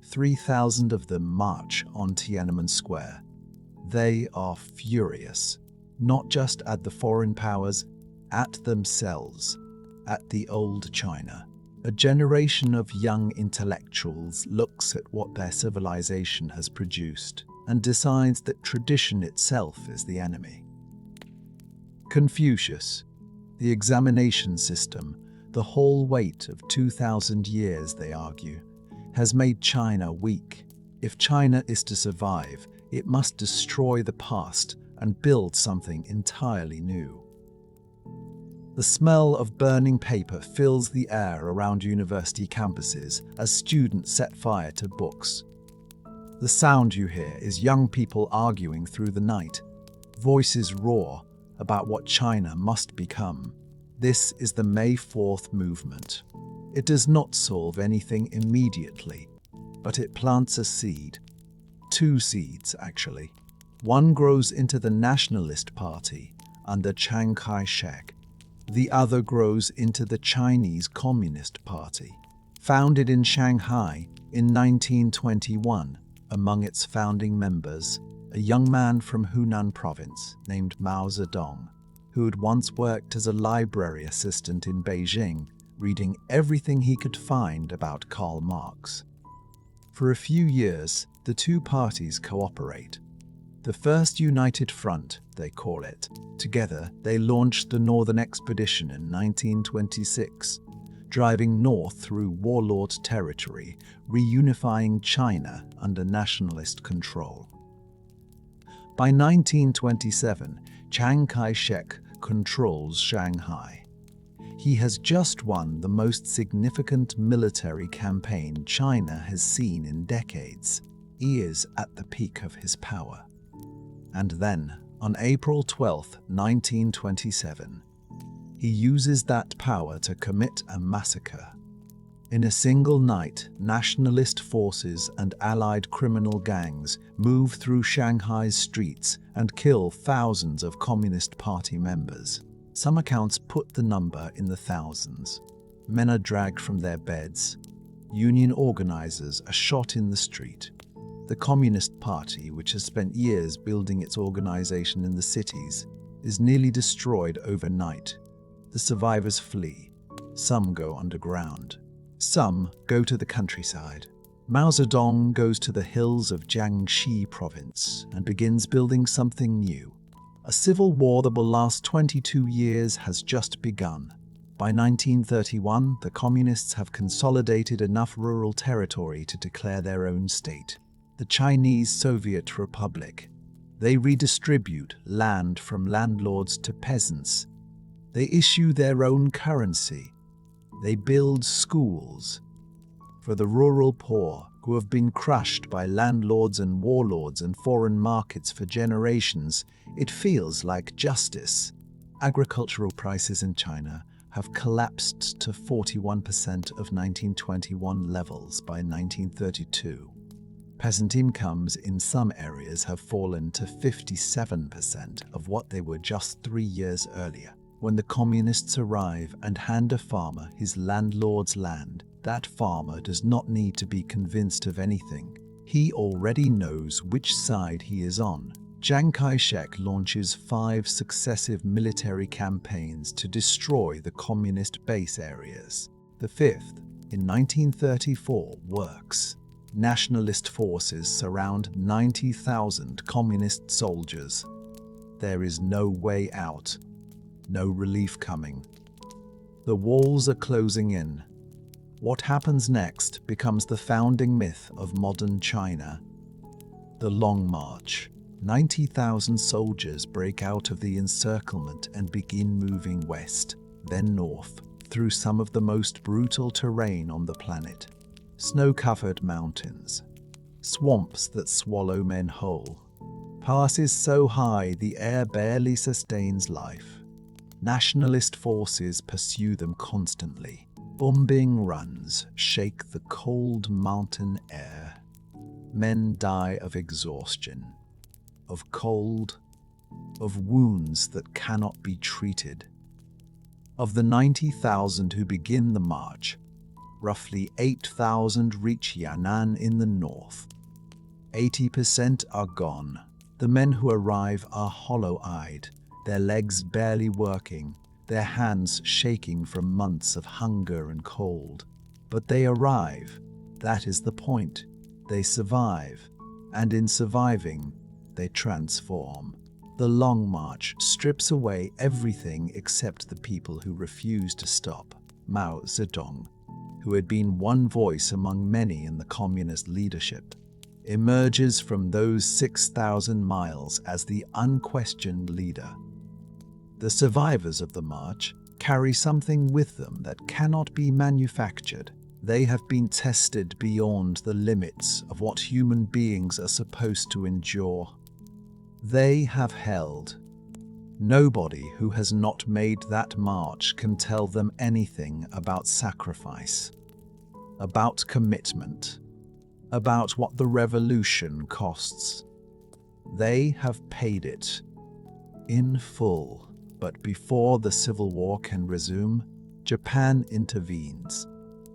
3,000 of them march on Tiananmen Square. They are furious, not just at the foreign powers, at themselves, at the old China. A generation of young intellectuals looks at what their civilization has produced and decides that tradition itself is the enemy. Confucius, the examination system, the whole weight of 2,000 years, they argue, has made China weak. If China is to survive, it must destroy the past and build something entirely new. The smell of burning paper fills the air around university campuses as students set fire to books. The sound you hear is young people arguing through the night. Voices roar about what China must become. This is the May 4th movement. It does not solve anything immediately, but it plants a seed. 2 seeds, actually. One grows into the Nationalist Party under Chiang Kai-shek. The other grows into the Chinese Communist Party. Founded in Shanghai in 1921, among its founding members, a young man from Hunan province named Mao Zedong, who had once worked as a library assistant in Beijing, reading everything he could find about Karl Marx. For a few years, the two parties cooperate. The First United Front, they call it. Together, they launched the Northern Expedition in 1926, driving north through warlord territory, reunifying China under nationalist control. By 1927, Chiang Kai-shek controls Shanghai. He has just won the most significant military campaign China has seen in decades. He is at the peak of his power. And then, on April 12, 1927, he uses that power to commit a massacre. In a single night, nationalist forces and allied criminal gangs move through Shanghai's streets and kill thousands of Communist Party members. Some accounts put the number in the thousands. Men are dragged from their beds. Union organizers are shot in the street. The Communist Party, which has spent years building its organization in the cities, is nearly destroyed overnight. The survivors flee. Some go underground. Some go to the countryside. Mao Zedong goes to the hills of Jiangxi province and begins building something new. A civil war that will last 22 years has just begun. By 1931, the communists have consolidated enough rural territory to declare their own state, the Chinese Soviet Republic. They redistribute land from landlords to peasants. They issue their own currency. They build schools. For the rural poor, who have been crushed by landlords and warlords and foreign markets for generations, it feels like justice. Agricultural prices in China have collapsed to 41% of 1921 levels by 1932. Peasant incomes in some areas have fallen to 57% of what they were just 3 years earlier. When the communists arrive and hand a farmer his landlord's land, that farmer does not need to be convinced of anything. He already knows which side he is on. Chiang Kai-shek launches 5 successive military campaigns to destroy the communist base areas. The 5th, in 1934, works. Nationalist forces surround 90,000 communist soldiers. There is no way out. No relief coming. The walls are closing in. What happens next becomes the founding myth of modern China. The Long March. 90,000 soldiers break out of the encirclement and begin moving west, then north, through some of the most brutal terrain on the planet. Snow-covered mountains, swamps that swallow men whole, passes so high the air barely sustains life. Nationalist forces pursue them constantly. Bombing runs shake the cold mountain air. Men die of exhaustion, of cold, of wounds that cannot be treated. Of the 90,000 who begin the march, roughly 8,000 reach Yan'an in the north. 80% are gone. The men who arrive are hollow-eyed, their legs barely working, their hands shaking from months of hunger and cold. But they arrive. That is the point. They survive. And in surviving, they transform. The Long March strips away everything except the people who refuse to stop. Mao Zedong, who had been one voice among many in the communist leadership, emerges from those 6,000 miles as the unquestioned leader. The survivors of the march carry something with them that cannot be manufactured. They have been tested beyond the limits of what human beings are supposed to endure. They have held. Nobody who has not made that march can tell them anything about sacrifice, about commitment, about what the revolution costs. They have paid it in full. But before the civil war can resume, Japan intervenes.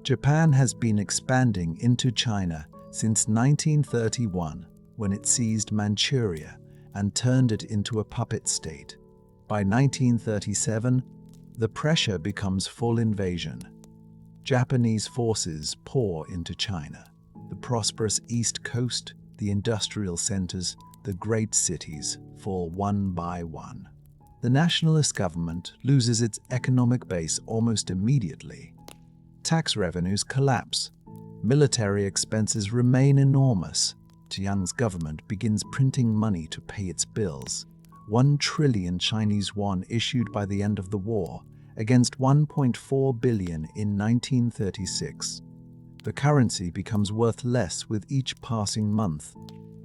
Japan has been expanding into China since 1931, when it seized Manchuria and turned it into a puppet state. By 1937, the pressure becomes full invasion. Japanese forces pour into China. The prosperous East Coast, the industrial centers, the great cities fall one by one. The nationalist government loses its economic base almost immediately. Tax revenues collapse. Military expenses remain enormous. Chiang's government begins printing money to pay its bills. 1 trillion Chinese yuan issued by the end of the war, against 1.4 billion in 1936. The currency becomes worth less with each passing month.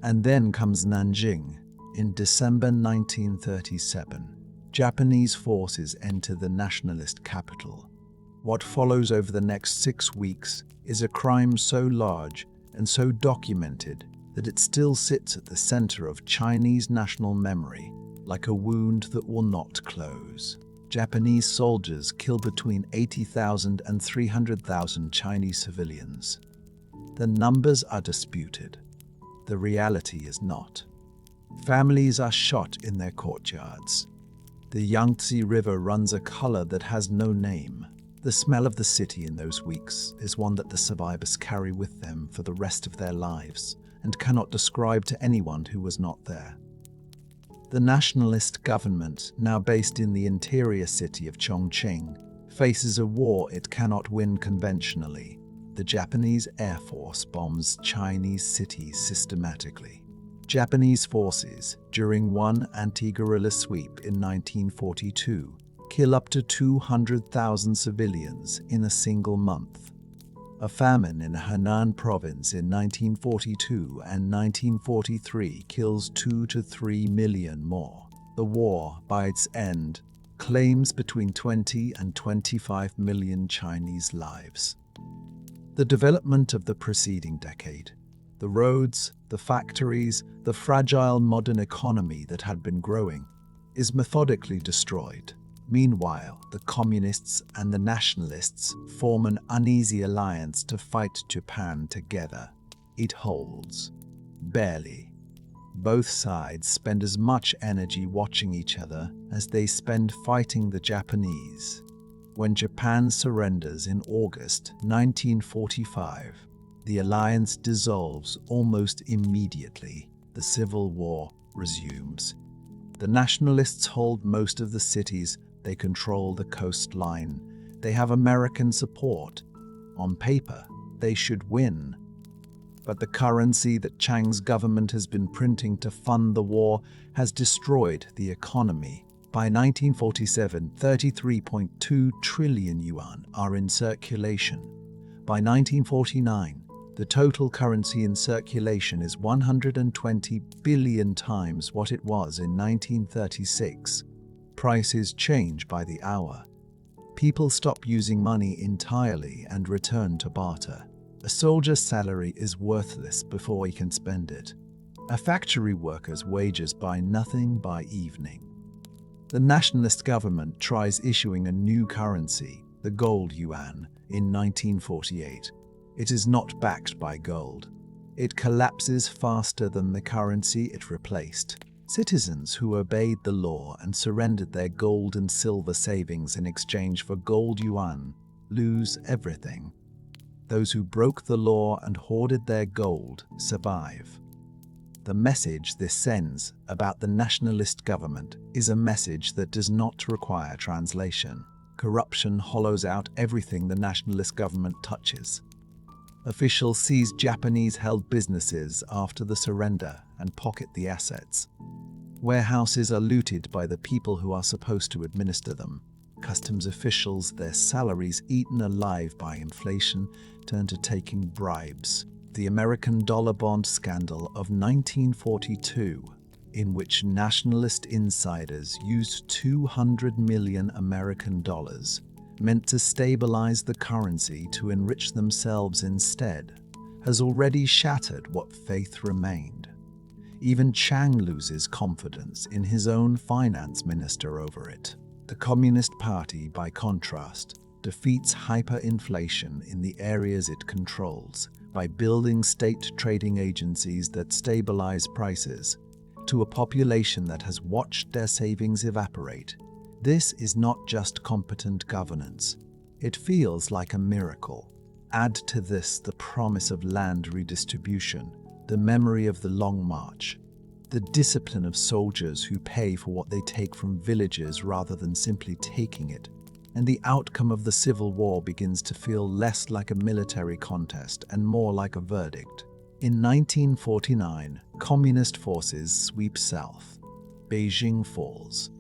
And then comes Nanjing. In December 1937, Japanese forces enter the nationalist capital. What follows over the next 6 weeks is a crime so large and so documented that it still sits at the center of Chinese national memory, like a wound that will not close. Japanese soldiers kill between 80,000 and 300,000 Chinese civilians. The numbers are disputed. The reality is not. Families are shot in their courtyards. The Yangtze River runs a color that has no name. The smell of the city in those weeks is one that the survivors carry with them for the rest of their lives and cannot describe to anyone who was not there. The nationalist government, now based in the interior city of Chongqing, faces a war it cannot win conventionally. The Japanese Air Force bombs Chinese cities systematically. Japanese forces, during one anti-guerrilla sweep in 1942, kill up to 200,000 civilians in a single month. A famine in Henan province in 1942 and 1943 kills 2 to 3 million more. The war, by its end, claims between 20 and 25 million Chinese lives. The development of the preceding decade, the roads, the factories, the fragile modern economy that had been growing, is methodically destroyed. Meanwhile, the communists and the nationalists form an uneasy alliance to fight Japan together. It holds. Barely. Both sides spend as much energy watching each other as they spend fighting the Japanese. When Japan surrenders in August 1945, the alliance dissolves almost immediately. The civil war resumes. The nationalists hold most of the cities. They control the coastline. They have American support. On paper, they should win. But the currency that Chiang's government has been printing to fund the war has destroyed the economy. By 1947, 33.2 trillion yuan are in circulation. By 1949, the total currency in circulation is 120 billion times what it was in 1936. Prices change by the hour. People stop using money entirely and return to barter. A soldier's salary is worthless before he can spend it. A factory worker's wages buy nothing by evening. The nationalist government tries issuing a new currency, the gold yuan, in 1948. It is not backed by gold. It collapses faster than the currency it replaced. Citizens who obeyed the law and surrendered their gold and silver savings in exchange for gold yuan lose everything. Those who broke the law and hoarded their gold survive. The message this sends about the nationalist government is a message that does not require translation. Corruption hollows out everything the nationalist government touches. Officials seize Japanese-held businesses after the surrender and pocket the assets. Warehouses are looted by the people who are supposed to administer them. Customs officials, their salaries eaten alive by inflation, turn to taking bribes. The American dollar bond scandal of 1942, in which nationalist insiders used 200 million American dollars, meant to stabilize the currency to enrich themselves instead, has already shattered what faith remained. Even Chiang loses confidence in his own finance minister over it. The Communist Party, by contrast, defeats hyperinflation in the areas it controls by building state trading agencies that stabilize prices to a population that has watched their savings evaporate. This is not just competent governance. It feels like a miracle. Add to this the promise of land redistribution, the memory of the Long March, the discipline of soldiers who pay for what they take from villages rather than simply taking it, and the outcome of the Civil War begins to feel less like a military contest and more like a verdict. In 1949, communist forces sweep south. Beijing falls.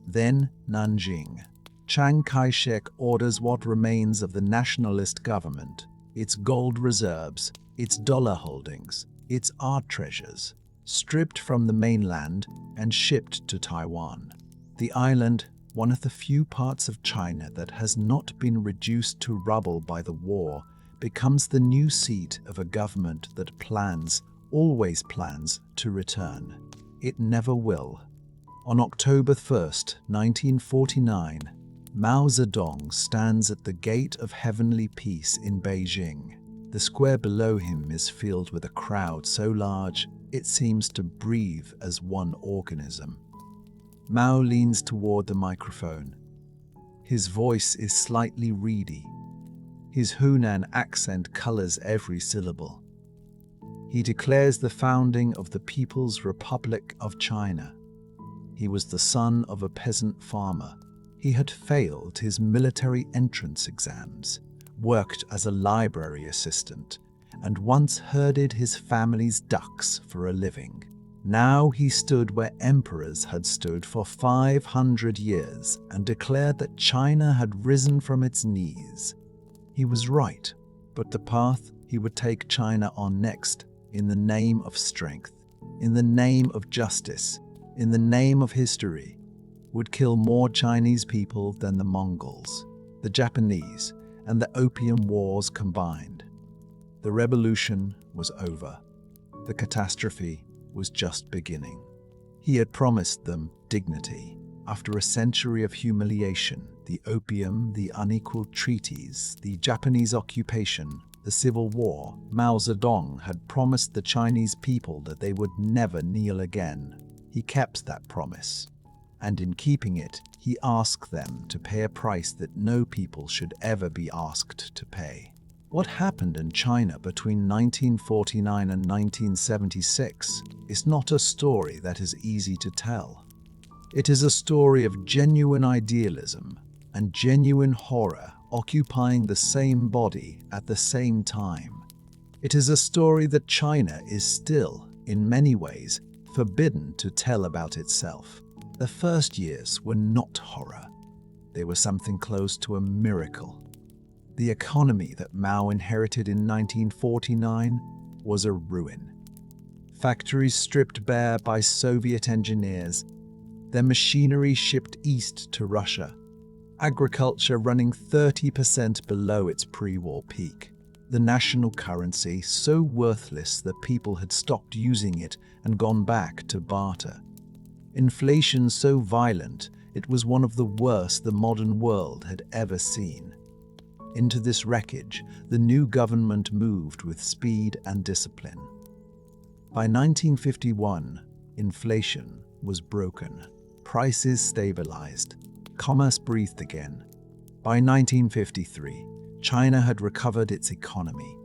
Then Nanjing. Chiang Kai-shek orders what remains of the nationalist government, its gold reserves, its dollar holdings, its art treasures, stripped from the mainland and shipped to Taiwan. The island, one of the few parts of China that has not been reduced to rubble by the war, becomes the new seat of a government that always plans, to return. It never will. On October 1st, 1949, Mao Zedong stands at the gate of heavenly peace in Beijing. The square below him is filled with a crowd so large it seems to breathe as one organism. Mao leans toward the microphone. His voice is slightly reedy. His Hunan accent colors every syllable. He declares the founding of the People's Republic of China. He was the son of a peasant farmer. He had failed his military entrance exams, worked as a library assistant, and once herded his family's ducks for a living. Now he stood where emperors had stood for 500 years and declared that China had risen from its knees. He was right, but the path he would take China on next, in the name of strength, in the name of justice, in the name of history, would kill more Chinese people than the Mongols, the Japanese, and the Opium Wars combined. The revolution was over. The catastrophe was just beginning. He had promised them dignity. After a century of humiliation, the opium, the unequal treaties, the Japanese occupation, the Civil War, Mao Zedong had promised the Chinese people that they would never kneel again. He kept that promise. And in keeping it, he asked them to pay a price that no people should ever be asked to pay. What happened in China between 1949 and 1976 is not a story that is easy to tell. It is a story of genuine idealism and genuine horror occupying the same body at the same time. It is a story that China is still, in many ways, forbidden to tell about itself. The first years were not horror. They were something close to a miracle. The economy that Mao inherited in 1949 was a ruin. Factories stripped bare by Soviet engineers, their machinery shipped east to Russia, agriculture running 30% below its pre-war peak, the national currency so worthless that people had stopped using it and gone back to barter. Inflation so violent it was one of the worst the modern world had ever seen. Into this wreckage, the new government moved with speed and discipline. By 1951, inflation was broken. Prices stabilized. Commerce breathed again. By 1953, China had recovered its economy.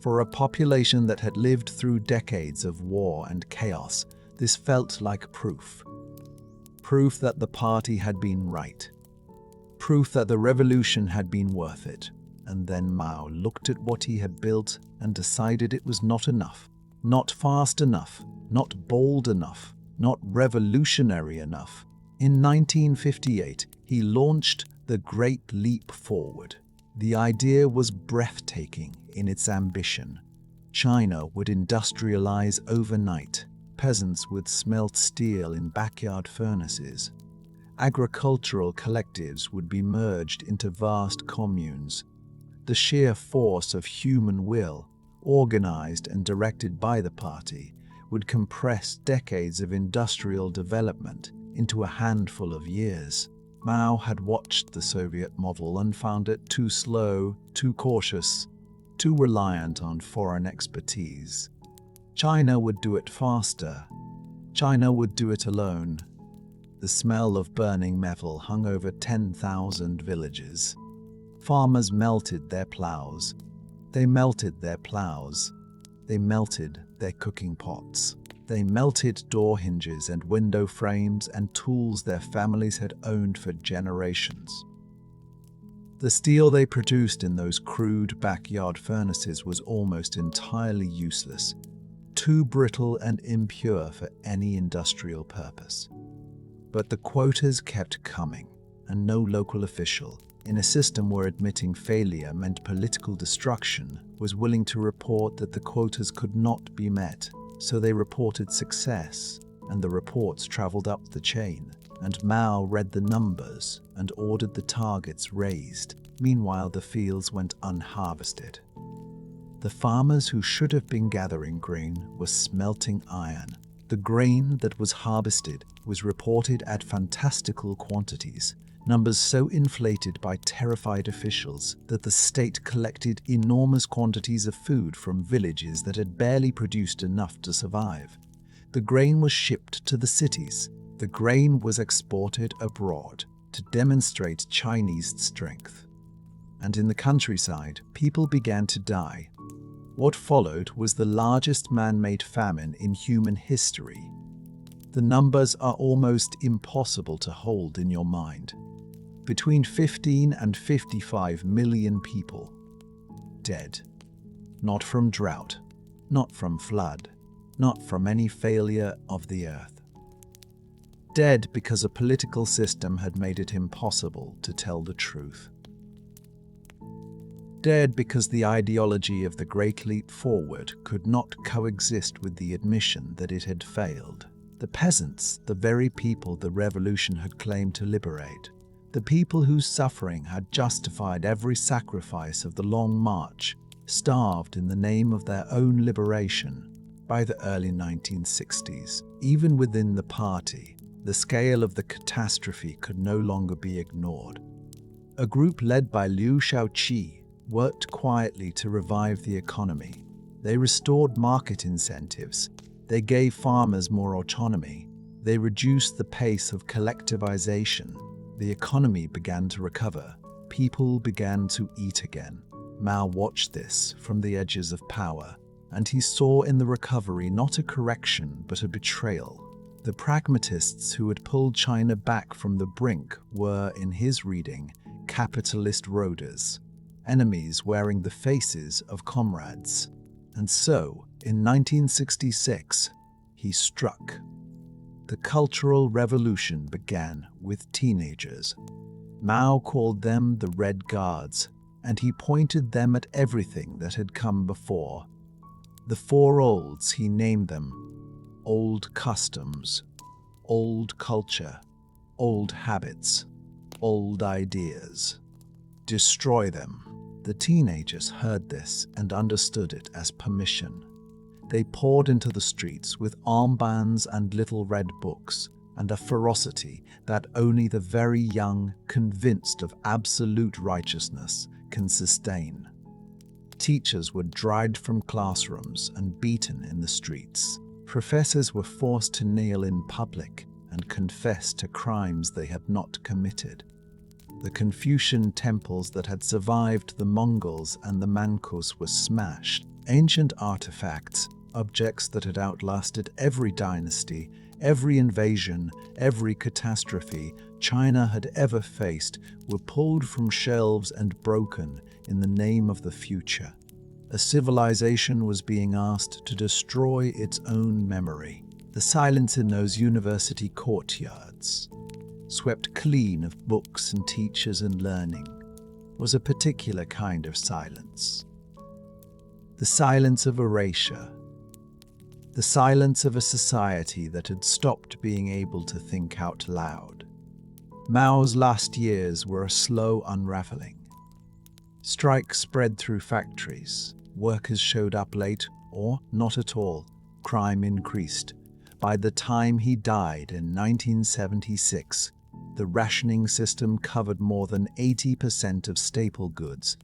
For a population that had lived through decades of war and chaos, this felt like proof. Proof that the party had been right. Proof that the revolution had been worth it. And then Mao looked at what he had built and decided it was not enough. Not fast enough. Not bold enough. Not revolutionary enough. In 1958, he launched the Great Leap Forward. The idea was breathtaking in its ambition. China would industrialize overnight. Peasants would smelt steel in backyard furnaces. Agricultural collectives would be merged into vast communes. The sheer force of human will, organized and directed by the party, would compress decades of industrial development into a handful of years. Mao had watched the Soviet model and found it too slow, too cautious, too reliant on foreign expertise. China would do it faster. China would do it alone. The smell of burning metal hung over 10,000 villages. Farmers melted their plows. They melted their plows. They melted their cooking pots. They melted door hinges and window frames and tools their families had owned for generations. The steel they produced in those crude backyard furnaces was almost entirely useless, too brittle and impure for any industrial purpose. But the quotas kept coming, and no local official, in a system where admitting failure meant political destruction, was willing to report that the quotas could not be met. So they reported success, and the reports traveled up the chain, and Mao read the numbers and ordered the targets raised. Meanwhile, the fields went unharvested. The farmers who should have been gathering grain were smelting iron. The grain that was harvested was reported at fantastical quantities, numbers so inflated by terrified officials that the state collected enormous quantities of food from villages that had barely produced enough to survive. The grain was shipped to the cities. The grain was exported abroad to demonstrate Chinese strength. And in the countryside, people began to die. What followed was the largest man-made famine in human history. The numbers are almost impossible to hold in your mind. Between 15 and 55 million people dead. Not from drought, not from flood, not from any failure of the earth. Dead because a political system had made it impossible to tell the truth. Dead because the ideology of the Great Leap Forward could not coexist with the admission that it had failed. The peasants, the very people the revolution had claimed to liberate, the people whose suffering had justified every sacrifice of the long march, starved in the name of their own liberation. By the early 1960s, even within the party, the scale of the catastrophe could no longer be ignored. A group led by Liu Shaoqi worked quietly to revive the economy. They restored market incentives. They gave farmers more autonomy. They reduced the pace of collectivization. The economy began to recover. People began to eat again. Mao watched this from the edges of power, and he saw in the recovery not a correction but a betrayal. The pragmatists who had pulled China back from the brink were, in his reading, capitalist roaders, enemies wearing the faces of comrades. And so, in 1966, he struck. The Cultural Revolution began with teenagers. Mao called them the Red Guards, and he pointed them at everything that had come before. The four olds, he named them: old customs, old culture, old habits, old ideas. Destroy them. The teenagers heard this and understood it as permission. They poured into the streets with armbands and little red books, and a ferocity that only the very young, convinced of absolute righteousness, can sustain. Teachers were dragged from classrooms and beaten in the streets. Professors were forced to kneel in public and confess to crimes they had not committed. The Confucian temples that had survived the Mongols and the Mancus were smashed. Ancient artifacts, objects that had outlasted every dynasty, every invasion, every catastrophe China had ever faced, were pulled from shelves and broken in the name of the future. A civilization was being asked to destroy its own memory. The silence in those university courtyards, swept clean of books and teachers and learning, was a particular kind of silence. The silence of erasure. The silence of a society that had stopped being able to think out loud. Mao's last years were a slow unraveling. Strikes spread through factories. Workers showed up late or not at all. Crime increased. By the time he died in 1976, The rationing system covered more than 80% of staple goods.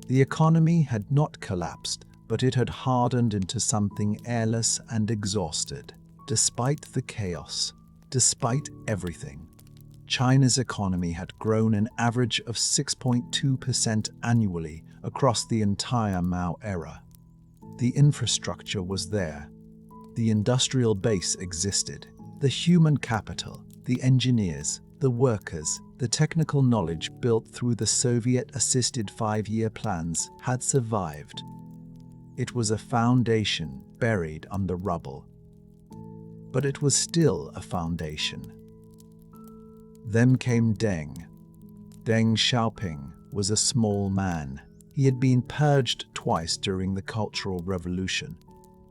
The economy had not collapsed, but it had hardened into something airless and exhausted. Despite the chaos, despite everything, China's economy had grown an average of 6.2% annually across the entire Mao era. The infrastructure was there. The industrial base existed. The human capital, the engineers, the workers, the technical knowledge built through the Soviet-assisted 5-year plans had survived. It was a foundation buried under rubble. But it was still a foundation. Then came Deng. Deng Xiaoping was a small man. He had been purged twice during the Cultural Revolution,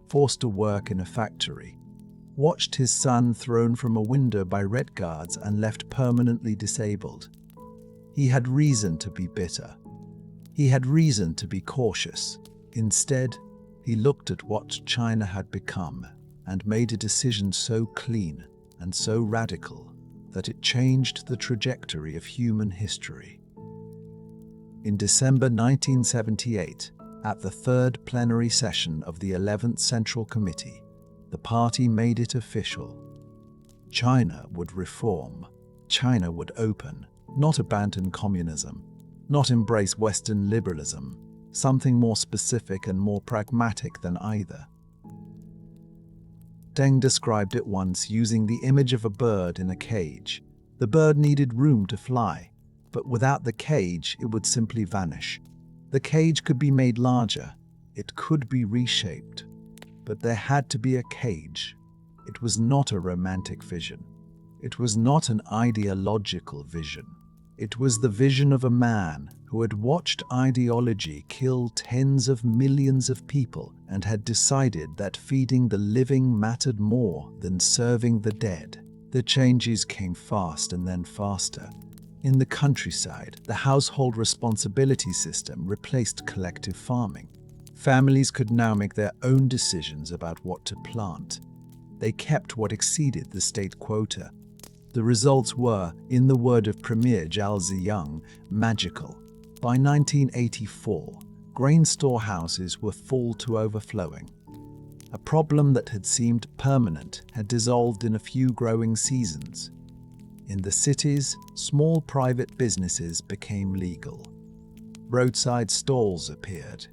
forced to work in a factory, watched his son thrown from a window by Red Guards and left permanently disabled. He had reason to be bitter. He had reason to be cautious. Instead, he looked at what China had become and made a decision so clean and so radical that it changed the trajectory of human history. In December 1978, at the third plenary session of the 11th Central Committee, the party made it official. China would reform. China would open, not abandon communism, not embrace Western liberalism, something more specific and more pragmatic than either. Deng described it once using the image of a bird in a cage. The bird needed room to fly, but without the cage, it would simply vanish. The cage could be made larger. It could be reshaped. But there had to be a cage. It was not a romantic vision. It was not an ideological vision. It was the vision of a man who had watched ideology kill tens of millions of people and had decided that feeding the living mattered more than serving the dead. The changes came fast and then faster. In the countryside, the household responsibility system replaced collective farming. Families could now make their own decisions about what to plant. They kept what exceeded the state quota. The results were, in the word of Premier Zhao Ziyang, magical. By 1984, grain storehouses were full to overflowing. A problem that had seemed permanent had dissolved in a few growing seasons. In the cities, small private businesses became legal. Roadside stalls appeared.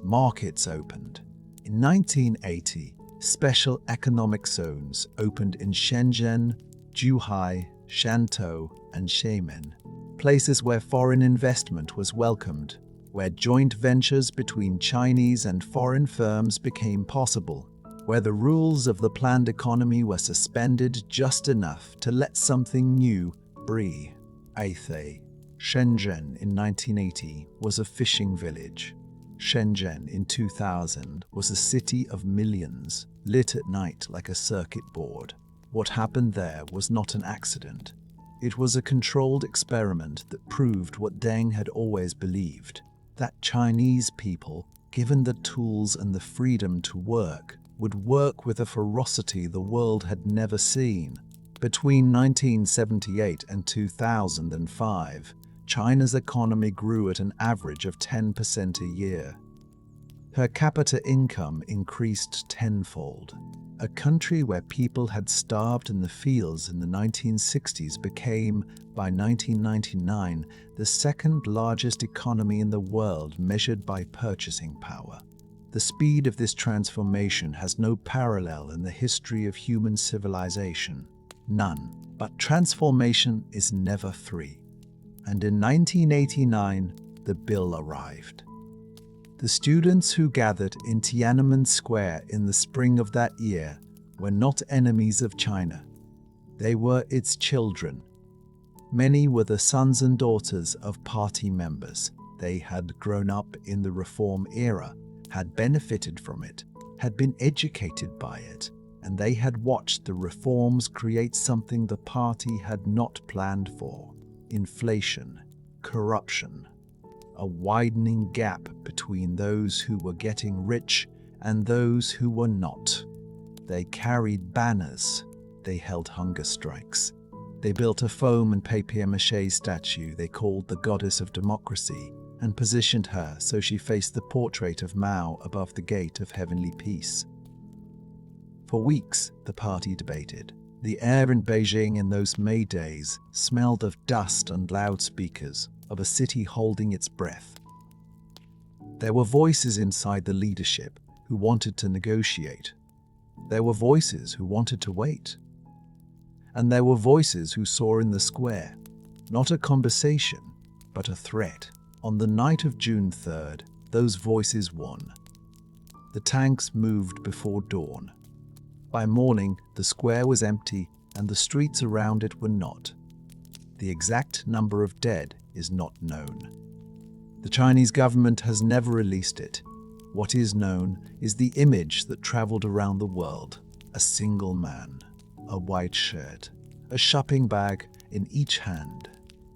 Markets opened. In 1980, special economic zones opened in Shenzhen, Zhuhai, Shantou, and Xiamen, places where foreign investment was welcomed, where joint ventures between Chinese and foreign firms became possible, where the rules of the planned economy were suspended just enough to let something new breathe. Shenzhen in 1980 was a fishing village. Shenzhen in 2000 was a city of millions, lit at night like a circuit board. What happened there was not an accident. It was a controlled experiment that proved what Deng had always believed, that Chinese people, given the tools and the freedom to work, would work with a ferocity the world had never seen. Between 1978 and 2005, China's economy grew at an average of 10% a year. Per capita income increased tenfold. A country where people had starved in the fields in the 1960s became, by 1999, the second largest economy in the world measured by purchasing power. The speed of this transformation has no parallel in the history of human civilization. None. But transformation is never free. And in 1989, the bill arrived. The students who gathered in Tiananmen Square in the spring of that year were not enemies of China. They were its children. Many were the sons and daughters of party members. They had grown up in the reform era, had benefited from it, had been educated by it, and they had watched the reforms create something the party had not planned for: inflation, corruption, a widening gap between those who were getting rich and those who were not. They carried banners, they held hunger strikes, They built a foam and papier-mâché statue they called the Goddess of Democracy and positioned her so she faced the portrait of Mao above the gate of heavenly peace. For weeks, the party debated. The air in Beijing in those May days smelled of dust and loudspeakers, of a city holding its breath. There were voices inside the leadership who wanted to negotiate. There were voices who wanted to wait. And there were voices who saw in the square not a conversation, but a threat. On the night of June 3rd, those voices won. The tanks moved before dawn. By morning, the square was empty and the streets around it were not. The exact number of dead is not known. The Chinese government has never released it. What is known is the image that traveled around the world. A single man, a white shirt, a shopping bag in each hand,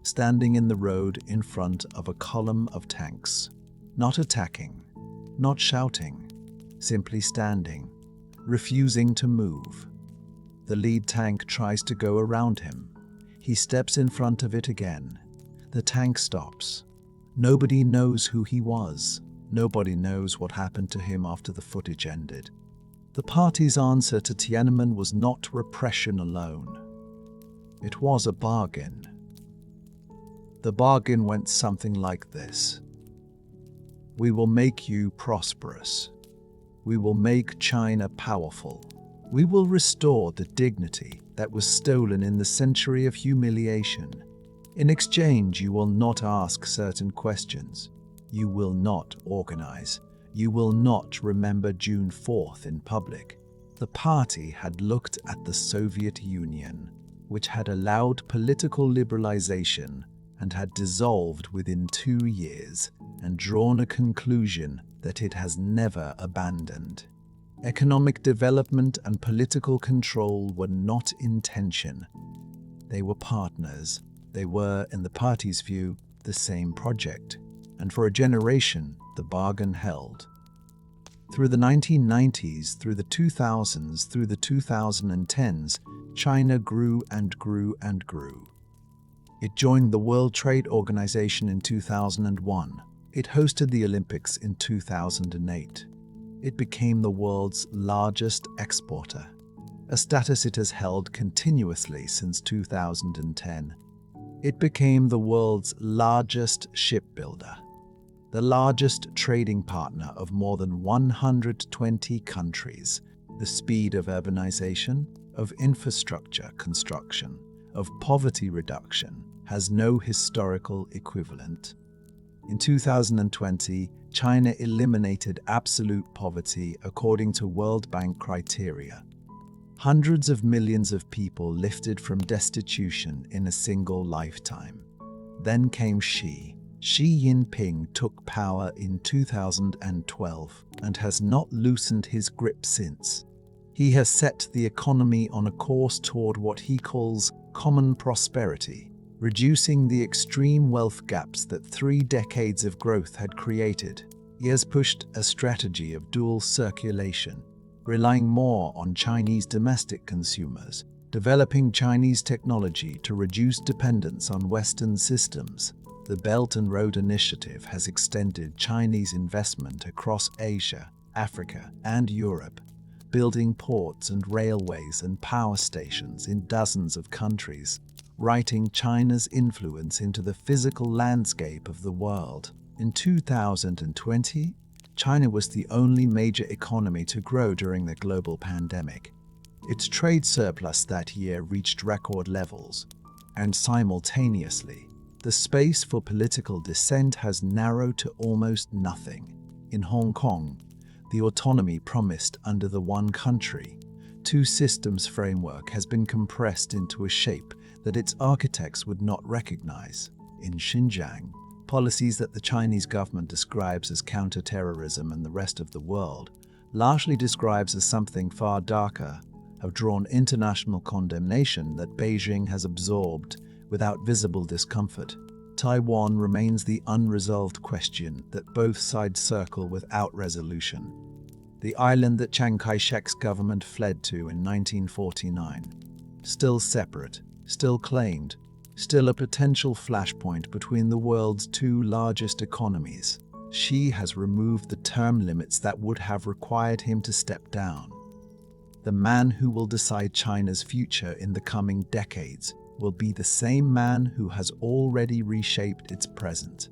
standing in the road in front of a column of tanks. Not attacking, not shouting, simply standing, refusing to move. The lead tank tries to go around him. He steps in front of it again. The tank stops. Nobody knows who he was. Nobody knows what happened to him after the footage ended. The party's answer to Tiananmen was not repression alone. It was a bargain. The bargain went something like this. We will make you prosperous. We will make China powerful. We will restore the dignity that was stolen in the century of humiliation. In exchange, you will not ask certain questions. You will not organize. You will not remember June 4th in public. The party had looked at the Soviet Union, which had allowed political liberalization and had dissolved within 2 years, and drawn a conclusion that it has never abandoned. Economic development and political control were not in tension. They were partners. They were, in the party's view, the same project. And for a generation, the bargain held. Through the 1990s, through the 2000s, through the 2010s, China grew and grew and grew. It joined the World Trade Organization in 2001. It hosted the Olympics in 2008. It became the world's largest exporter, a status it has held continuously since 2010. It became the world's largest shipbuilder, the largest trading partner of more than 120 countries. The speed of urbanization, of infrastructure construction, of poverty reduction has no historical equivalent. In 2020, China eliminated absolute poverty according to World Bank criteria. Hundreds of millions of people lifted from destitution in a single lifetime. Then came Xi. Xi Jinping took power in 2012 and has not loosened his grip since. He has set the economy on a course toward what he calls common prosperity, reducing the extreme wealth gaps that 3 decades of growth had created. He has pushed a strategy of dual circulation, relying more on Chinese domestic consumers, developing Chinese technology to reduce dependence on Western systems. The Belt and Road Initiative has extended Chinese investment across Asia, Africa, and Europe, building ports and railways and power stations in dozens of countries, writing China's influence into the physical landscape of the world. In 2020, China was the only major economy to grow during the global pandemic. Its trade surplus that year reached record levels, and simultaneously, the space for political dissent has narrowed to almost nothing. In Hong Kong, the autonomy promised under the one country, two systems framework has been compressed into a shape that its architects would not recognize. In Xinjiang, policies that the Chinese government describes as counter-terrorism and the rest of the world, largely describes as something far darker, have drawn international condemnation that Beijing has absorbed without visible discomfort. Taiwan remains the unresolved question that both sides circle without resolution. The island that Chiang Kai-shek's government fled to in 1949, still separate, still claimed, still a potential flashpoint between the world's two largest economies. Xi has removed the term limits that would have required him to step down. The man who will decide China's future in the coming decades will be the same man who has already reshaped its present.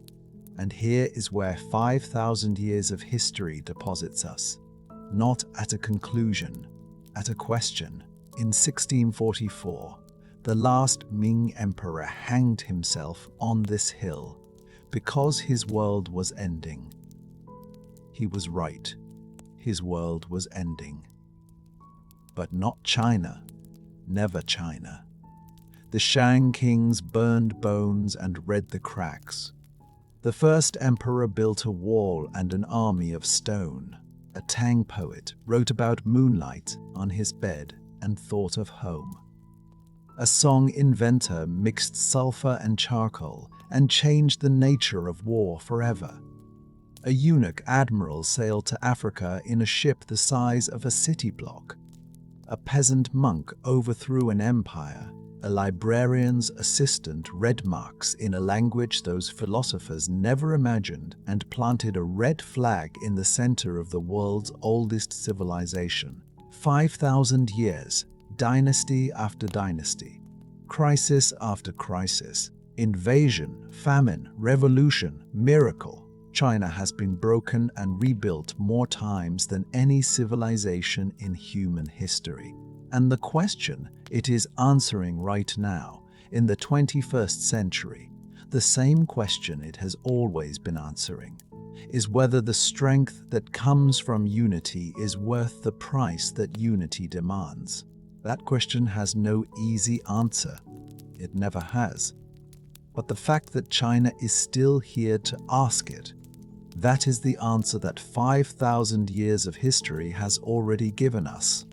And here is where 5,000 years of history deposits us. Not at a conclusion, at a question. In 1644, the last Ming emperor hanged himself on this hill because his world was ending. He was right. His world was ending. But not China. Never China. The Shang kings burned bones and read the cracks. The first emperor built a wall and an army of stone. A Tang poet wrote about moonlight on his bed and thought of home. A song inventor mixed sulfur and charcoal and changed the nature of war forever. A eunuch admiral sailed to Africa in a ship the size of a city block. A peasant monk overthrew an empire. A librarian's assistant read Marx in a language those philosophers never imagined and planted a red flag in the center of the world's oldest civilization. 5,000 years, dynasty after dynasty, crisis after crisis, invasion, famine, revolution, miracle. China has been broken and rebuilt more times than any civilization in human history. And the question it is answering right now, in the 21st century, the same question it has always been answering, is whether the strength that comes from unity is worth the price that unity demands. That question has no easy answer. It never has. But the fact that China is still here to ask it, that is the answer that 5,000 years of history has already given us.